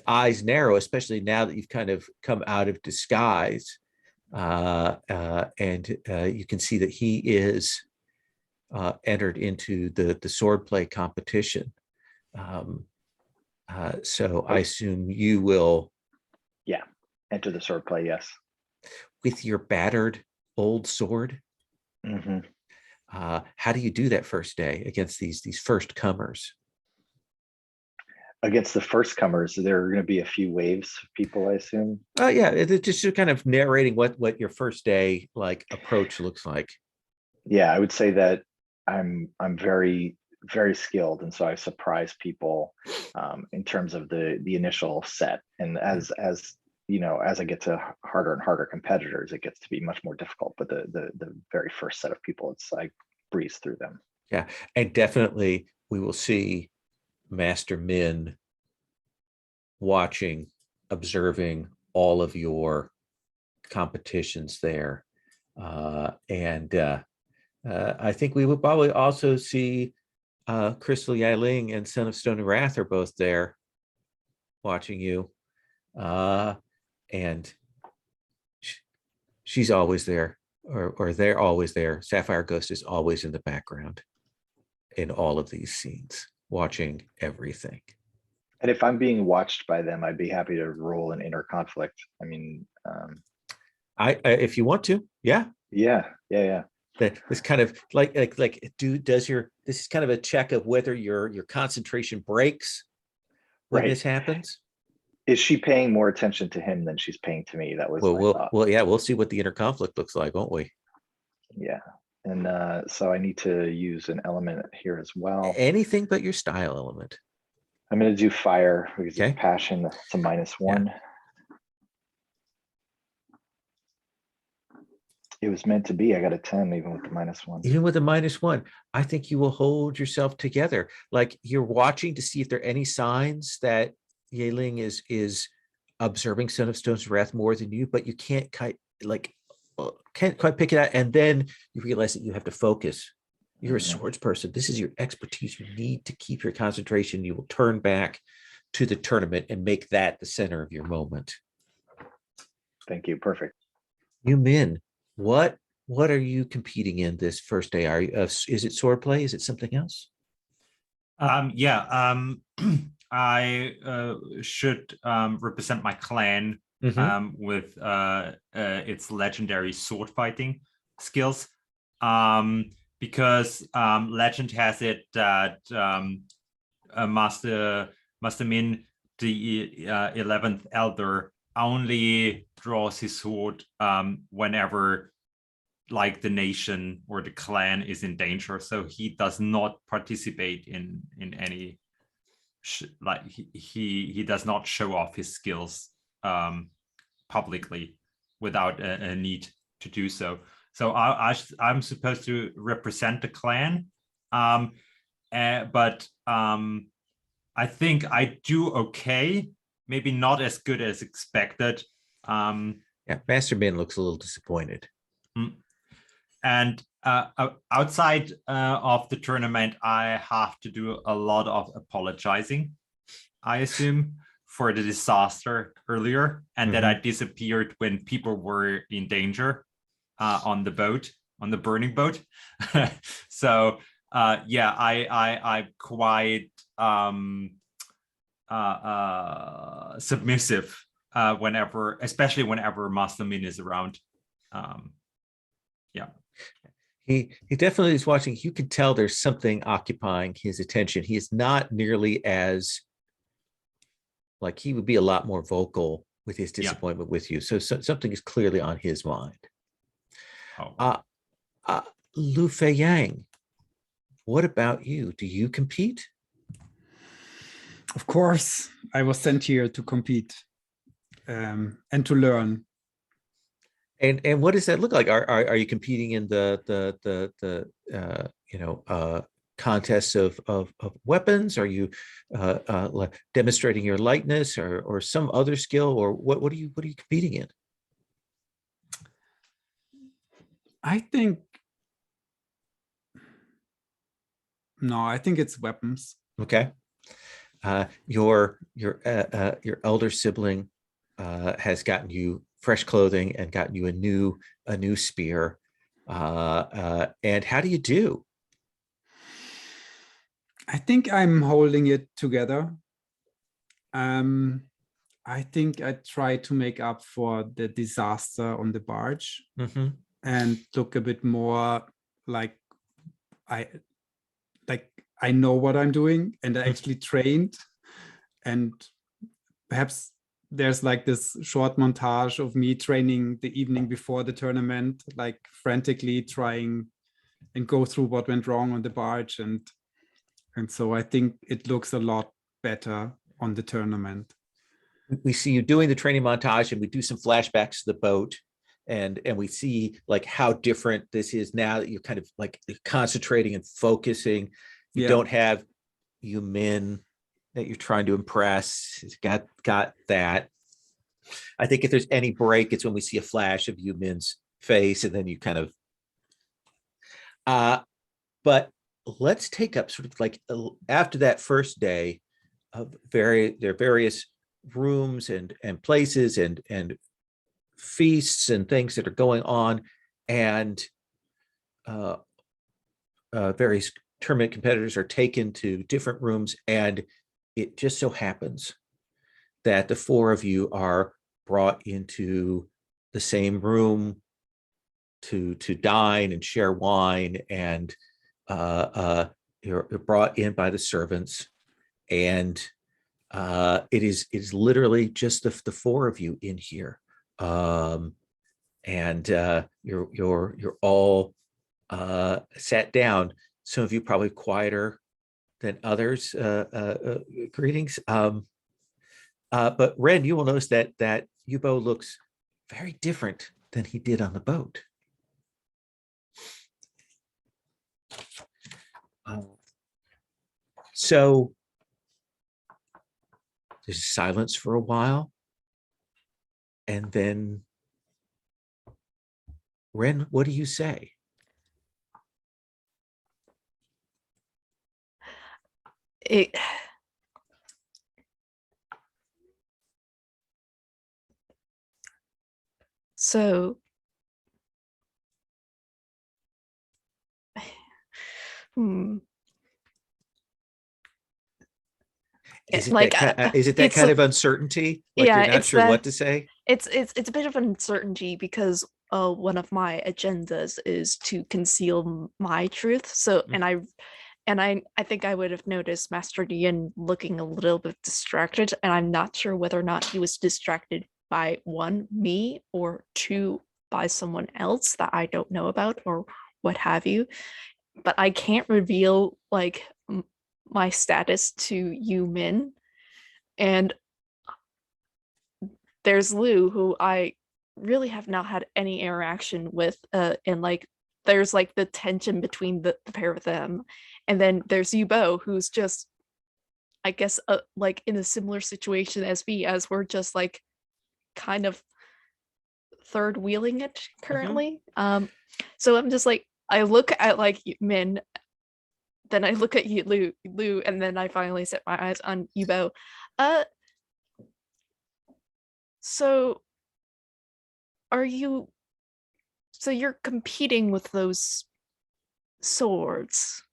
eyes narrow, especially now that you've kind of come out of disguise, and you can see that he is entered into the swordplay competition. So I assume you will,
enter the swordplay. Yes,
with your battered old sword.
Mm-hmm.
How do you do that first day against these first comers?
Against the first comers, there are going to be a few waves of people, I assume.
Yeah, it's just kind of narrating what your first day like approach looks like.
Yeah, I would say that I'm very, very skilled, and so I surprise people in terms of the initial set. And as you know, as I get to harder and harder competitors, it gets to be much more difficult. But the very first set of people, it's I breeze through them.
Yeah, and definitely we will see Master Min watching, observing all of your competitions there. And I think we would probably also see Crystal Yiling and Son of Stone and Wrath are both there watching you. And she's always there, or they're always there. Sapphire Ghost is always in the background in all of these scenes, watching everything.
And if I'm being watched by them, I'd be happy to roll an inner conflict. I mean,
I if you want to, yeah. This kind of this is kind of a check of whether your concentration breaks when this happens.
Is she paying more attention to him than she's paying to me? That was my thought.
Well, yeah, we'll see what the inner conflict looks like, won't we?
Yeah. And so I need to use an element here as well.
Anything but your style element.
I'm going to do fire because it's passion. It's a -1. Yeah. It was meant to be. I got a 10 even with the -1.
Even with a -1, I think you will hold yourself together. Like you're watching to see if there are any signs that Yiling is observing Son of Stone's Wrath more than you, but you can't quite pick it out. And then you realize that you have to focus. You're a swords person. This is your expertise. You need to keep your concentration. You will turn back to the tournament and make that the center of your moment.
Thank you. Perfect.
You Min, what are you competing in this first day? Are you, is it swordplay? Is it something else?
I should represent my clan with its legendary sword fighting skills. Because legend has it that Master Min the 11th elder only draws his sword whenever like the nation or the clan is in danger. So he does not participate in any like he does not show off his skills publicly without a need to do so. So I'm supposed to represent the clan, but I think I do okay, maybe not as good as expected.
Yeah, Master Min looks a little disappointed.
And outside of the tournament, I have to do a lot of apologizing, I assume, for the disaster earlier, and that I disappeared when people were in danger on the boat, on the burning boat. So yeah, I'm quite submissive whenever, especially whenever Master Min is around. Yeah.
He definitely is watching. You can tell there's something occupying his attention. He is not nearly as, like, he would be a lot more vocal with his disappointment with you. So something is clearly on his mind. Lu Fei Yang, what about you? Do you compete?
Of course, I was sent here to compete and to learn.
And what does that look like? Are you competing in the contests of weapons? Are you demonstrating your lightness or some other skill, or what are you competing in?
I think it's weapons.
Okay. Your elder sibling has gotten you fresh clothing and gotten you a new spear. And how do you do?
I think I'm holding it together. I think I try to make up for the disaster on the barge and look a bit more like I know what I'm doing and I actually trained, and perhaps there's like this short montage of me training the evening before the tournament, like frantically trying and go through what went wrong on the barge. And so I think it looks a lot better on the tournament.
We see you doing the training montage, and we do some flashbacks to the boat, and we see like how different this is now that you're kind of like concentrating and focusing. You don't have Yu Min that you're trying to impress. It's got that. I think if there's any break, it's when we see a flash of Yu Min's face, and then you kind of but let's take up sort of like after that first day of there are various rooms and places and feasts and things that are going on, and various tournament competitors are taken to different rooms, and it just so happens that the four of you are brought into the same room to dine and share wine, and you're brought in by the servants, and it is literally just the four of you in here, and you're all sat down. Some of you probably quieter than others. Greetings. But Ren, you will notice that Yubo looks very different than he did on the boat. So there's silence for a while, and then Ren, what do you say?
So
Is it
like
that kind of uncertainty? Like
yeah,
you're not sure what to say?
It's a bit of uncertainty because one of my agendas is to conceal my truth. So And I think I would have noticed Master Yin looking a little bit distracted, and I'm not sure whether or not he was distracted by one, me, or two, by someone else that I don't know about or what have you. But I can't reveal like my status to you Min. And there's Lou, who I really have not had any interaction with, and like there's like the tension between the pair of them. And then there's Yubo, who's just, I guess, like in a similar situation as me, as we're just like kind of third wheeling it currently. So I'm just like, I look at like Min, then I look at you, Lou, and then I finally set my eyes on Yubo. So you're competing with those swords?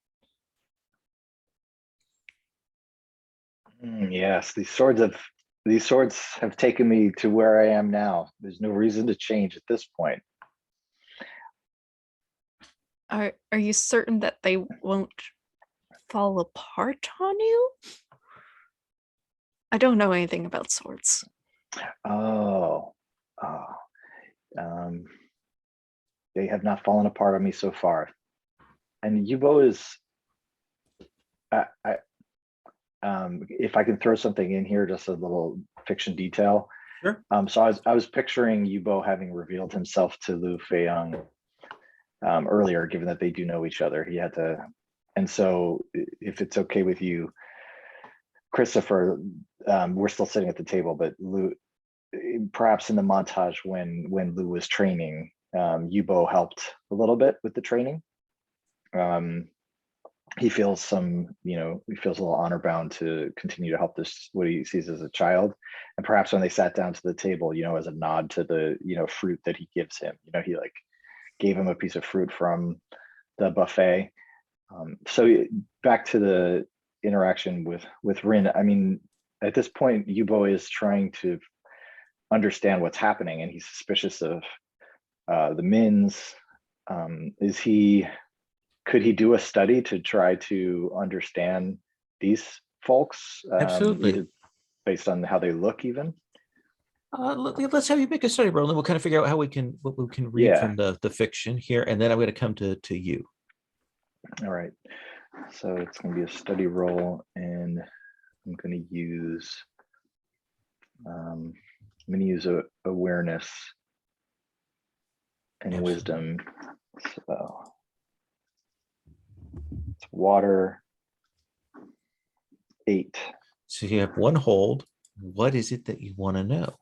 Yes, these swords have taken me to where I am now. There's no reason to change at this point.
Are you certain that they won't fall apart on you? I don't know anything about swords.
They have not fallen apart on me so far. And Yubo is, if I can throw something in here, just a little fiction detail.
Sure.
So I was picturing Yubo having revealed himself to Lu Feiyang earlier, given that they do know each other. He had to, and so if it's okay with you, Christopher, we're still sitting at the table, but Lu, perhaps in the montage when Lu was training, Yubo helped a little bit with the training. He feels he feels a little honor bound to continue to help this, what he sees as a child. And perhaps when they sat down to the table, as a nod to the, fruit that he gives him, he like gave him a piece of fruit from the buffet. So back to the interaction with Rin, I mean, at this point, Yubo is trying to understand what's happening, and he's suspicious of the Mins. Could he do a study to try to understand these folks?
Absolutely.
Based on how they look, even.
Let's have you make a study roll, and then we'll kind of figure out what we can read from the fiction here, and then I'm going to come to you.
All right. So it's going to be a study roll, and I'm going to use awareness and wisdom. So it's water 8.
So you have one hold. What is it that you want to know?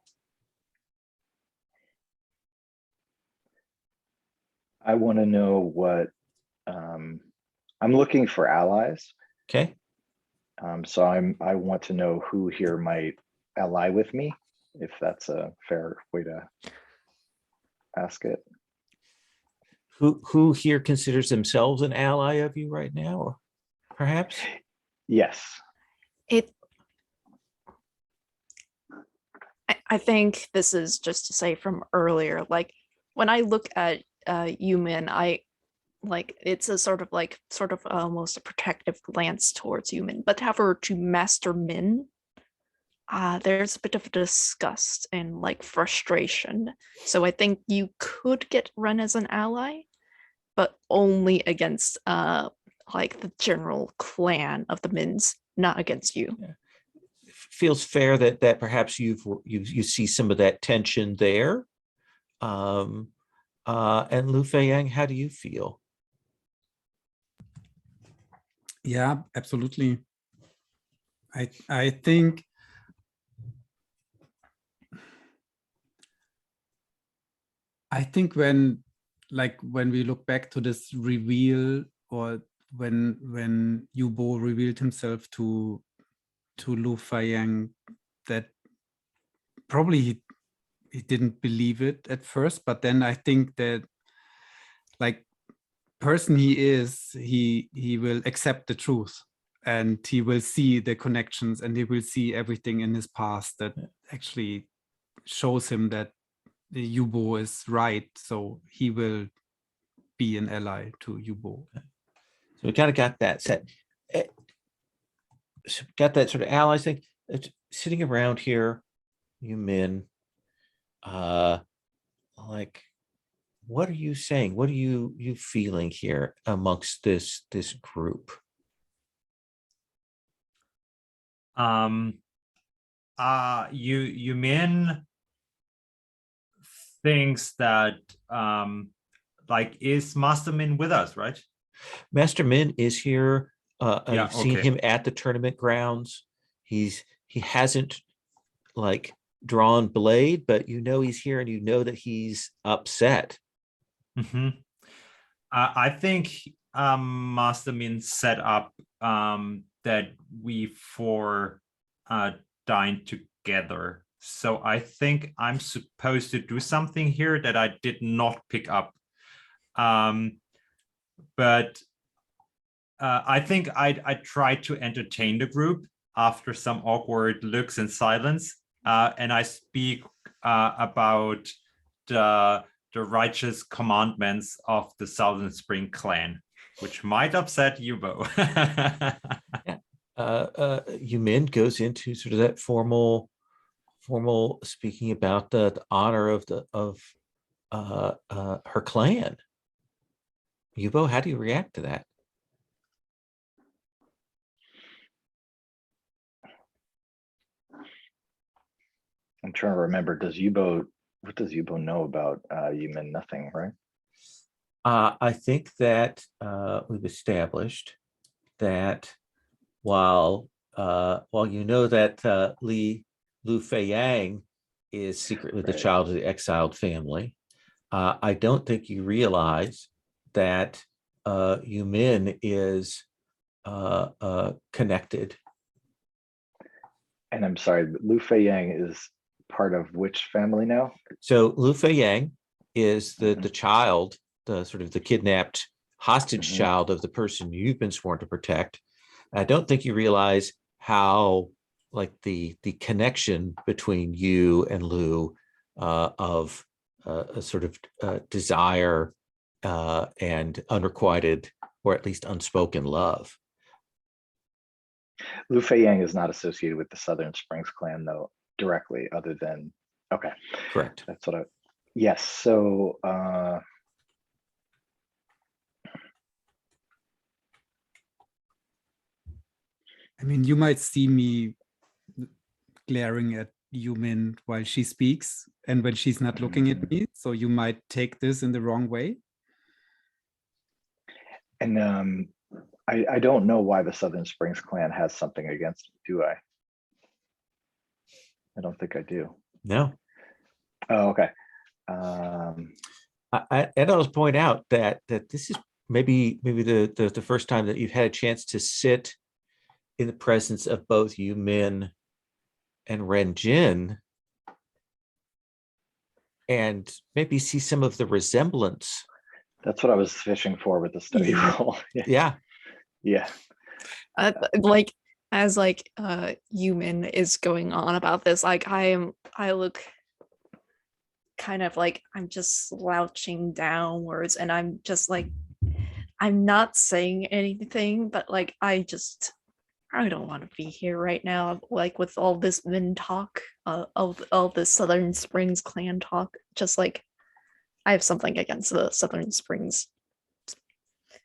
I want to know what I'm looking for allies.
Okay.
So I want to know who here might ally with me, if that's a fair way to ask it.
Who here considers themselves an ally of you right now, or perhaps?
Yes.
I think this is just to say from earlier, like when I look at Yumin, I like it's a sort of almost a protective glance towards Yumin, but however to Master Min, there's a bit of disgust and like frustration. So I think you could get run as an ally, but only against like the general clan of the Mins, not against you.
Yeah. Feels fair that perhaps you see some of that tension there. And Lu Feiyang, how do you feel?
Yeah, absolutely. I think when we look back to this reveal, or when Yubo revealed himself to Lu Feiyang, that probably he didn't believe it at first, but then I think that like person he is, he will accept the truth, and he will see the connections, and he will see everything in his past that actually shows him that the Yubo is right. So he will be an ally to Yubo.
So we kind of got that set. got that sort of allies thing. It's sitting around here, you men, like, what are you saying? What are you feeling here amongst this group?
You mean thinks that like, is Mastermin with us, right?
Master Min is here.
Yeah,
I've seen
okay.
him at the tournament grounds. He hasn't like drawn blade, but you know he's here, and you know that he's upset.
I think Mastermin set up that we four dine together. So I think I'm supposed to do something here that I did not pick up. But I think I tried to entertain the group after some awkward looks and silence. And I speak about the righteous commandments of the Southern Spring clan, which might upset Yubo.
Yumin goes into sort of that formal speaking about the honor of her clan. Yubo, how do you react to that?
I'm trying to remember. What does Yubo know about Yumin? Nothing, right?
I think that we've established that while you know that Lu Feiyang is secretly the child of the exiled family, I don't think you realize that Yumin is connected.
And I'm sorry, but Lu Feiyang is part of which family now?
So Lu Feiyang is the child, the sort of the kidnapped hostage child of the person you've been sworn to protect. I don't think you realize how like the connection between you and Lu of a sort of desire and unrequited, or at least unspoken love.
Lu Feiyang is not associated with the Southern Springs clan, though, directly, other than, okay.
Correct.
That's what yes, so,
I mean, you might see me glaring at Yumin while she speaks and when she's not looking at me. So you might take this in the wrong way.
and I don't know why the Southern Springs clan has something against me, do I? I don't think I do.
No.
Oh, okay.
And I'll point out that this is maybe the first time that you've had a chance to sit in the presence of both Yumin and Ren Jin and maybe see some of the resemblance.
That's what I was fishing for with the study roll.
Yeah.
Yeah.
Like as like Yumin is going on about this, like I look kind of like I'm just slouching downwards, and I'm just like, I'm not saying anything, but like I don't want to be here right now, like with all this Min talk, all this Southern Springs clan talk. Just like I have something against the Southern Springs.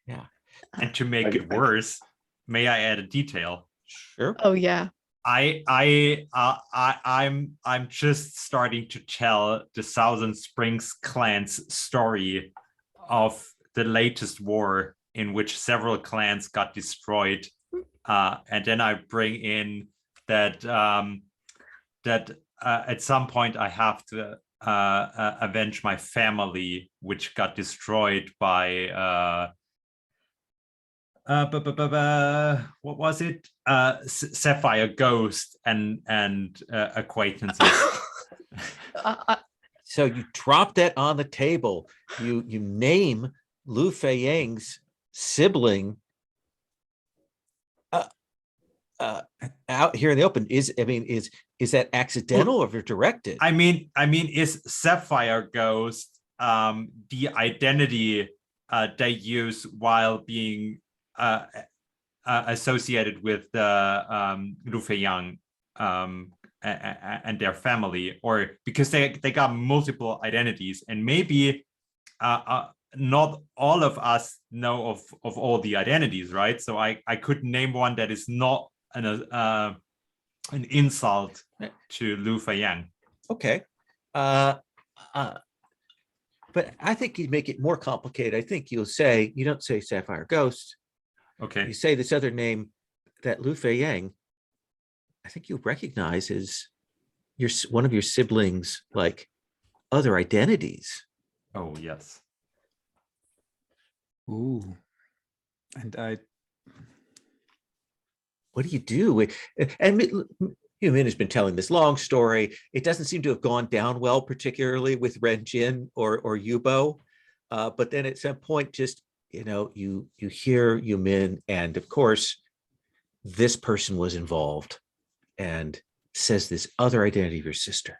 Yeah.
And to make it worse, may I add a detail?
Sure.
Oh yeah.
I'm just starting to tell the Southern Springs clan's story of the latest war in which several clans got destroyed, and then I bring in that at some point I have to avenge my family, which got destroyed by what was it? Sapphire Ghost and acquaintances.
So you drop that on the table. You name Lu Feiyang's sibling out here in the open. Is that accidental or directed?
I mean, is Sapphire Ghost the identity they use while being associated with Lu Feiyang and their family, or because they got multiple identities, and maybe not all of us know of all the identities, right? So I could name one that is not an insult to Lu Feiyang.
Okay. But I think you make it more complicated. I think you don't say Sapphire Ghost.
Okay.
You say this other name that Lu Feiyang, I think you recognize as one of your siblings, like other identities.
Oh, yes.
Ooh. And
what do you do? And Min has been telling this long story. It doesn't seem to have gone down well, particularly with Ren Jin or Yubo. But then at some point, just, you hear Yumin, and of course, this person was involved and says this other identity of your sister.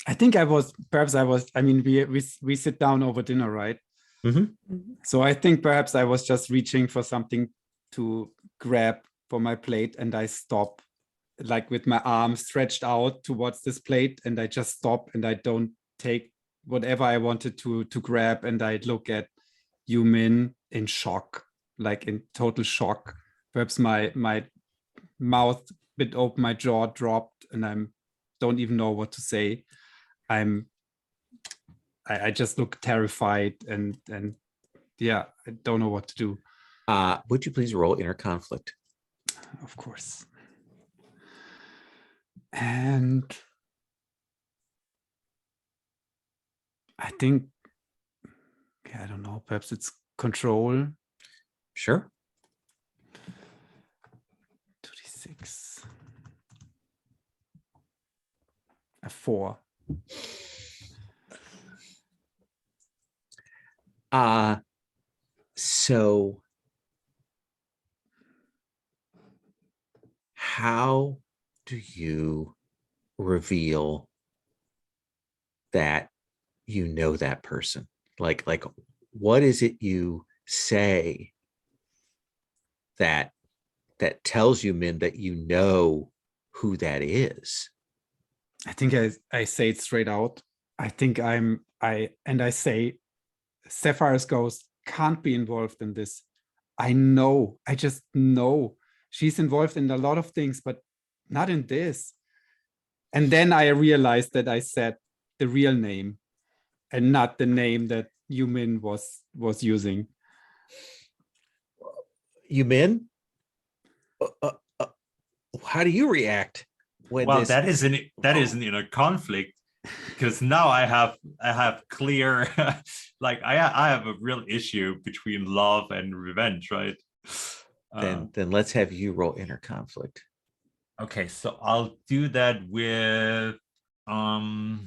I think we sit down over dinner, right?
Mm-hmm.
So I think perhaps I was just reaching for something to grab for my plate, and I stop, like with my arm stretched out towards this plate, and I just stop and I don't take whatever I wanted to grab, and I look at Yumin in shock, like in total shock. Perhaps my mouth bit open, my jaw dropped, and I don't even know what to say. I just look terrified, and yeah, I don't know what to do.
Would you please roll inner conflict?
Of course. And I think, I don't know, perhaps it's control.
Sure.
2d6. A 4.
So how do you reveal that you know that person? Like what is it you say that tells you, Min, that you know who that is?
I think I say it straight out. I think I say Sapphire Ghosts can't be involved in this. I just know she's involved in a lot of things, but not in this. And then I realized that I said the real name and not the name that Yumin was using.
Yumin, how do you react when
that isn't in a conflict, because now I have clear like I have a real issue between love and revenge, right?
Then let's have you roll inner conflict.
Okay, so I'll do that with I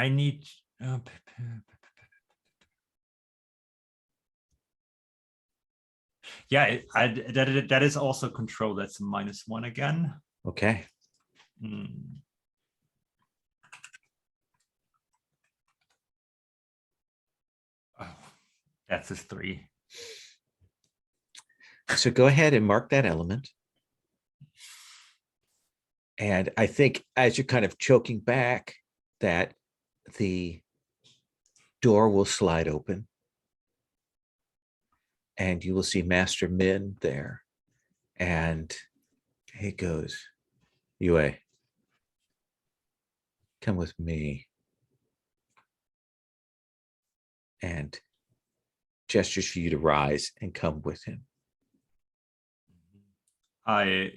need yeah, that is also control. That's a -1 again.
Okay.
Oh, that's a 3.
So go ahead and mark that element. And I think as you're kind of choking back, that the door will slide open and you will see Master Min there. And he goes, Yue, come with me. And gestures for you to rise and come with him.
I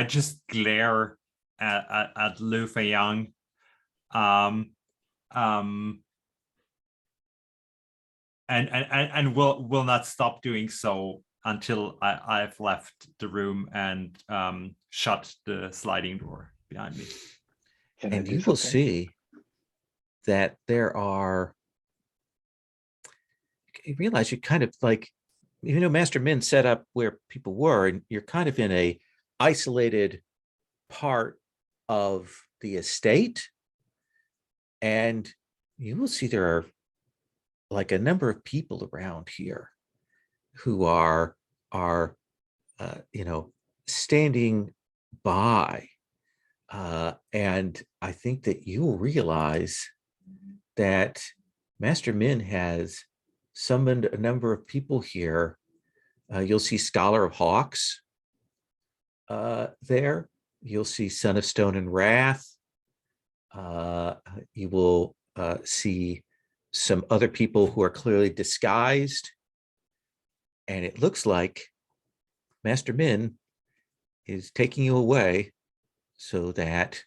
just glare at Lu Feiyang, and will not stop doing so until I've left the room and shut the sliding door behind me.
And you will see that there are, you realize you're kind of like, Master Min set up where people were, and you're kind of in a isolated part of the estate, and you will see there are like a number of people around here who are standing by, and I think that you will realize that Master Min has summoned a number of people here. You'll see Scholar of Hawks there. You'll see Son of Stone and Wrath. You will see some other people who are clearly disguised. And it looks like Master Min is taking you away so that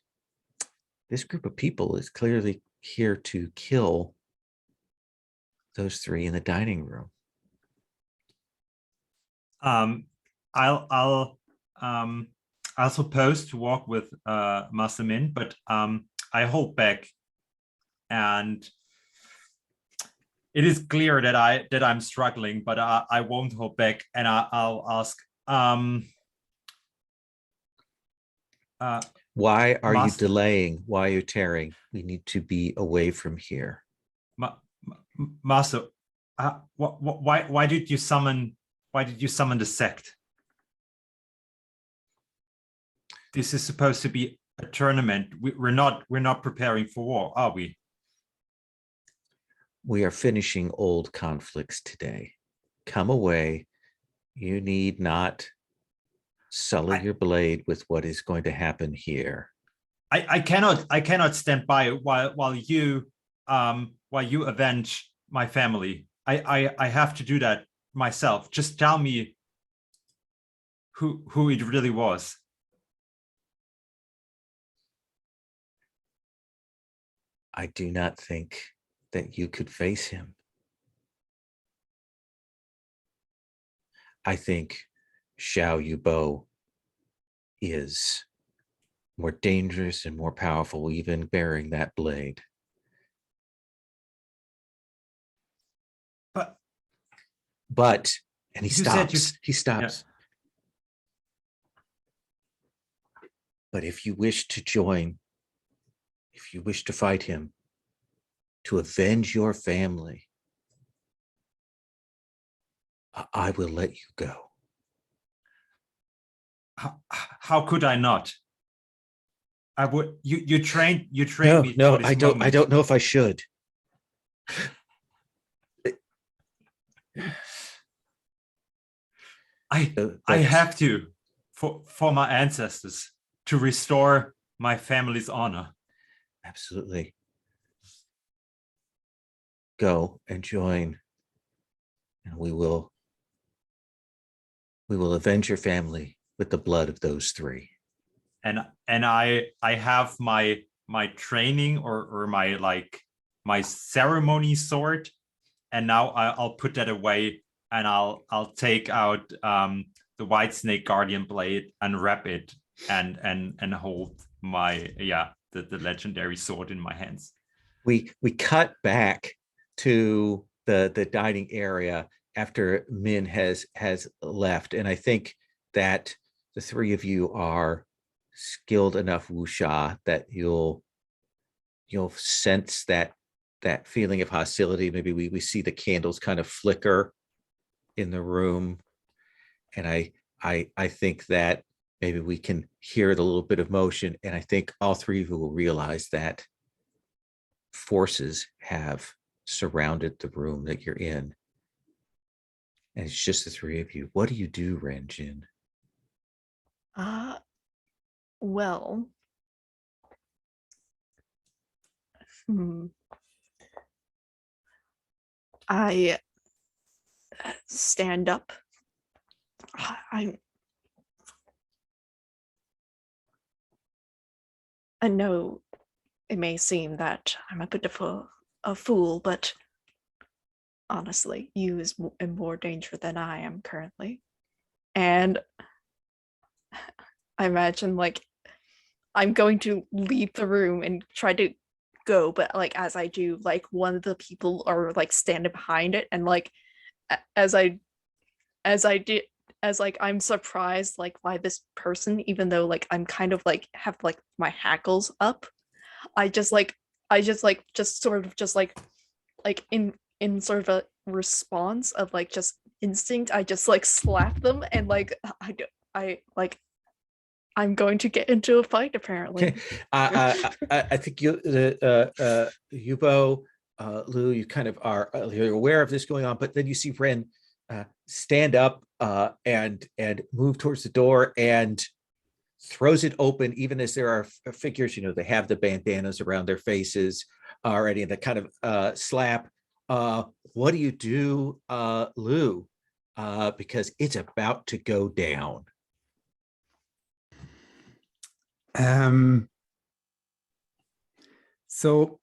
this group of people is clearly here to kill those three in the dining room.
I'll suppose to walk with Master Min, but I hold back, and it is clear that I'm struggling, but I won't hold back, and I'll ask.
Why are you delaying? Why are you tearing? We need to be away from here.
Master, why did you summon? Why did you summon the sect? This is supposed to be a tournament. We're not preparing for war, are we?
We are finishing old conflicts today. Come away. You need not sully your blade with what is going to happen here.
I cannot stand by while you avenge my family. I have to do that myself. Just tell me who it really was.
I do not think that you could face him. I think Xiao Yubo is more dangerous and more powerful, even bearing that blade. But, and he stops. He stops. Yeah. But if you wish to join, if you wish to fight him, to avenge your family, I will let you go.
How could I not? I would. You trained me.
No, I don't. I don't know if I should.
I have to for my ancestors, to restore my family's honor.
Absolutely. Go and join, and we will avenge your family with the blood of those three.
And I have my training or my ceremony sword, and now I'll put that away, and I'll take out the White Snake Guardian blade and wrap it and hold my the legendary sword in my hands.
We cut back to the dining area after Min has left, and I think that the three of you are skilled enough wuxia that you'll sense that feeling of hostility. Maybe we see the candles kind of flicker in the room, and I think that maybe we can hear the little bit of motion, and I think all three of you will realize that forces have surrounded the room that you're in, and it's just the three of you. What do you do, Ranjin?
Well, I stand up. I know it may seem that I'm a bit of a fool, but honestly, you is in more danger than I am currently. And I imagine like I'm going to leave the room and try to go, but like as I do, like one of the people are like standing behind it, and like as I as like I'm surprised like by this person, even though like I'm kind of like have like my hackles up. I just like just sort of just like in sort of a response of like just instinct, I just like slap them and like I like I'm going to get into a fight apparently.
Okay. I think you, Yubo, Lou, you kind of are you're aware of this going on, but then you see Ren stand up and move towards the door and throws it open, even as there are figures, you know, they have the bandanas around their faces already, and the kind of slap. What do you do, Lou? Because it's about to go down.
So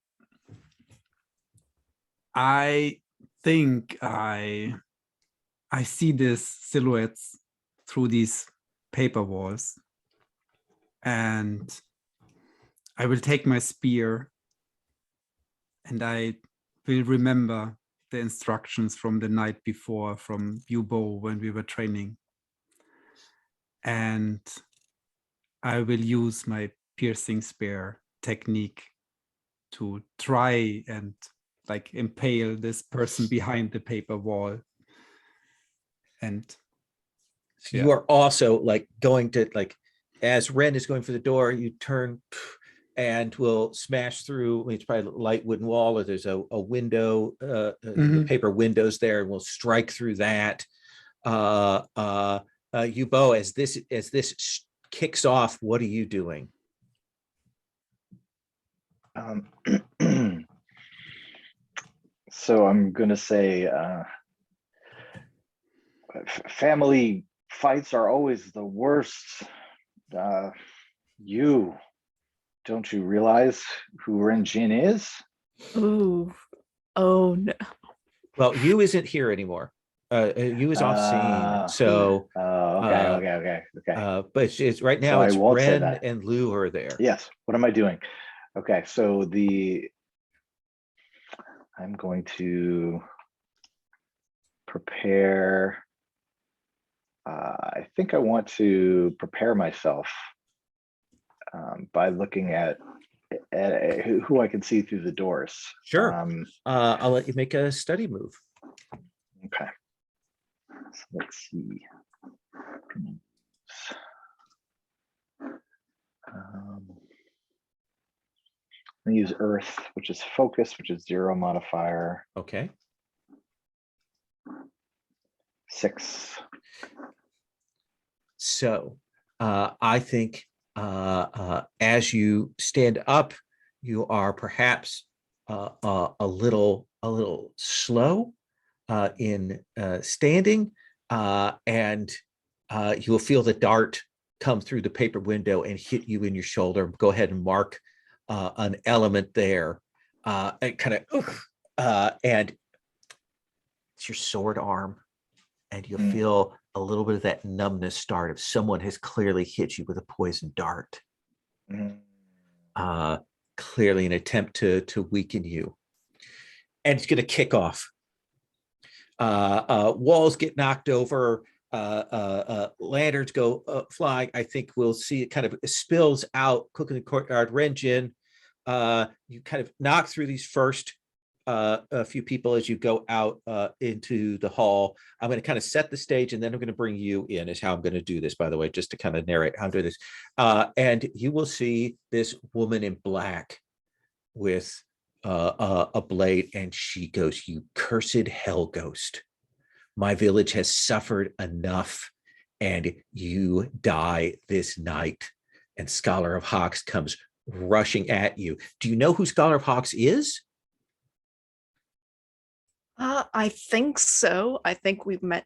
I think I see these silhouettes through these paper walls, and I will take my spear and I will remember the instructions from the night before from Yubo when we were training. And I will use my piercing spear technique to try and like impale this person behind the paper wall. And
so you are also like going to, like, as Ren is going for the door, you turn and will smash through. I mean, it's probably a light wooden wall, or there's a window, the paper windows there, and we'll strike through that. Yubo, as this kicks off, what are you doing?
So I'm gonna say family fights are always the worst. Don't you realize who Ren Jin is?
Ooh. Oh no.
Well, you isn't here anymore. You is off scene. So
okay.
but it's right now,
So I
it's
won't say
Ren
that.
and Lou are there.
Yes. What am I doing? Okay, so I'm going to prepare. I think I want to prepare myself by looking at who I can see through the doors.
Sure. I'll let you make a study move.
Okay. So let's see. I use Earth, which is focus, which is 0 modifier.
Okay.
6.
So I think as you stand up, you are perhaps a little slow in standing, and you will feel the dart come through the paper window and hit you in your shoulder. Go ahead and mark an element there, and kind of and it's your sword arm, and you'll feel a little bit of that numbness start if someone has clearly hit you with a poison dart. Clearly an attempt to weaken you. And it's going to kick off. Walls get knocked over, lanterns go flying. I think we'll see it kind of spills out, Cook in the Courtyard, Ren Jin. You kind of knock through these first a few people as you go out into the hall. I'm going to kind of set the stage, and then I'm going to bring you in, is how I'm going to do this, by the way, just to kind of narrate how I'm doing this. And you will see this woman in black with a blade, and she goes, "You cursed hell ghost. My village has suffered enough, and you die this night." And Scholar of Hawks comes rushing at you. Do you know who Scholar of Hawks is?
I think so. I think we've met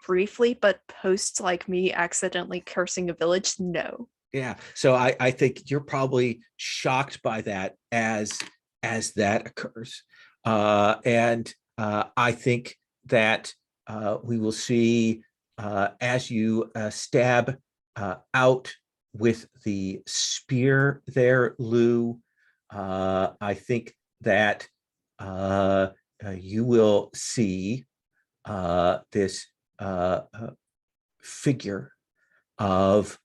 briefly, but post like me accidentally cursing a village, no.
Yeah. So I think you're probably shocked by that as that occurs. And I think that we will see as you stab out with the spear there, Lou, I think that you will see this figure of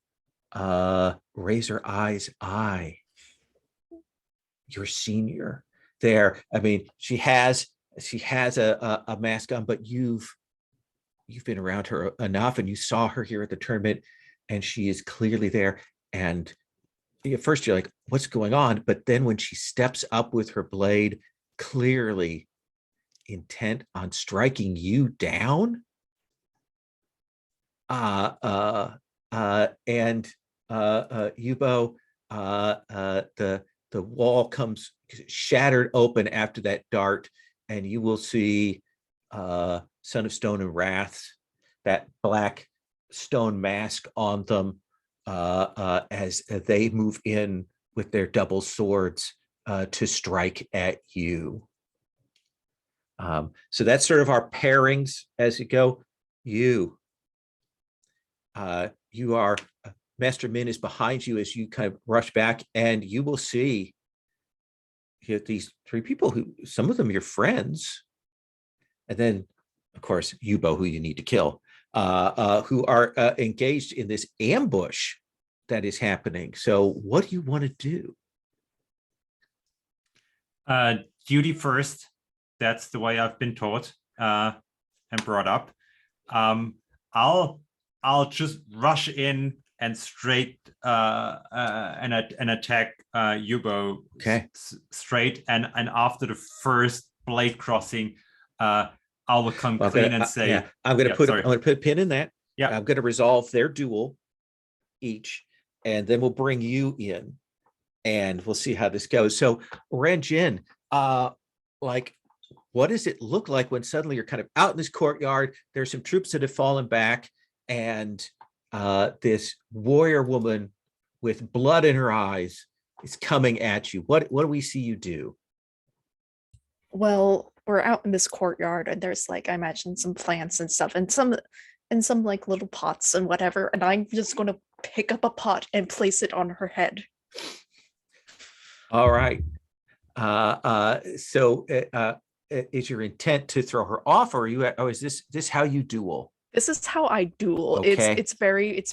Razor Eye's eye, your senior there. I mean, she has a mask on, but you've been around her enough, and you saw her here at the tournament, and she is clearly there. And at first you're like, what's going on? But then when she steps up with her blade, clearly intent on striking you down, and Yubo, the wall comes shattered open after that dart, and you will see Son of Stone and Wrath, that black stone mask on them, as they move in with their double swords to strike at you. So that's sort of our pairings as you go. You are, Master Min is behind you as you kind of rush back, and you will see these three people who, some of them your friends, and then of course Yubo, who you need to kill, who are engaged in this ambush that is happening. So what do you want to do?
Duty first. That's the way I've been taught and brought up. I'll just rush in and straight and attack Yubo.
Okay.
Straight, and after the first blade crossing, I will come clean and say,
yeah, I'm going to put a pin in that.
Yeah,
I'm going to resolve their duel each, and then we'll bring you in, and we'll see how this goes. So Renjin, like, what does it look like when suddenly you're kind of out in this courtyard? There's some troops that have fallen back, and this warrior woman with blood in her eyes is coming at you. What do we see you do?
Well, we're out in this courtyard, and there's like, I imagine, some plants and stuff, and some like little pots and whatever, and I'm just going to pick up a pot and place it on her head.
All right. So is your intent to throw her off, or is this how you duel?
This is how I duel.
Okay.
It's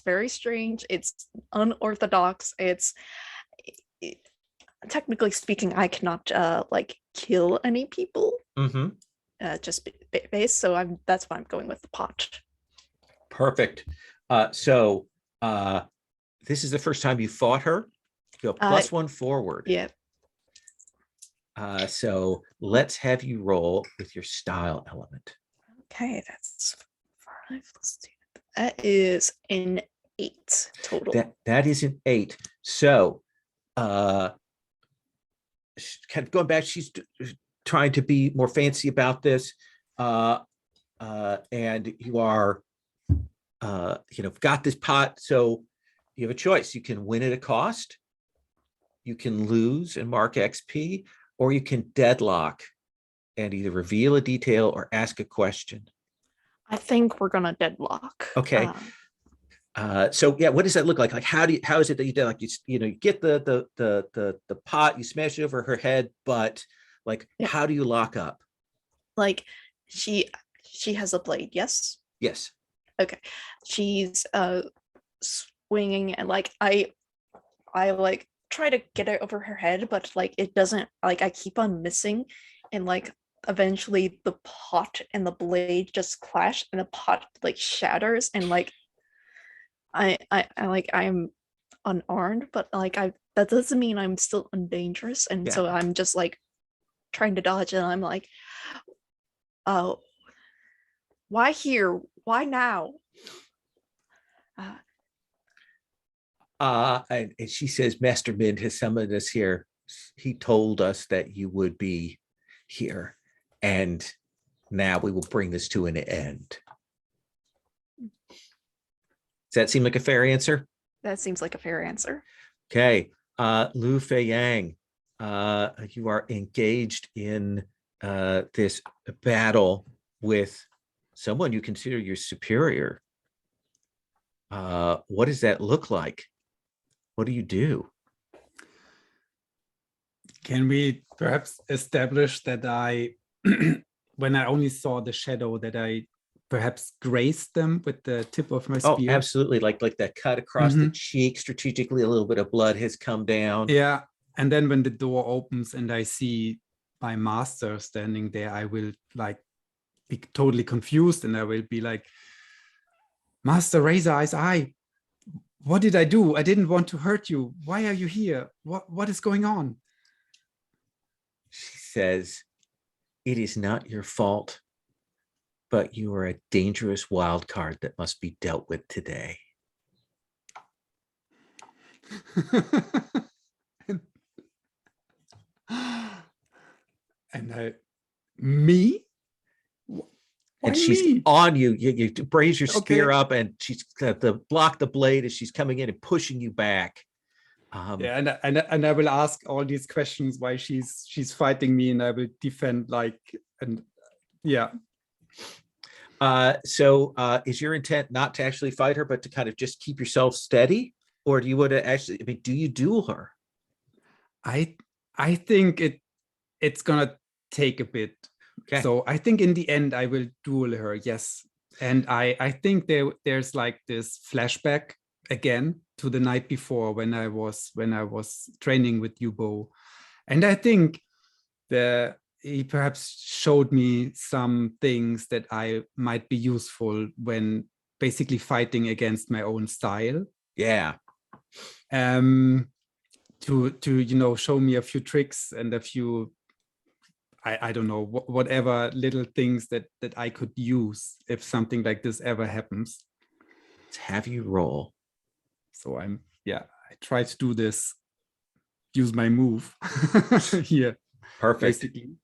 very strange. It's unorthodox. Technically speaking, I cannot like kill any people.
Mm-hmm.
Just base. So that's why I'm going with the pot.
Perfect. So this is the first time you fought her. You go +1 forward.
Yeah.
So let's have you roll with your style element.
Okay, that's 5. Let's do it. That is an 8 total.
That is an 8. So kind of going back, she's trying to be more fancy about this, and you are got this pot, so you have a choice. You can win at a cost, you can lose and mark XP, or you can deadlock and either reveal a detail or ask a question.
I think we're gonna deadlock.
Okay. So yeah, what does that look like? Like, how is it that you do, like, you get the pot, you smash it over her head, but like, how do you lock up?
Like, she has a blade, yes?
Yes.
Okay. She's swinging, and like I like try to get it over her head, but like it doesn't, like I keep on missing, and like eventually the pot and the blade just clash, and the pot like shatters, and like I'm unarmed, but like that doesn't mean I'm still undangerous, and so I'm just like trying to dodge, and I'm like, oh, why here? Why now?
And she says, Master Min has summoned us here. He told us that you would be here, and now we will bring this to an end. Does that seem like a fair answer?
That seems like a fair answer.
Okay. Lu Feiyang, you are engaged in this battle with someone you consider your superior. What does that look like? What do you do?
Can we perhaps establish that when I only saw the shadow, that I perhaps graze them with the tip of my
Oh,
spear.
absolutely. Like that cut across the
Mhm.
cheek strategically, a little bit of blood has come down.
Yeah. And then when the door opens and I see my master standing there, I will like be totally confused and I will be like, Master Razor Eyes Eye, what did I do? I didn't want to hurt you. Why are you here? What is going on?
She says, "It is not your fault, but you are a dangerous wild card that must be dealt with today."
And me?
And
Why
she's
me?
on you. You raise your spear
Okay.
up, and she's got to block the blade as she's coming in and pushing you back.
Yeah, and I will ask all these questions why she's fighting me, and I will defend like, and yeah.
So is your intent not to actually fight her, but to kind of just keep yourself steady? Or do you want to actually, I mean, do you duel her?
I think it's gonna take a bit.
Okay.
So I think in the end I will duel her, yes. And I think there's like this flashback again to the night before when I was training with Yubo. And I think he perhaps showed me some things that I might be useful when basically fighting against my own style.
Yeah.
To show me a few tricks and a few I don't know whatever little things that I could use if something like this ever happens.
Let's have you roll.
So I try to do this, use my move here.
Perfect.
Basically.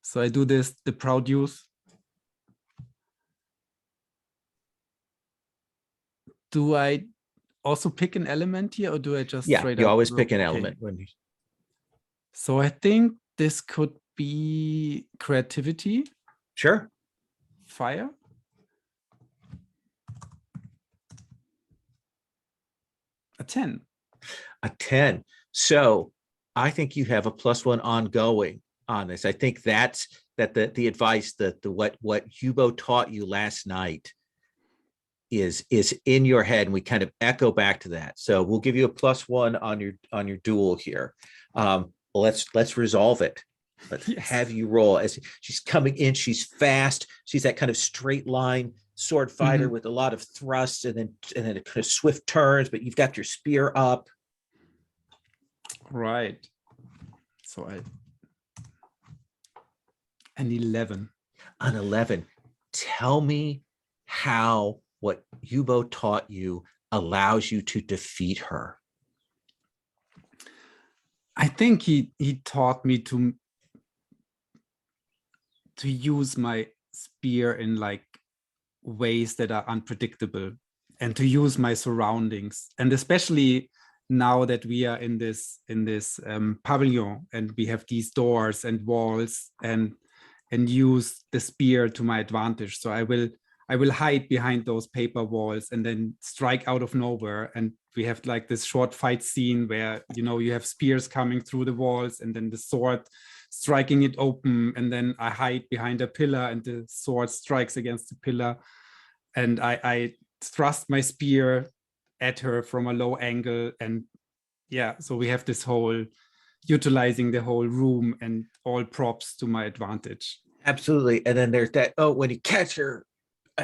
So I do this, the proud use. Do I also pick an element here, or do I just straight
you
up
always
roll?
pick an
Okay.
element when you.
So I think this could be creativity.
Sure.
Fire. A 10.
A 10. So I think you have a +1 ongoing on this. I think that's the advice that what Yubo taught you last night is in your head, and we kind of echo back to that. So we'll give you a +1 on your duel here. Let's resolve it. Let's have you roll. As she's coming in, she's fast. She's that kind of straight line sword fighter with a lot of thrusts and then it kind of swift turns, but you've got your spear up.
Right. So an 11.
An 11. Tell me how what Yubo taught you allows you to defeat her.
I think he taught me to use my spear in like ways that are unpredictable and to use my surroundings, and especially now that we are in this pavilion and we have these doors and walls and use the spear to my advantage. So I will hide behind those paper walls and then strike out of nowhere, and we have like this short fight scene where you have spears coming through the walls and then the sword striking it open, and then I hide behind a pillar and the sword strikes against the pillar, and I thrust my spear at her from a low angle, and so we have this whole utilizing the whole room and all props to my advantage.
Absolutely. And then there's that, when you catch her,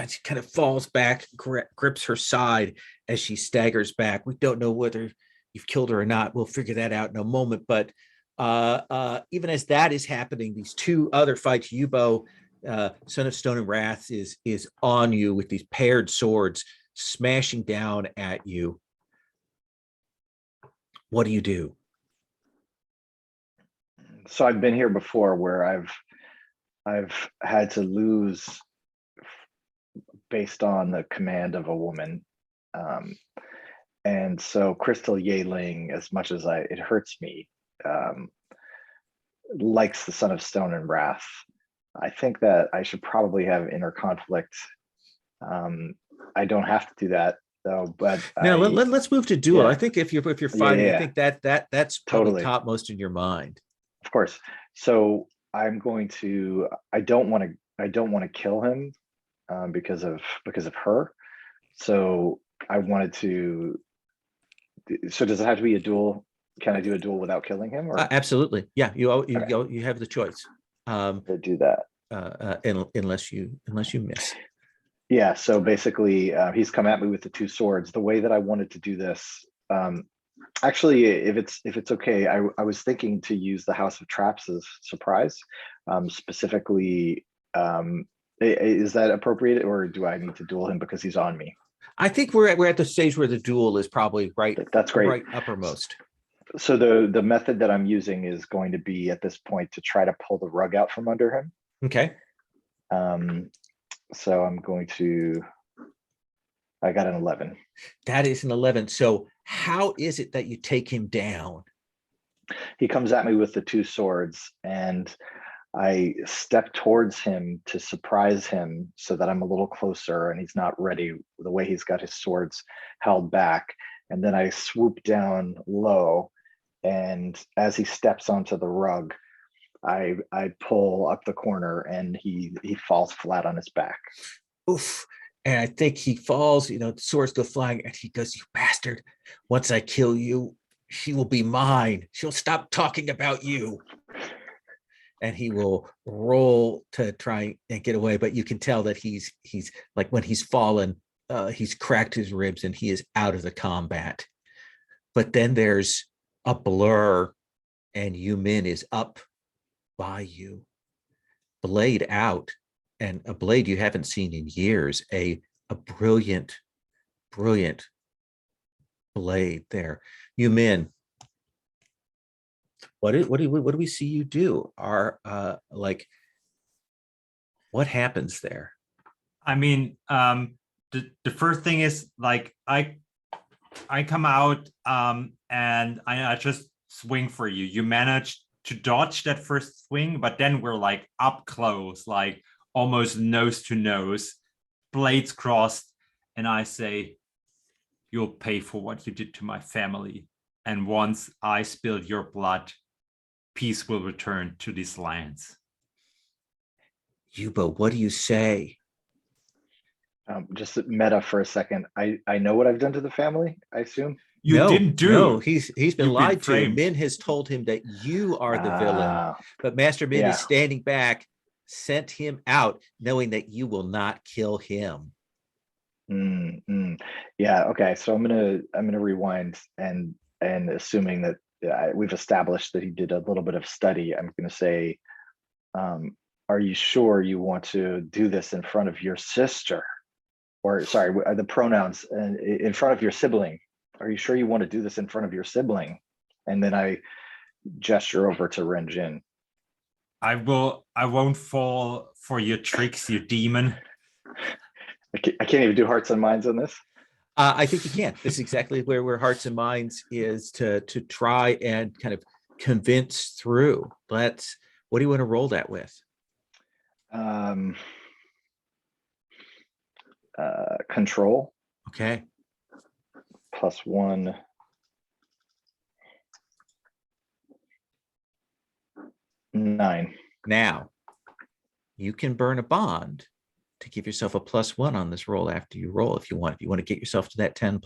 she kind of falls back, grips her side as she staggers back. We don't know whether you've killed her or not. We'll figure that out in a moment. But even as that is happening, these two other fights, Yubo, Son of Stone and Wrath, is on you with these paired swords smashing down at you. What do you do?
So I've been here before where I've had to lose based on the command of a woman. And so Crystal Yeling, as much as it hurts me, likes the Son of Stone and Wrath. I think that I should probably have inner conflict. I don't have to do that though, but
now let's move to duel. I think if you're fighting, I think that's probably
totally
topmost in your mind.
Of course. So I'm going to, I don't want to kill him. because of her. So I wanted to. So does it have to be a duel? Can I do a duel without killing him? Or
Absolutely, yeah. You
Okay.
you have the choice.
to do that?
Unless you miss.
Yeah. So basically, he's come at me with the 2 swords. The way that I wanted to do this, actually, if it's okay, I was thinking to use the House of Traps as surprise. Specifically, is that appropriate, or do I need to duel him because he's on me?
I think we're at the stage where the duel is probably right.
That's great.
Right uppermost.
So the method that I'm using is going to be at this point to try to pull the rug out from under him.
Okay.
So I'm going to. I got an 11.
That is an 11. So how is it that you take him down?
He comes at me with the 2 swords, and I step towards him to surprise him so that I'm a little closer and he's not ready, the way he's got his swords held back. And then I swoop down low, and as he steps onto the rug, I pull up the corner and he falls flat on his back.
Oof. And I think he falls, the swords go flying, and he goes, "You bastard, once I kill you, she will be mine. She'll stop talking about you." And he will roll to try and get away. But you can tell that he's like, when he's fallen, he's cracked his ribs and he is out of the combat. But then there's a blur, and Yumin is up by you, blade out. And a blade you haven't seen in years, a brilliant blade there. Yumin, what do we see you do? What happens there?
I mean, the first thing is, like, I come out and I just swing for you. You manage to dodge that first swing, but then we're like up close, like almost nose to nose, blades crossed, and I say, "You'll pay for what you did to my family. And once I spill your blood, peace will return to these lands."
Yubo, what do you say?
Just meta for a second. I know what I've done to the family, I assume.
You didn't do.
No, he's been
You've
lied
been framed.
to. Min has told him that you are the villain, but Master Min
yeah.
is standing back, sent him out, knowing that you will not kill him.
Yeah. Okay. So I'm gonna rewind, and assuming that we've established that he did a little bit of study, I'm gonna say, are you sure you want to do this in front of your sister? Or sorry, the pronouns in front of your sibling. Are you sure you want to do this in front of your sibling? And then I gesture over to Renjin.
I won't fall for your tricks, you demon.
I can't even do hearts and minds on this.
I think you can. This is exactly where Hearts and Minds is to try and kind of convince through. What do you want to roll that with?
Control.
Okay.
+1. Nine.
Now, you can burn a bond to give yourself a +1 on this roll after you roll if you want. If you want to get yourself to that 10+.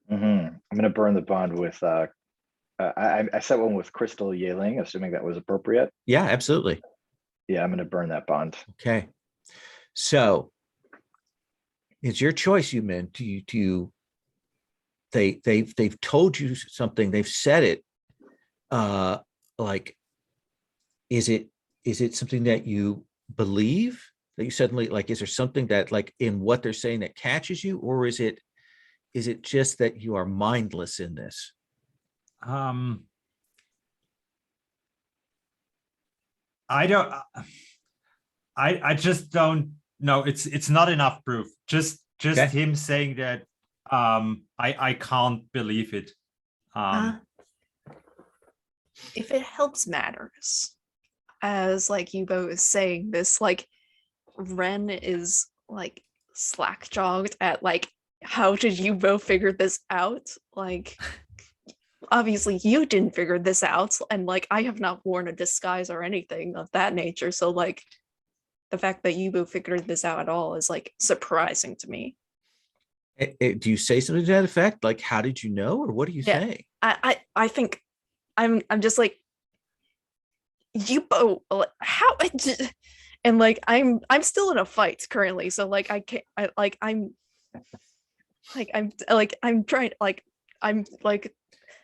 I'm going to burn the bond with, I set one with Crystal Yeling, assuming that was appropriate.
Yeah, absolutely.
Yeah, I'm going to burn that bond.
Okay. So it's your choice, Yumin. They've told you something. They've said it. Like, is it something that you believe, that you suddenly, like, is there something that, like, in what they're saying that catches you, or is it just that you are mindless in this?
I just don't know. It's not enough proof. Just
Okay.
him saying that. I can't believe it.
If it helps matters, as like Yubo is saying this, like Ren is like slack-jawed at like, how did Yubo figure this out? Like, obviously you didn't figure this out, and like I have not worn a disguise or anything of that nature, so like the fact that Yubo figured this out at all is like surprising to me.
Do you say something to that effect? Like, how did you know, or what do you
Yeah.
say?
I think I'm just like, Yubo, how, and like I'm still in a fight currently, so like I can't, I'm trying, like I'm like,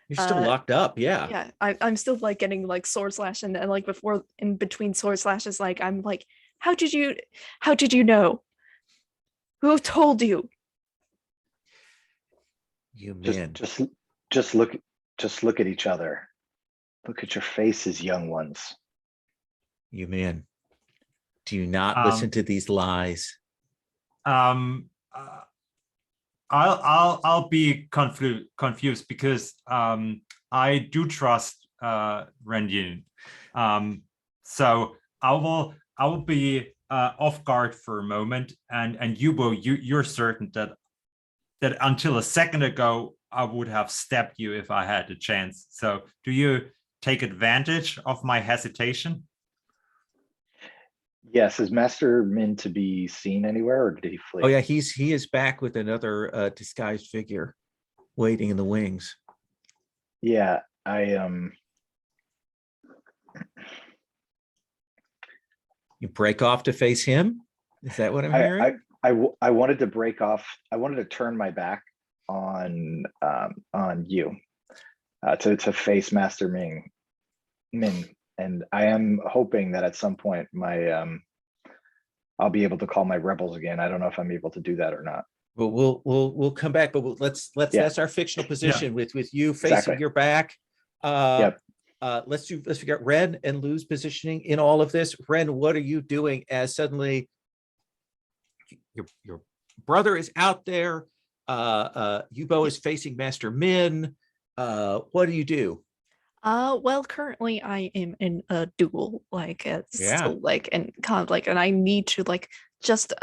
You're still locked up, yeah.
yeah, I'm still like getting like sword slash, and like before, in between sword slashes, like I'm like, how did you know? Who told you?
You man.
Just look at each other. Look at your faces, young ones.
You man. Do you not listen to these lies?
I'll be confused because I do trust Renjin. So I will be off guard for a moment, and Yubo, you're certain that until a second ago I would have stabbed you if I had the chance. So do you take advantage of my hesitation?
Yes, is Master Min to be seen anywhere, or did he flee?
Oh yeah, he is back with another disguised figure waiting in the wings.
Yeah,
You break off to face him? Is that what I'm hearing?
I wanted to break off. I wanted to turn my back on you to face Master Min, and I am hoping that at some point I'll be able to call my rebels again. I don't know if I'm able to do that or not.
Well, we'll come back, but let's that's our fictional position with you facing
Exactly.
your back.
Yep.
Let's figure out Ren and Lou's positioning in all of this. Ren, what are you doing as suddenly your brother is out there? Yubo is facing Master Min. What do you do?
Well, currently I am in a duel, like it's
Yeah.
like, and kind of like, and I need to like just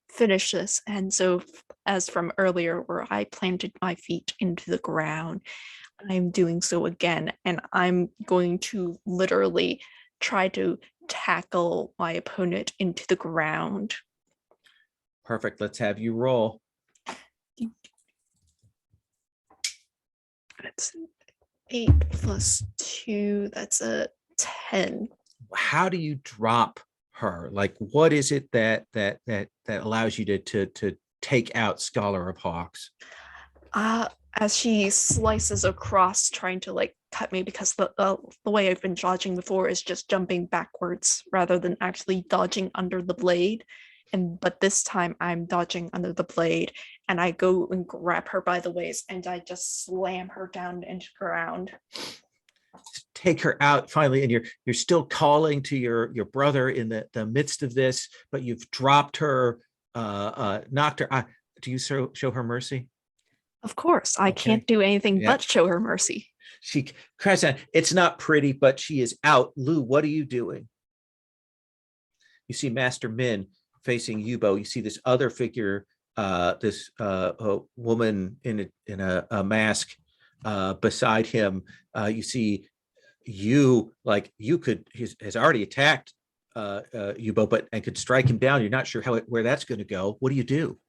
finish this. And so as from earlier where I planted my feet into the ground, I'm doing so again, and I'm going to literally try to tackle my opponent into the ground.
Perfect. Let's have you roll.
That's 8 plus 2, that's a 10.
How do you drop her? Like, what is it that allows you to take out Scholar of Hawks?
As she slices across, trying to like cut me, because the way I've been dodging before is just jumping backwards rather than actually dodging under the blade. But this time I'm dodging under the blade, and I go and grab her by the waist, and I just slam her down into the ground.
Take her out finally, and you're still calling to your brother in the midst of this, but you've dropped her, knocked her. Do you show her mercy?
Of course, I can't do anything but show her mercy.
She cries out, "It's not pretty, but she is out." Lou, what are you doing? You see Master Min facing Yubo. You see this other figure, this woman in a mask beside him. You see you, like, has already attacked Yubo, and could strike him down. You're not sure where that's going to go. What do you do?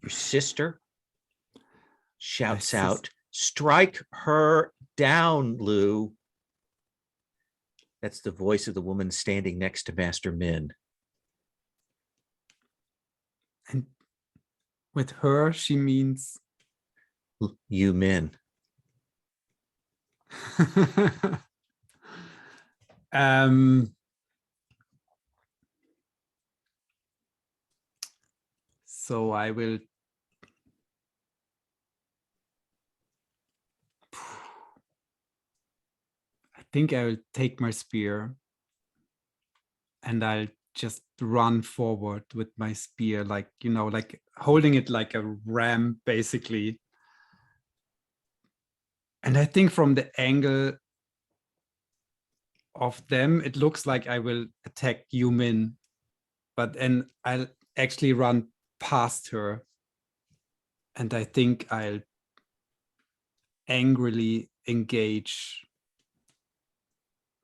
Your sister shouts out, "Strike her down, Lou." That's the voice of the woman standing next to Master Min.
And with her, she means
you Min.
So I will think I will take my spear and I'll just run forward with my spear, like, you know, like holding it like a ram, basically. And I think from the angle of them, it looks like I will attack Yumin, but then I'll actually run past her. And I think I'll angrily engage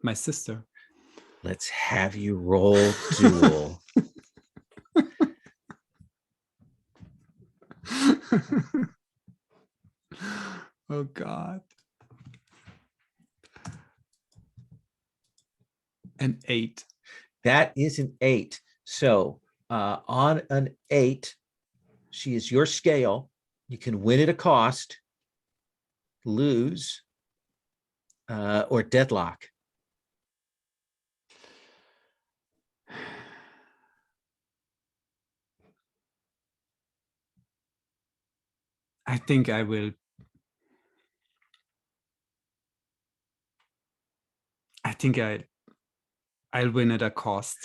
my sister.
Let's have you roll duel.
Oh God. An 8.
That is an 8. So on an 8, she is your scale. You can win at a cost, lose, or deadlock.
I think I will. I think I'll win at a cost.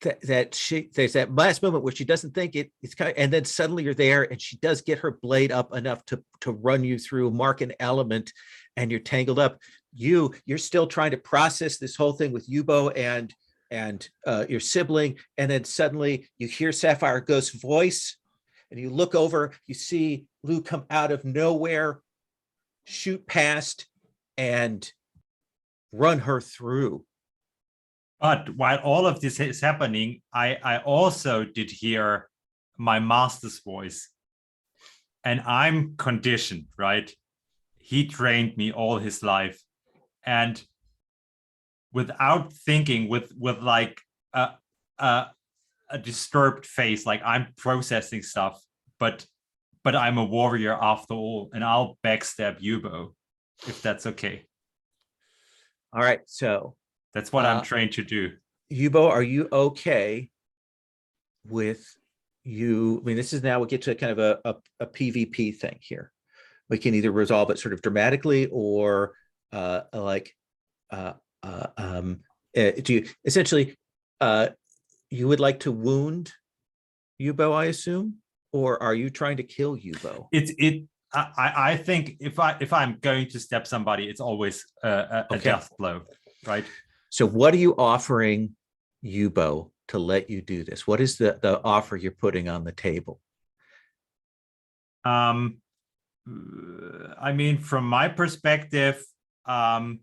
There's that last moment where she doesn't think it's kind of, and then suddenly you're there, and she does get her blade up enough to run you through, mark an element, and you're tangled up. You're still trying to process this whole thing with Yubo and your sibling, and then suddenly you hear Sapphire Ghost's voice, and you look over, you see Lou come out of nowhere, shoot past, and run her through.
But while all of this is happening, I also did hear my master's voice. And I'm conditioned, right? He trained me all his life. And without thinking, with like a disturbed face, like I'm processing stuff, but I'm a warrior after all, and I'll backstab Yubo, if that's okay.
All right, so
that's what I'm trained to do.
Yubo, are you okay with you? I mean, this is now we get to kind of a PvP thing here. We can either resolve it sort of dramatically or do you essentially you would like to wound Yubo, I assume, or are you trying to kill Yubo?
I think if I'm going to stab somebody, it's always a death blow, right?
So what are you offering Yubo to let you do this? What is the offer you're putting on the table?
I mean, from my perspective, I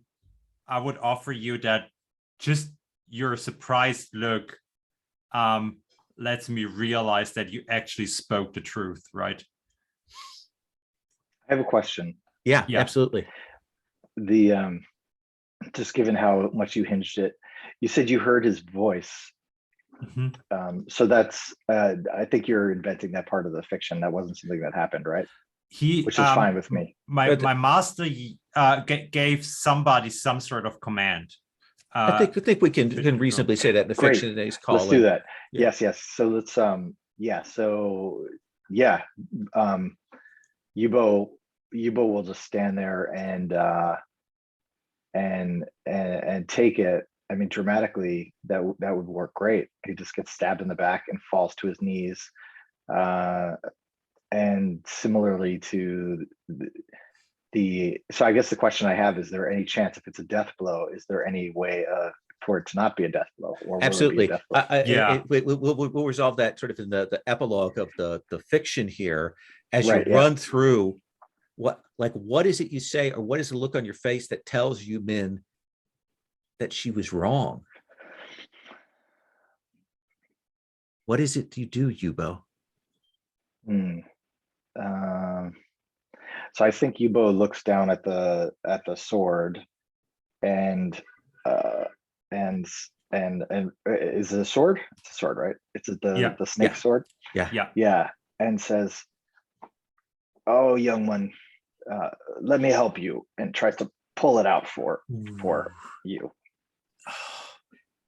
would offer you that just your surprised look lets me realize that you actually spoke the truth, right?
I have a question.
Yeah, absolutely.
The just given how much you hinged it, you said you heard his voice.
Mm-hmm.
So that's I think you're inventing that part of the fiction. That wasn't something that happened, right? Which is fine with me.
My master gave somebody some sort of command.
I think we can reasonably say that in the fiction that he's calling.
Let's do that. Yeah. Yes. So let's Yubo will just stand there and take it. I mean, dramatically, that would work great. He just gets stabbed in the back and falls to his knees. And similarly to so I guess the question I have, is there any chance, if it's a death blow, is there any way for it to not be a death blow? Or
absolutely.
Death blow?
We'll resolve that sort of in the epilogue of the fiction here as you run through what is it you say, or what is the look on your face that tells you, Min, that she was wrong? What is it you do, Yubo?
So I think Yubo looks down at the sword, and is it a sword? It's a sword, right? It's the snake sword.
Yeah.
And says, "Oh, young one, let me help you," and tries to pull it out for you.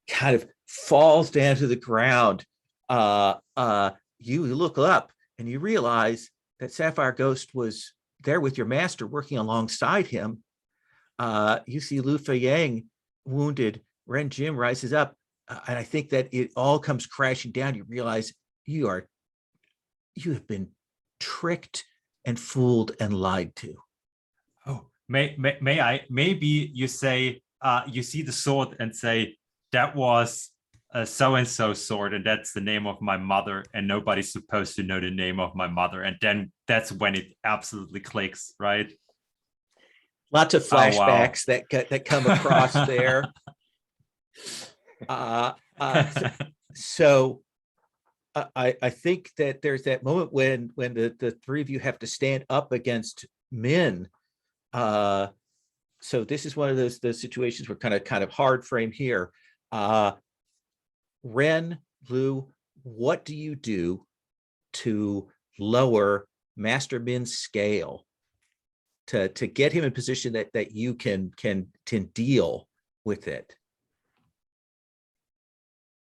Kind of falls down to the ground. You look up and you realize that Sapphire Ghost was there with your master, working alongside him. You see Lu Feiyang wounded. Ren Jim rises up, and I think that it all comes crashing down. You realize you have been tricked and fooled and lied to.
Oh, may I? Maybe you say you see the sword and say that was so-and-so sword, and that's the name of my mother, and nobody's supposed to know the name of my mother. And then that's when it absolutely clicks, right?
Lots of
Oh, wow.
flashbacks that come across there. So I think that there's that moment when the three of you have to stand up against Min. So this is one of those situations where kind of hard frame here. Ren, Lou, what do you do to lower Master Min's scale to get him in a position that you can deal with it?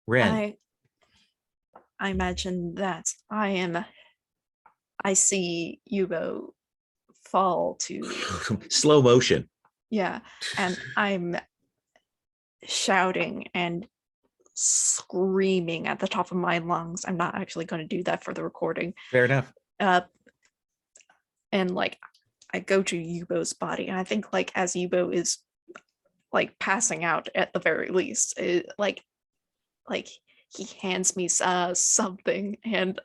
Ren.
I imagine that I see Yubo fall to
slow motion.
Yeah, and I'm shouting and screaming at the top of my lungs. I'm not actually going to do that for the recording.
Fair enough.
And like I go to Yubo's body, and I think like as Yubo is like passing out at the very least, like he hands me something, and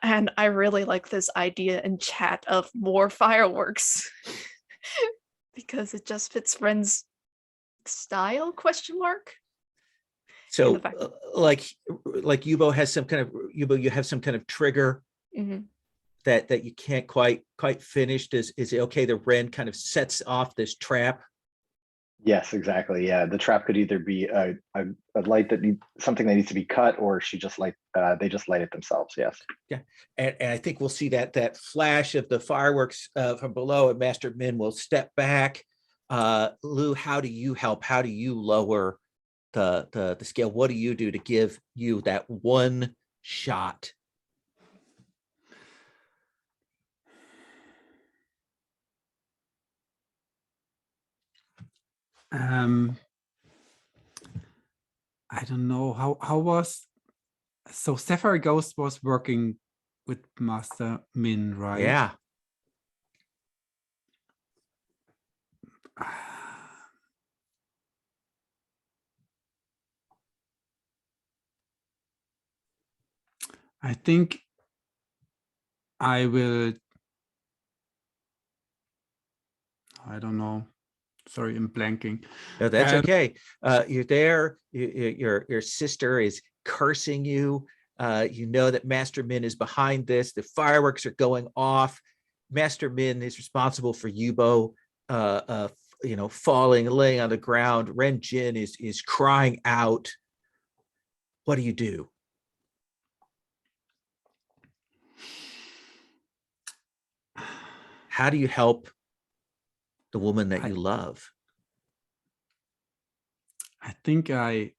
I really like this idea in chat of more fireworks because it just fits Ren's style ?
So like Yubo has some kind of you have some kind of trigger that you can't quite finish. Is it okay? The Ren kind of sets off this trap.
Yes, exactly. Yeah, the trap could either be a light that something that needs to be cut, or they just light it themselves. Yes.
Yeah, and I think we'll see that flash of the fireworks from below, and Master Min will step back. Lou, how do you help? How do you lower the scale? What do you do to give you that one shot?
I don't know how was so Sapphire Ghost was working with Master Min, right?
Yeah.
I think I will. I don't know. Sorry, I'm blanking.
No, that's okay. You're there. Your sister is cursing you. You know that Master Min is behind this. The fireworks are going off. Master Min is responsible for Yubo, falling, laying on the ground. Ren Jin is crying out. What do you do? How do you help the woman that you love?
I think I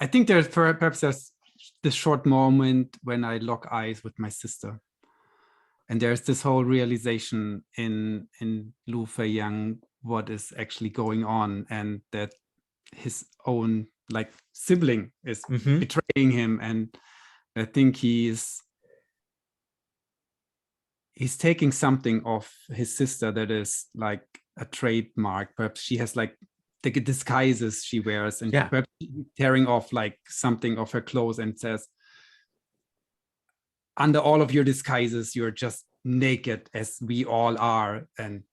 think there's perhaps this short moment when I lock eyes with my sister, and there's this whole realization in Lu Feiyang what is actually going on, and that his own like sibling is betraying him, and I think he's taking something of his sister that is like a trademark. Perhaps she has like the disguises she wears, and perhaps tearing off like something of her clothes and says, under all of your disguises, you're just naked as we all are. And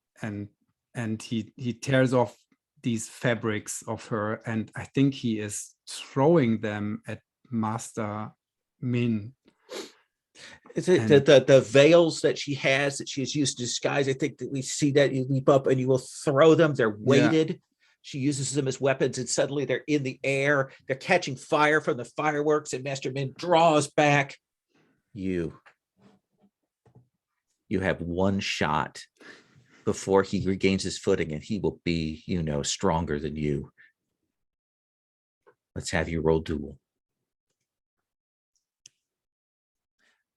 he tears off these fabrics of her, and I think he is throwing them at Master Min.
Is it the veils that she has that she has used to disguise? I think that we see that you leap up and you will throw them. They're weighted. Yeah. She uses them as weapons, and suddenly they're in the air. They're catching fire from the fireworks, and Master Min draws back. You have one shot before he regains his footing, and he will be, stronger than you. Let's have you roll duel.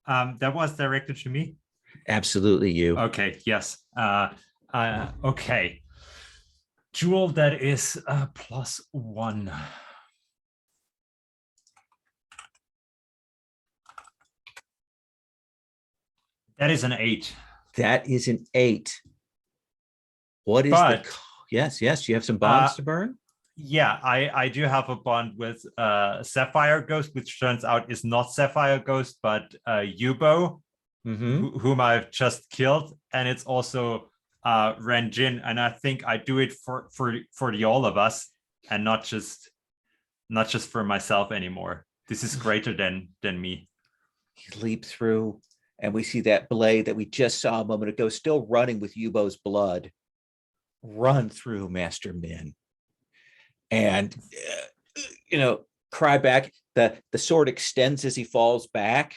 That was directed to me?
Absolutely you.
Okay, yes. Okay. Duel, that is +1. That is an 8.
That is an 8. What is
But
yes, you have some bonds to burn?
yeah, I do have a bond with Sapphire Ghost, which turns out is not Sapphire Ghost, but Yubo, whom I've just killed, and it's also Renjin, and I think I do it for the all of us, and not just for myself anymore. This is greater than me.
You leap through, and we see that blade that we just saw a moment ago, still running with Yubo's blood, run through Master Min. And cry back. The sword extends as he falls back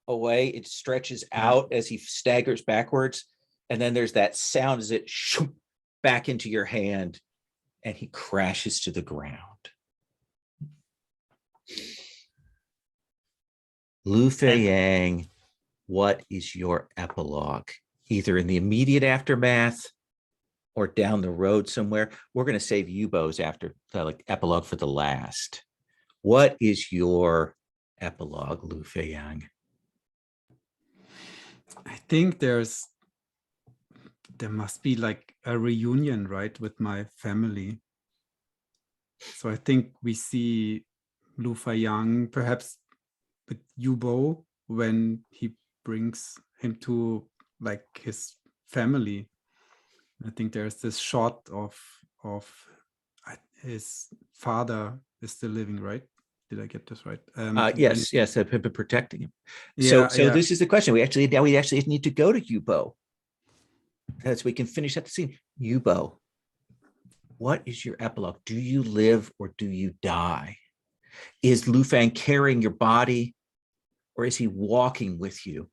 away. It stretches out as he staggers backwards, and then there's that sound as it back into your hand, and he crashes to the ground. Lu Feiyang, what is your epilogue? Either in the immediate aftermath or down the road somewhere. We're going to save Yubo's after the epilogue for the last. What is your epilogue, Lu Feiyang?
I think there must be like a reunion, right, with my family. So I think we see Lu Feiyang perhaps with Yubo when he brings him to like his family. I think there's this shot of his father is still living, right? Did I get this right?
Yes, I've been protecting him.
Yeah,
so this is the question. We actually need to go to Yubo, so we can finish up the scene. Yubo, what is your epilogue? Do you live or do you die? Is Lu Feiyang carrying your body, or is he walking with you?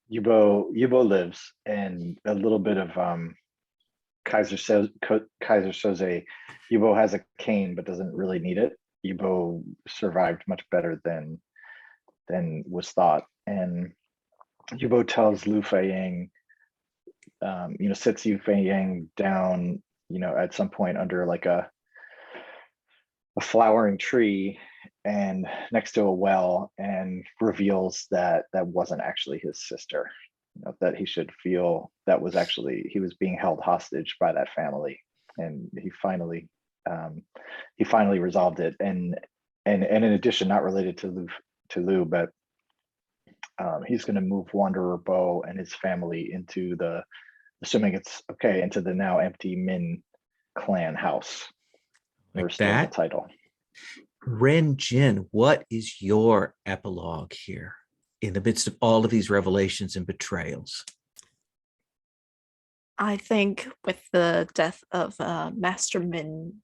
Yubo lives, and a little bit of Kaiser Soze. Yubo has a cane but doesn't really need it. Yubo survived much better than was thought, and Yubo tells Lu Feiyang, sits Lu Feiyang down, at some point under like a flowering tree and next to a well, and reveals that wasn't actually his sister, that he should feel that was actually, he was being held hostage by that family, and he finally resolved it. And in addition, not related to Lu, but he's going to move Wanderer Bo and his family into the, assuming it's okay, into the now empty Min clan house.
Like that.
The title.
Renjin, what is your epilogue here in the midst of all of these revelations and betrayals?
I think with the death of Master Min,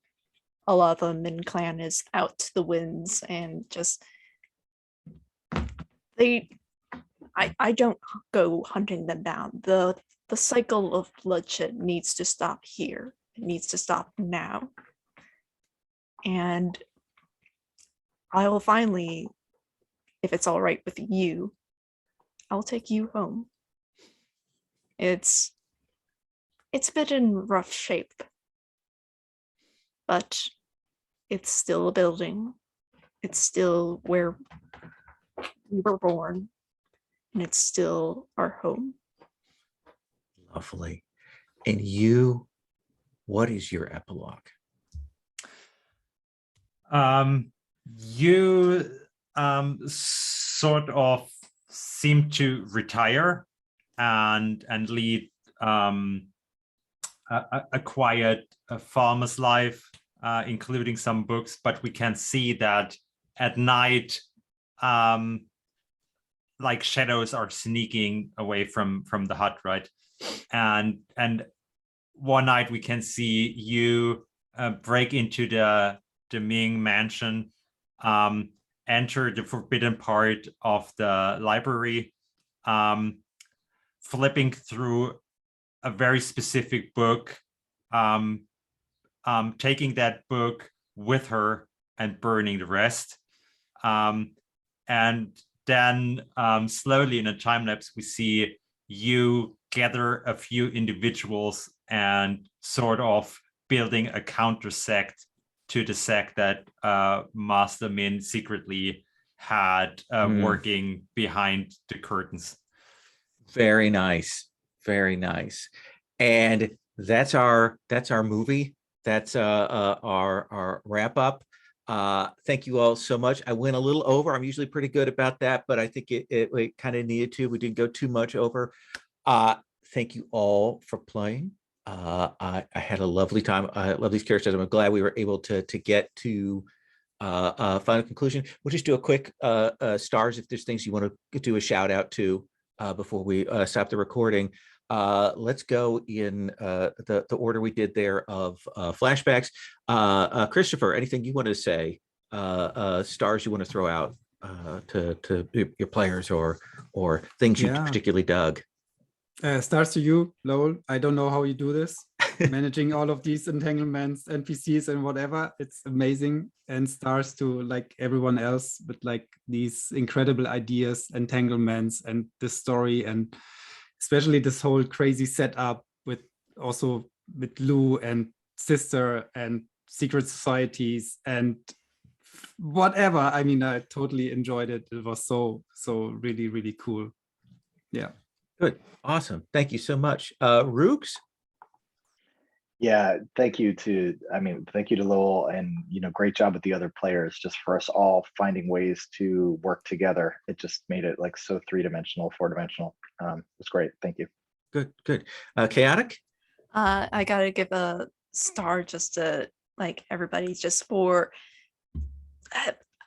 a lot of the Min clan is out to the winds, and just I don't go hunting them down. The cycle of bloodshed needs to stop here. It needs to stop now. And I will finally, if it's all right with you, I'll take you home. It's a bit in rough shape, but it's still a building. It's still where we were born, and it's still our home.
Lovely. And you, what is your epilogue?
You sort of seem to retire and lead a quiet farmer's life, including some books, but we can see that at night, like shadows are sneaking away from the hut, right? And one night we can see you break into the Ming mansion, enter the forbidden part of the library, flipping through a very specific book, taking that book with her and burning the rest. And then slowly in a time lapse, we see you gather a few individuals and sort of building a counter sect to the sect that Master Min secretly had working behind the curtains.
Very nice. Very nice. And that's our movie. That's our wrap up. Thank you all so much. I went a little over. I'm usually pretty good about that, but I think it kind of needed to. We didn't go too much over. Thank you all for playing. I had a lovely time. I love these characters. I'm glad we were able to get to final conclusion. We'll just do a quick stars if there's things you want to do a shout out to before we stop the recording. Let's go in the order we did there of flashbacks. Christopher, anything you want to say? Stars you want to throw out to your players or things you particularly dug?
Stars to you, Lowell. I don't know how you do this, managing all of these entanglements, NPCs and whatever. It's amazing. And stars to like everyone else, but like these incredible ideas, entanglements, and this story, and especially this whole crazy setup with also with Lou and sister and secret societies and whatever. I mean, I totally enjoyed it. It was so really, really cool. Yeah.
Good. Awesome. Thank you so much. Rooks?
Yeah, thank you to Lowell, and great job with the other players, just for us all finding ways to work together. It just made it like so 3-dimensional, 4-dimensional. It's great. Thank you.
Good. Chaotic?
I gotta give a star just to like everybody just for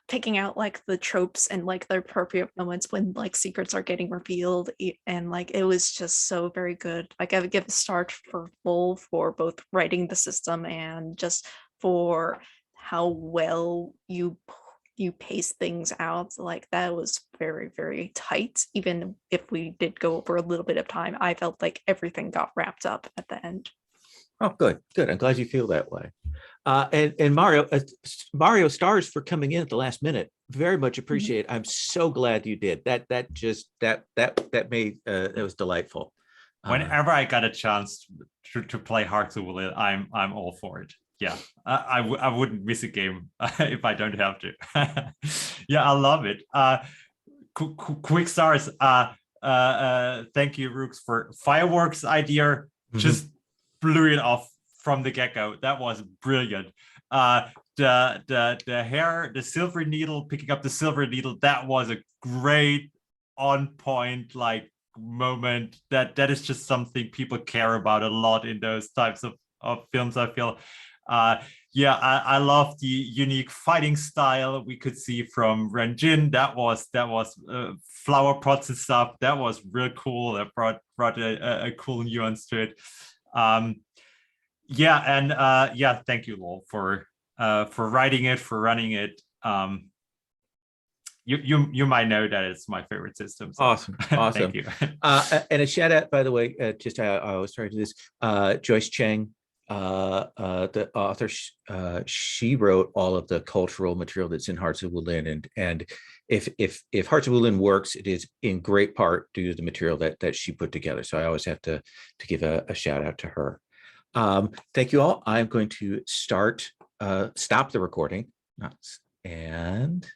picking out like the tropes and like the appropriate moments when like secrets are getting revealed, and like it was just so very good. Like I would give a star for Lowell for both writing the system and just for how well you pace things out. Like that was very, very tight. Even if we did go over a little bit of time, I felt like everything got wrapped up at the end.
Oh, good. I'm glad you feel that way. And Mario, stars for coming in at the last minute. Very much appreciate. I'm so glad you did that. That made it was delightful.
Whenever I got a chance to play Hearts of Wulin, I'm all for it. Yeah, I wouldn't miss a game if I don't have to. Yeah, I love it. Quick stars. Thank you, Rooks, for fireworks idea. Just blew it off from the get-go. That was brilliant. The silver needle, picking up the silver needle, that was a great on point like moment. That is just something people care about a lot in those types of films, I feel. I love the unique fighting style we could see from Renjin. That was flower pots and stuff. That was real cool. That brought a cool nuance to it. Thank you, Lowell, for writing it, for running it. You might know that it's my favorite system. So.
Awesome.
Thank you.
And a shout out, by the way, just I was trying to do this. Joyce Cheng, the author, she wrote all of the cultural material that's in Hearts of Wulin, and if Hearts of Wulin works, it is in great part due to the material that she put together. So I always have to give a shout out to her. Thank you all. I'm going to stop the recording, and